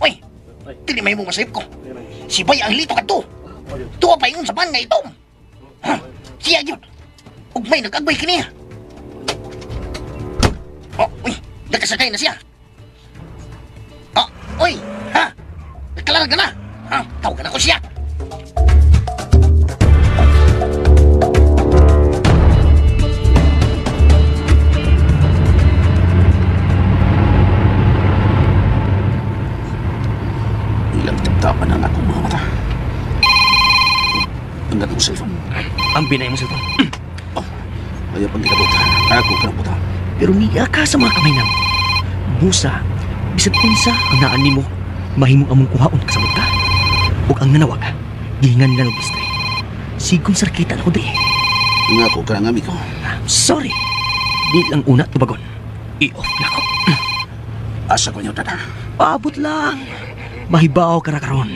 Uy, dili may mo masayip ko. Si Bay ang lito ka to. Tuwa pa yun sa ban nga itom. Siya yun. Ug may nag-agbay kiniya. Uy, nagkasakay na siya. Uy, ha? Nagkalaran ka na. Tawag ka na ko siya. Ilang tagtapan ang akong mga mata. Ang gatong cellphone. Ang binay mo cellphone. Ayaw pang ikabuta. Ako ka na buta. Pero niya ka sa mga kamay namo. Busa, bisag unsa ang naani mo, mahimong among kuhaon kasabot ka. Ug ang nanawag, gihingan lang og istri. Sigong sarkitan ako di. Nga ako ka ng amigo. Sorry. Di lang una tubagon. I-off na ko. Asa ko niyo, tata? Paabot lang. Mahibaw ka na karon.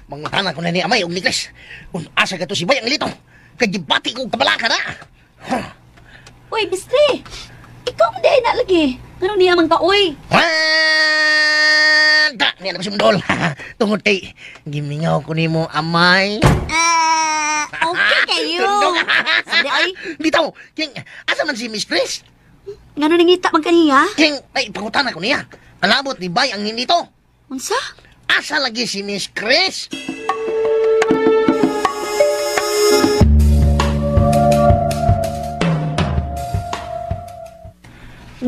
Mangutanan ko na ni Amay og ni Chris. Kung asa ka to si Bay ang lito. Kagibati ko kabalaka na. Uy, Bistri! Ikaw mo di na lagi. Ano niya man ka, uy? Da, niya na sumdol. Tungod kay gimingaw ko nimo Amay. Okay kayo. Sabi ay. Bitaw, king asa man si Miss Chris? Ngano nangita man kaniya? King, ay pangutanan ko niya. Kalabot ni Bay ang nindito. Unsa? Asa lagi si Miss Chris?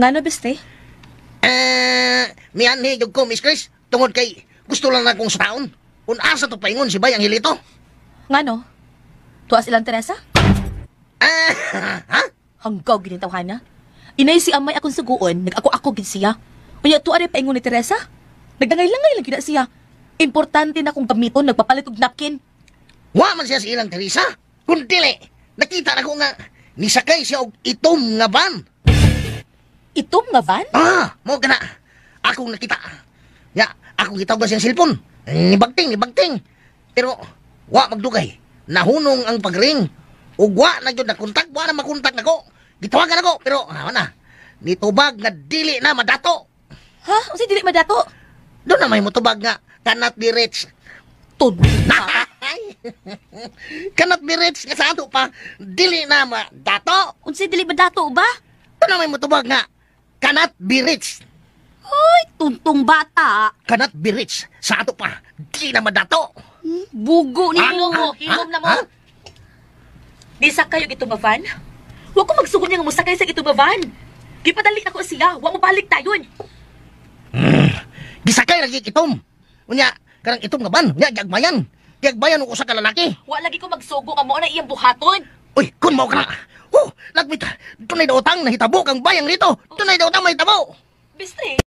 Nga no, beste? Mianhi jud ko, Miss Chris. Tungod kay gusto lang na kong sa taon. Kung asa to paingon si Bayang Hilito. Nga no? Tuwa silang Teresa? Hanggaw ginitawahan na. Inay si amay akong suguon, nag-ako-ako gid siya. Unya tuwa rin paingon ni Teresa. Nagdangay-langay lang gina siya. Importante na kung gamiton, nagpapalit og napkin. Wa man siya si ilang Teresa. Kung dili, nakita na ko nga nisakay siya og itom nga van. Itom nga van? Mo kana. Akong nakita. Ya, akong gitawag siyang cellphone. Nibagting. Pero wa magdugay. Nahunong ang pagring. Ug wa na gyud nakontak, wa na makontak nako. Gitawagan ako, pero na. Nitubag nga dili na madato. Ha? Unsa dili madato? Doon na may mutubag nga cannot be reached. Cannot be reached nga sa ato pa dili na madato. Unsa dili madato ba? Doon na may mutubag nga cannot be reached. Hoy, tuntong bata. Cannot be reached sa ato pa dili na madato. Bugo ni mo. Hilom na mo. Di sa kayo ito mavan? Huwag ko magsugod niya nga musakay sa ito mavan. Gipadali ako siya. Huwag mo balik tayon. Gisakay lagi itom. Unya, karang itom nga ban. Unya, giagbayan. Giagbayan ko sa kalalaki. Wa lagi ko magsugo ka mo na iyang buhaton. Uy, kun mo ka na. Lagmit. Tunay na utang nahitabo kang bayang dito. Tunay na utang mahitabo. Bistre.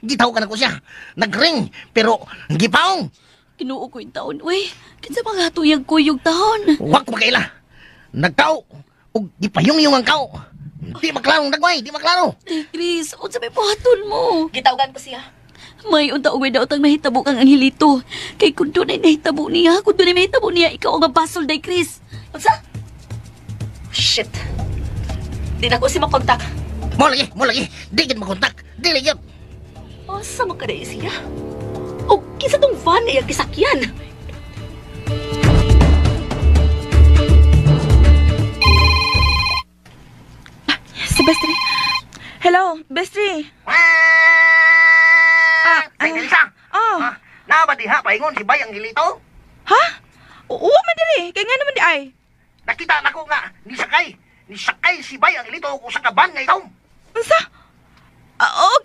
Gitaw ka na ko siya. Nagring, pero gipaong. Kinuo ko yung taon. Uy, kinsa mga tuyang kuyog taon. Huwag ko makaila. Nagkaw. O gipayong-yung ang kao. Di maklarong dagway, di maklaro. Chris, unsa may buhaton mo? Gitawagan ko siya. May unta uwi daw tang mahitabo kang Angelito. Kay kung doon ay nahitabo niya, ikaw ang basol day, Chris. Unsa? Shit. Di na ko si makontak. Mo lagi. Di gid makontak. Di lagi. Asa mo ka na siya? O kisa tong van ay ang kisakyan. Si Bestri. Hello, Bestri. Ay, Elsa. Na ba diha paingon si Bayang Hilito? Ha? Uwa man diri. Kaya nga naman di ay. Nakita na ko nga, nisakay si Bayang Hilito ko sa kaban nga itaw. Unsa?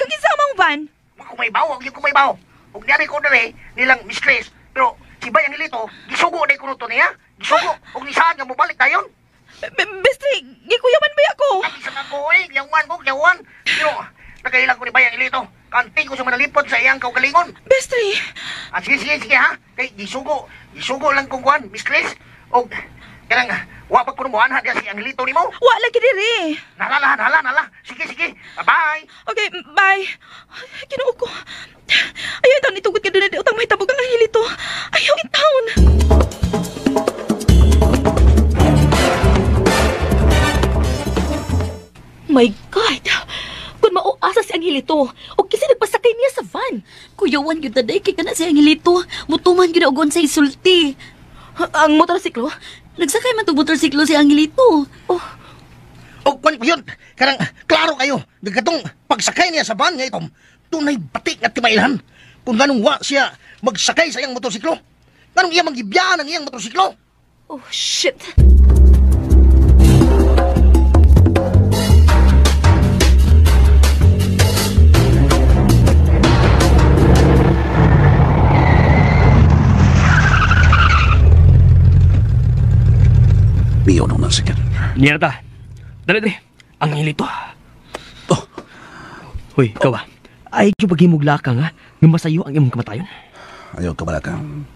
Kagisa amang van? Kumaybaw, huwag yung kumaybaw. Huwag niyari ko dali nilang mistress. Pero si Bayang Hilito, gisugo na ikunuto niya. Gisugo, huwag nisaan nga mabalik tayon. Bestri, gikuyaman ba ako? Isa ka ko yawan. Pero nagailang ko ni Bayang Hilito. Kanti ko siya manalipod sa iyang kaugalingon. Bestri. Sige ha. Kay gisugo lang kong kuhan, mistress. O, kanang, wapag punumuhan ha, si ang Hilito ni mo. Wala ka diri. Nala. Sige. Bye-bye. Okay, bye. Kinuo ko. Ayaw itaw nitugot ka doon na utang mahitabo kang Angelito. Ayaw itaon. My God! Kung mauasa si Angelito, o kasi nagpasakay niya sa van. Kuyawan yun daday kay ka na si Angelito. Mutuman yun agon sa isulti. Ang motorsiklo? Nagsakay man itong motorsiklo si Angelito. O, kwan ko yun. Karang, klaro kayo. Gagatong pagsakay niya sa van nga itom, tunay batik nga timailhan. Kung ganong wa siya magsakay sa iyang motorsiklo. Ganong iya manggibiyaan ang iyang motorsiklo. Oh, shit. Biyo nung nasikin. Niya na ta. Dali. Ang Angelito. Hoy, ikaw ba? Ay, yung paghimugla ka nga. Nga masayo ang imong kamatayon. Ayaw ka ba kang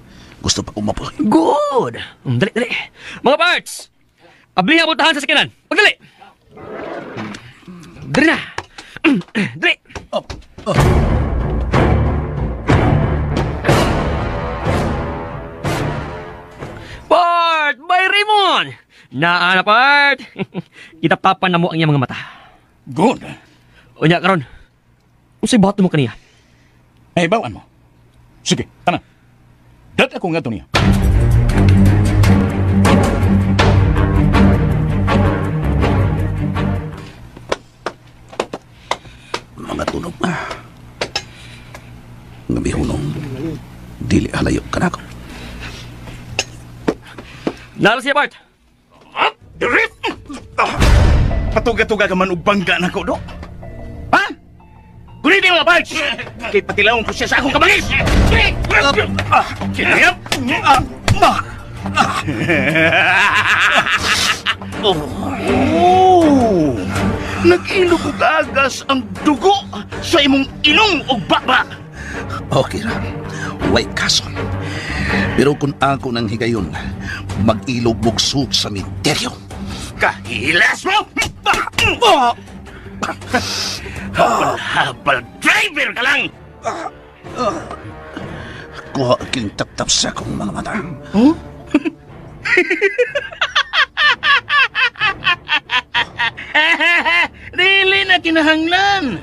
gusto pa umapoy? Good! Dali. Mga parts! Ablihan mo tahan sa sakinan. Pagdali! Dali na! Dali! Part! By Raymond! Naa na, Part! Itapapan na mo ang iyang mga mata. Good. Unya, karon. Usay bato mo kaniya. Ay, bawaan mo. Sige, tanan. Dat ako nga ito niya. Mga tunog na. Nga bihunong dili halayo ka na ako. Nalo siya, Bart! Direct! Patuga-tuga ka man og bangga na ko, do? Ha? Kuniti mga parts! Kay patilawon ko siya sa akong kabangis! Kinayap! Oh! Nag-ilog og agas ang dugo sa imong ilong og baba! Okay ra. Way kaso. Pero kung ako nang higayon, mag-ilog bugsog sa misteryo. Kahilas mo! Habal driver ka lang! Kuha aking tap-tap sa akong mga mata. Huh? Dili na kinahanglan.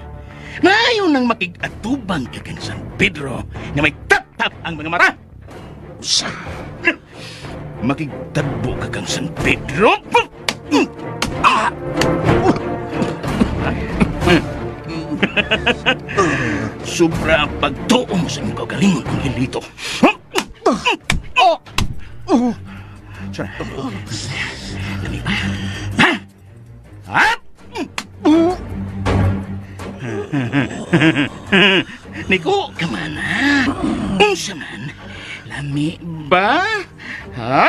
Maayo nang makig-atubang ka kang San Pedro na may tap-tap ang mga mata. Usa. Makigtadbo ka kang San Pedro. Sobra ang pagtuo mo sa imong kagalingon kung hilito. Sorry. Dami ba? Ha? Ha? Niko, kaman ha? Unsa man? Lami ba? Ha?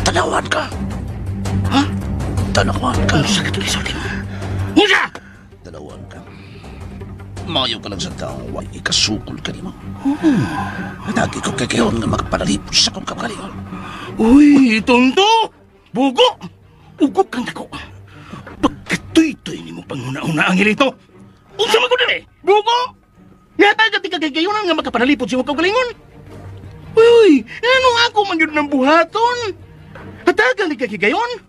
Tanawan ka. Ha? Tanawan ka. Unsa ka tuloy sa atin mo? Unsa? Tanawan ka. Mayo ka lang sa taong way ikasukol ka ni mo. Nagi ko kakayon nga makapanalipos sa kong kagalingon. Uy, tonto! Bugo! Ugok kang dako. Pagkatoy-toy ni mo panguna-una ang hilito. Unsa man ko din eh? Bugo! Yata ka kagayonan nga makapanalipot sa imong kagalingon. Uy, ano ako man yun ng buhaton? Hatagan ni kagigayon?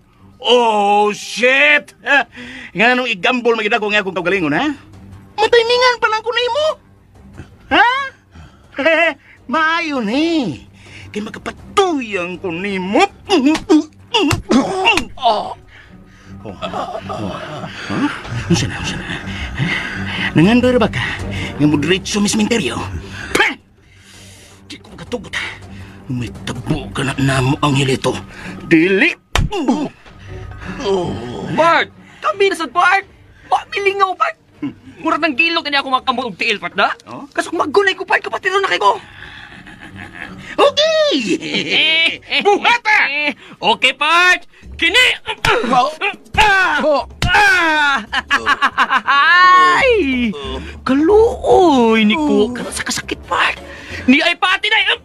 Oh, shit! Nga nung igambol magida ko nga akong kagalingon, ha? Mataymingan pa lang ko na imo. Ha? Maayon eh. Kaya magkapatuyang ko ni mo. Unsa na? Nangandar ba ka? Nga mo diretso sa sementeryo? Di ko makatugot. May tabo ka na namo ang hilito. Dili! Bart! Kami na sa Bart! Milingaw, Bart! Murag ng gilog na ako makamot og tiil, Bart, na? Kasok maggunay ko, Bart, kapatid na kay ko! Okay! Buhata! Okay, Bart! Kini! Ay! Kaluoy ni ko kana sa kasakit, Bart! Ni ay pati na!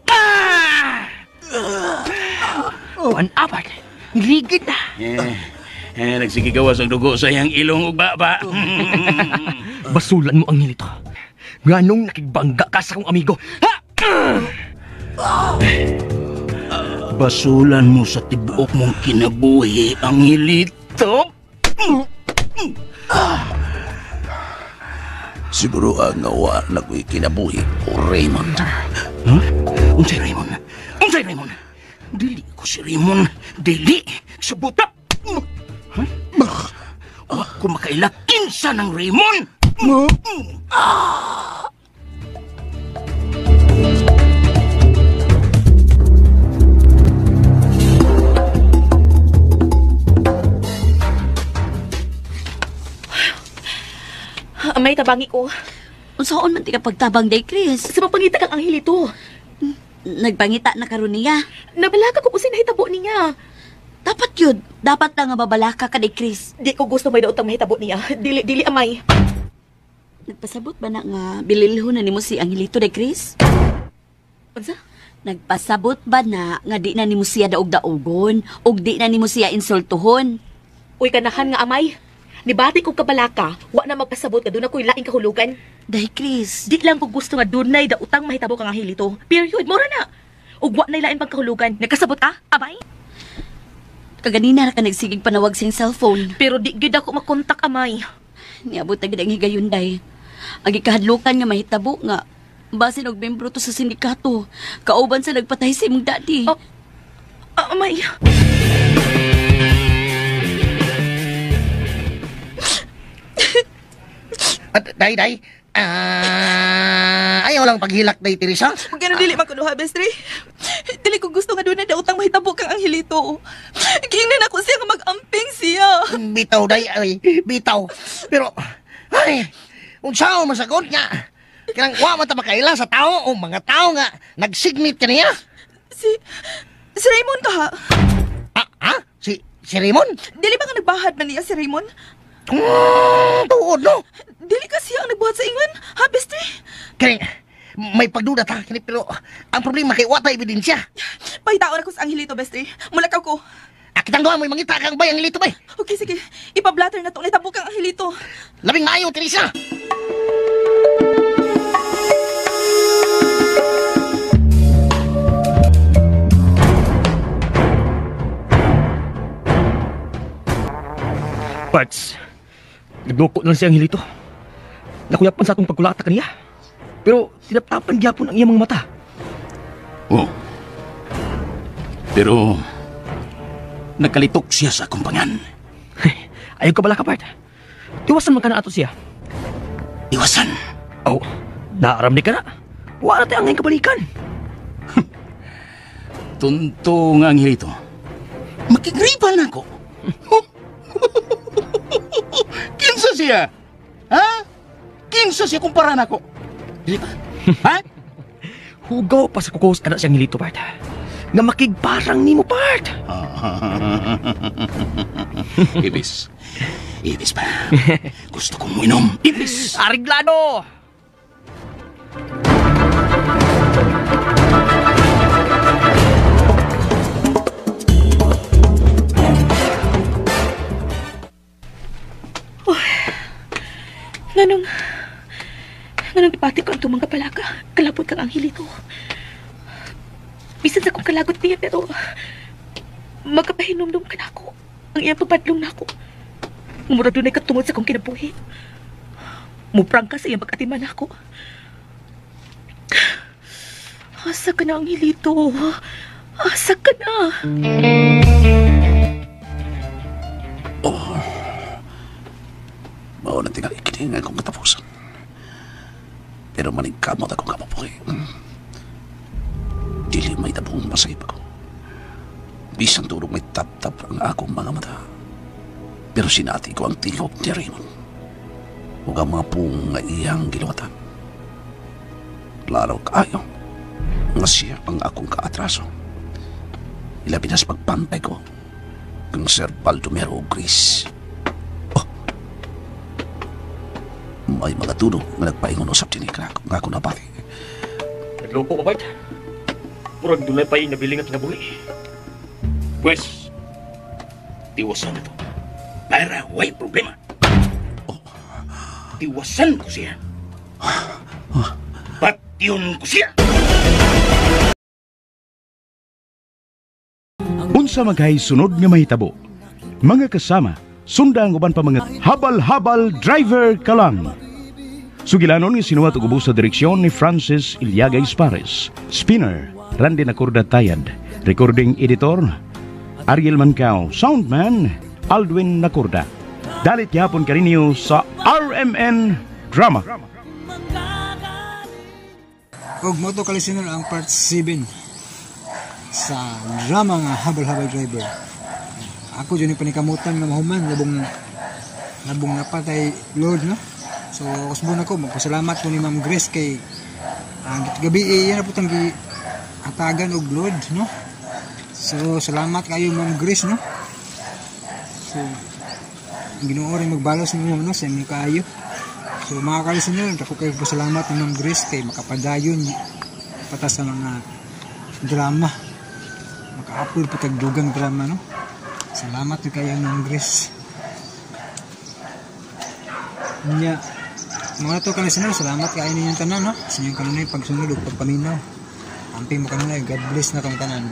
Bart! Niligid na! Nagsigigawas ang dugo sa iyang ilong ug baba. Basulan mo ang nilito. Nganong nakigbangga ka sa akong amigo. Ha? Basulan mo sa tibuok mong kinabuhi ang hilito. Siguro ang nawa na ko'y kinabuhi o Raymond. Huh? Unsay Raymond? Unsay Raymond? Dili ko si Raymond. Dili! Sa buta! Wag ko makailakinsa ng Raymond! Amay, tabangi ko. Unsaon man ti ka pagtabang day, Chris? Sa mapangita kang anghilito. Nagpangita na karon niya. Nabalaga ko kung sinahitabo niya. Dapat yun. Dapat na nga babalaka ka day, Chris. Di ko gusto may daotang mahitabo niya. Dili, amay. Nagpasabot ba na nga bililho na nimo si Angelito day, Chris? Unsa? Nagpasabot ba na nga di na nimo siya daog-daogon o di na nimo siya insultuhon? Uy, kanahan nga amay. Nibati ko kabalaka, wa na magpasabot ka doon ako'y laing kahulugan. Day, Chris. Di lang ko gusto nga dunay daotang mahitabo kang anghilito. Period, mura na. Ug wa na laing pagkahulugan. Nagkasabot ka, amay? Kaganina ra ka nagsigig panawag siyang cellphone. Pero di gyud ako makontak, amay. Niabot na gid ang higayon, day. Ang ikahadlukan nga mahitabo nga base og membro to sa sindikato. Kauban sa nagpatay sa imong daddy. Amay. Day, Ayaw lang paghilak day, Teresa. Huwag ka na dili makunuha, Bestri. Dili ko gusto nga doon na dautang mahitabo kang Angelito. Kingnan ako siya nga mag-amping siya. Bitaw, day, ay, bitaw. Pero, ay, unsaon masagot nga. Kanang wa man ta makaila sa tao o mga tao nga nagsignit kaniya. Si Raymond ka ha? Si Raymond? Dili ba nga nagbahad man niya si Raymond? Tuod, no? Dili ka siya ang nagbuhat sa ingon, ha, Bestri? Kani, may pagduda ta, kani, pero ang problema kay wata ebidensya. Pahitaon ako sa Angelito, Bestri. Mulakaw ko. Kitang doon mo'y mangita kang bay, Angelito, bay. Okay, sige. Ipablatter na itong nitabo kang Angelito. Labing maayo, Teresa. Parts, nagloko na lang si Angelito. Nakuyapan sa atong pagkulata kaniya. Pero tinaptapan gyapon ang iyang mga mata. Oh. Pero nagkalitok siya sa kumpangan. Ayaw ka bala ka, Bart. Iwasan man ka na ato siya. Iwasan? Oh, naaram ni ka na. Wala tayo ang ngayon kabalikan. Tunto nga Angelito. Makigribal na ako. Kinsa siya? Ha? Kinsa siya kumpara na ako? Dili ba? Ha? Hugaw pa sa kukos anak siyang Angelito, Bart. Nga makigparang ni mo, Bart. Ibis. Ibis pa. Gusto kong uminom. Ibis. Ariglado! Nganong ipati ko ang tumang kapalaka. Kalabot kang Angelito. Bisan sa kong kalagot niya, pero magkapahinomdom ka na ako. Ang iyang papadlong na ako. Mura doon ay katungod sa kong kinabuhi. Muprang ka sa iyang pag-atiman ako. Asa ka na, Angelito? Asa ka na? Oh. Mao na tingali kiningan kong katapusan. Pero maningkamot akong kamapuhi. Dili may tabong masayip ako. Bisan turong may tap-tap ang akong mga mata. Pero sinati ko ang tingog ni Raymond. Huwag ang mga pung nga iyang giluwatan. Laraw kaayo nga siya ang akong kaatraso. Ilabi na sa pagpantay ko kang Sir Baldomero Gris. May mga tunog na nagpaingon usap din nga ako napati. Nagloko ka, Bart. Murag dunay pa yung nabiling at kinabuhi. Pues, tiwasan ito. Para way problema. Tiwasan ko siya. Patyon ko siya. Unsa maghay sunod nga mahitabo. Mga kasama, sunda ang uban pa mga habal-habal driver ka lang. Sugilanon nga sinuwat og ubos sa direksyon ni Francis Iliagay Spares. Spinner, Randy Nacorda Tayad. Recording editor, Ariel Mancao. Soundman, Aldwin Nacorda. Dalit yapon kaninyo sa RMN Drama. Og mo to kalisinol ang part 7 sa drama nga habal-habal driver. Ako dyan yung panikamutan nga mahuman labong napatay Lord, no? So usbon ako magpasalamat ko ni Ma'am Grace kay gabi iyan na po tang hatagan og Lord, no? So salamat kayo Ma'am Grace, no? So Ginoo rin magbalos mo, no, sa imong kaayo. So mga kalisinol, ako kayo pasalamat ni Ma'am Grace kay makapadayon pata sa mga drama. Maka-upload po tagdugang drama, no? Salamat kayo Ma'am Grace. Nya mga to kalisinol, salamat kayo ninyong tanan, no? Sa inyong kanunay pagsunod ug pagpaminaw. Amping mo kanunay, God bless na tong tanan.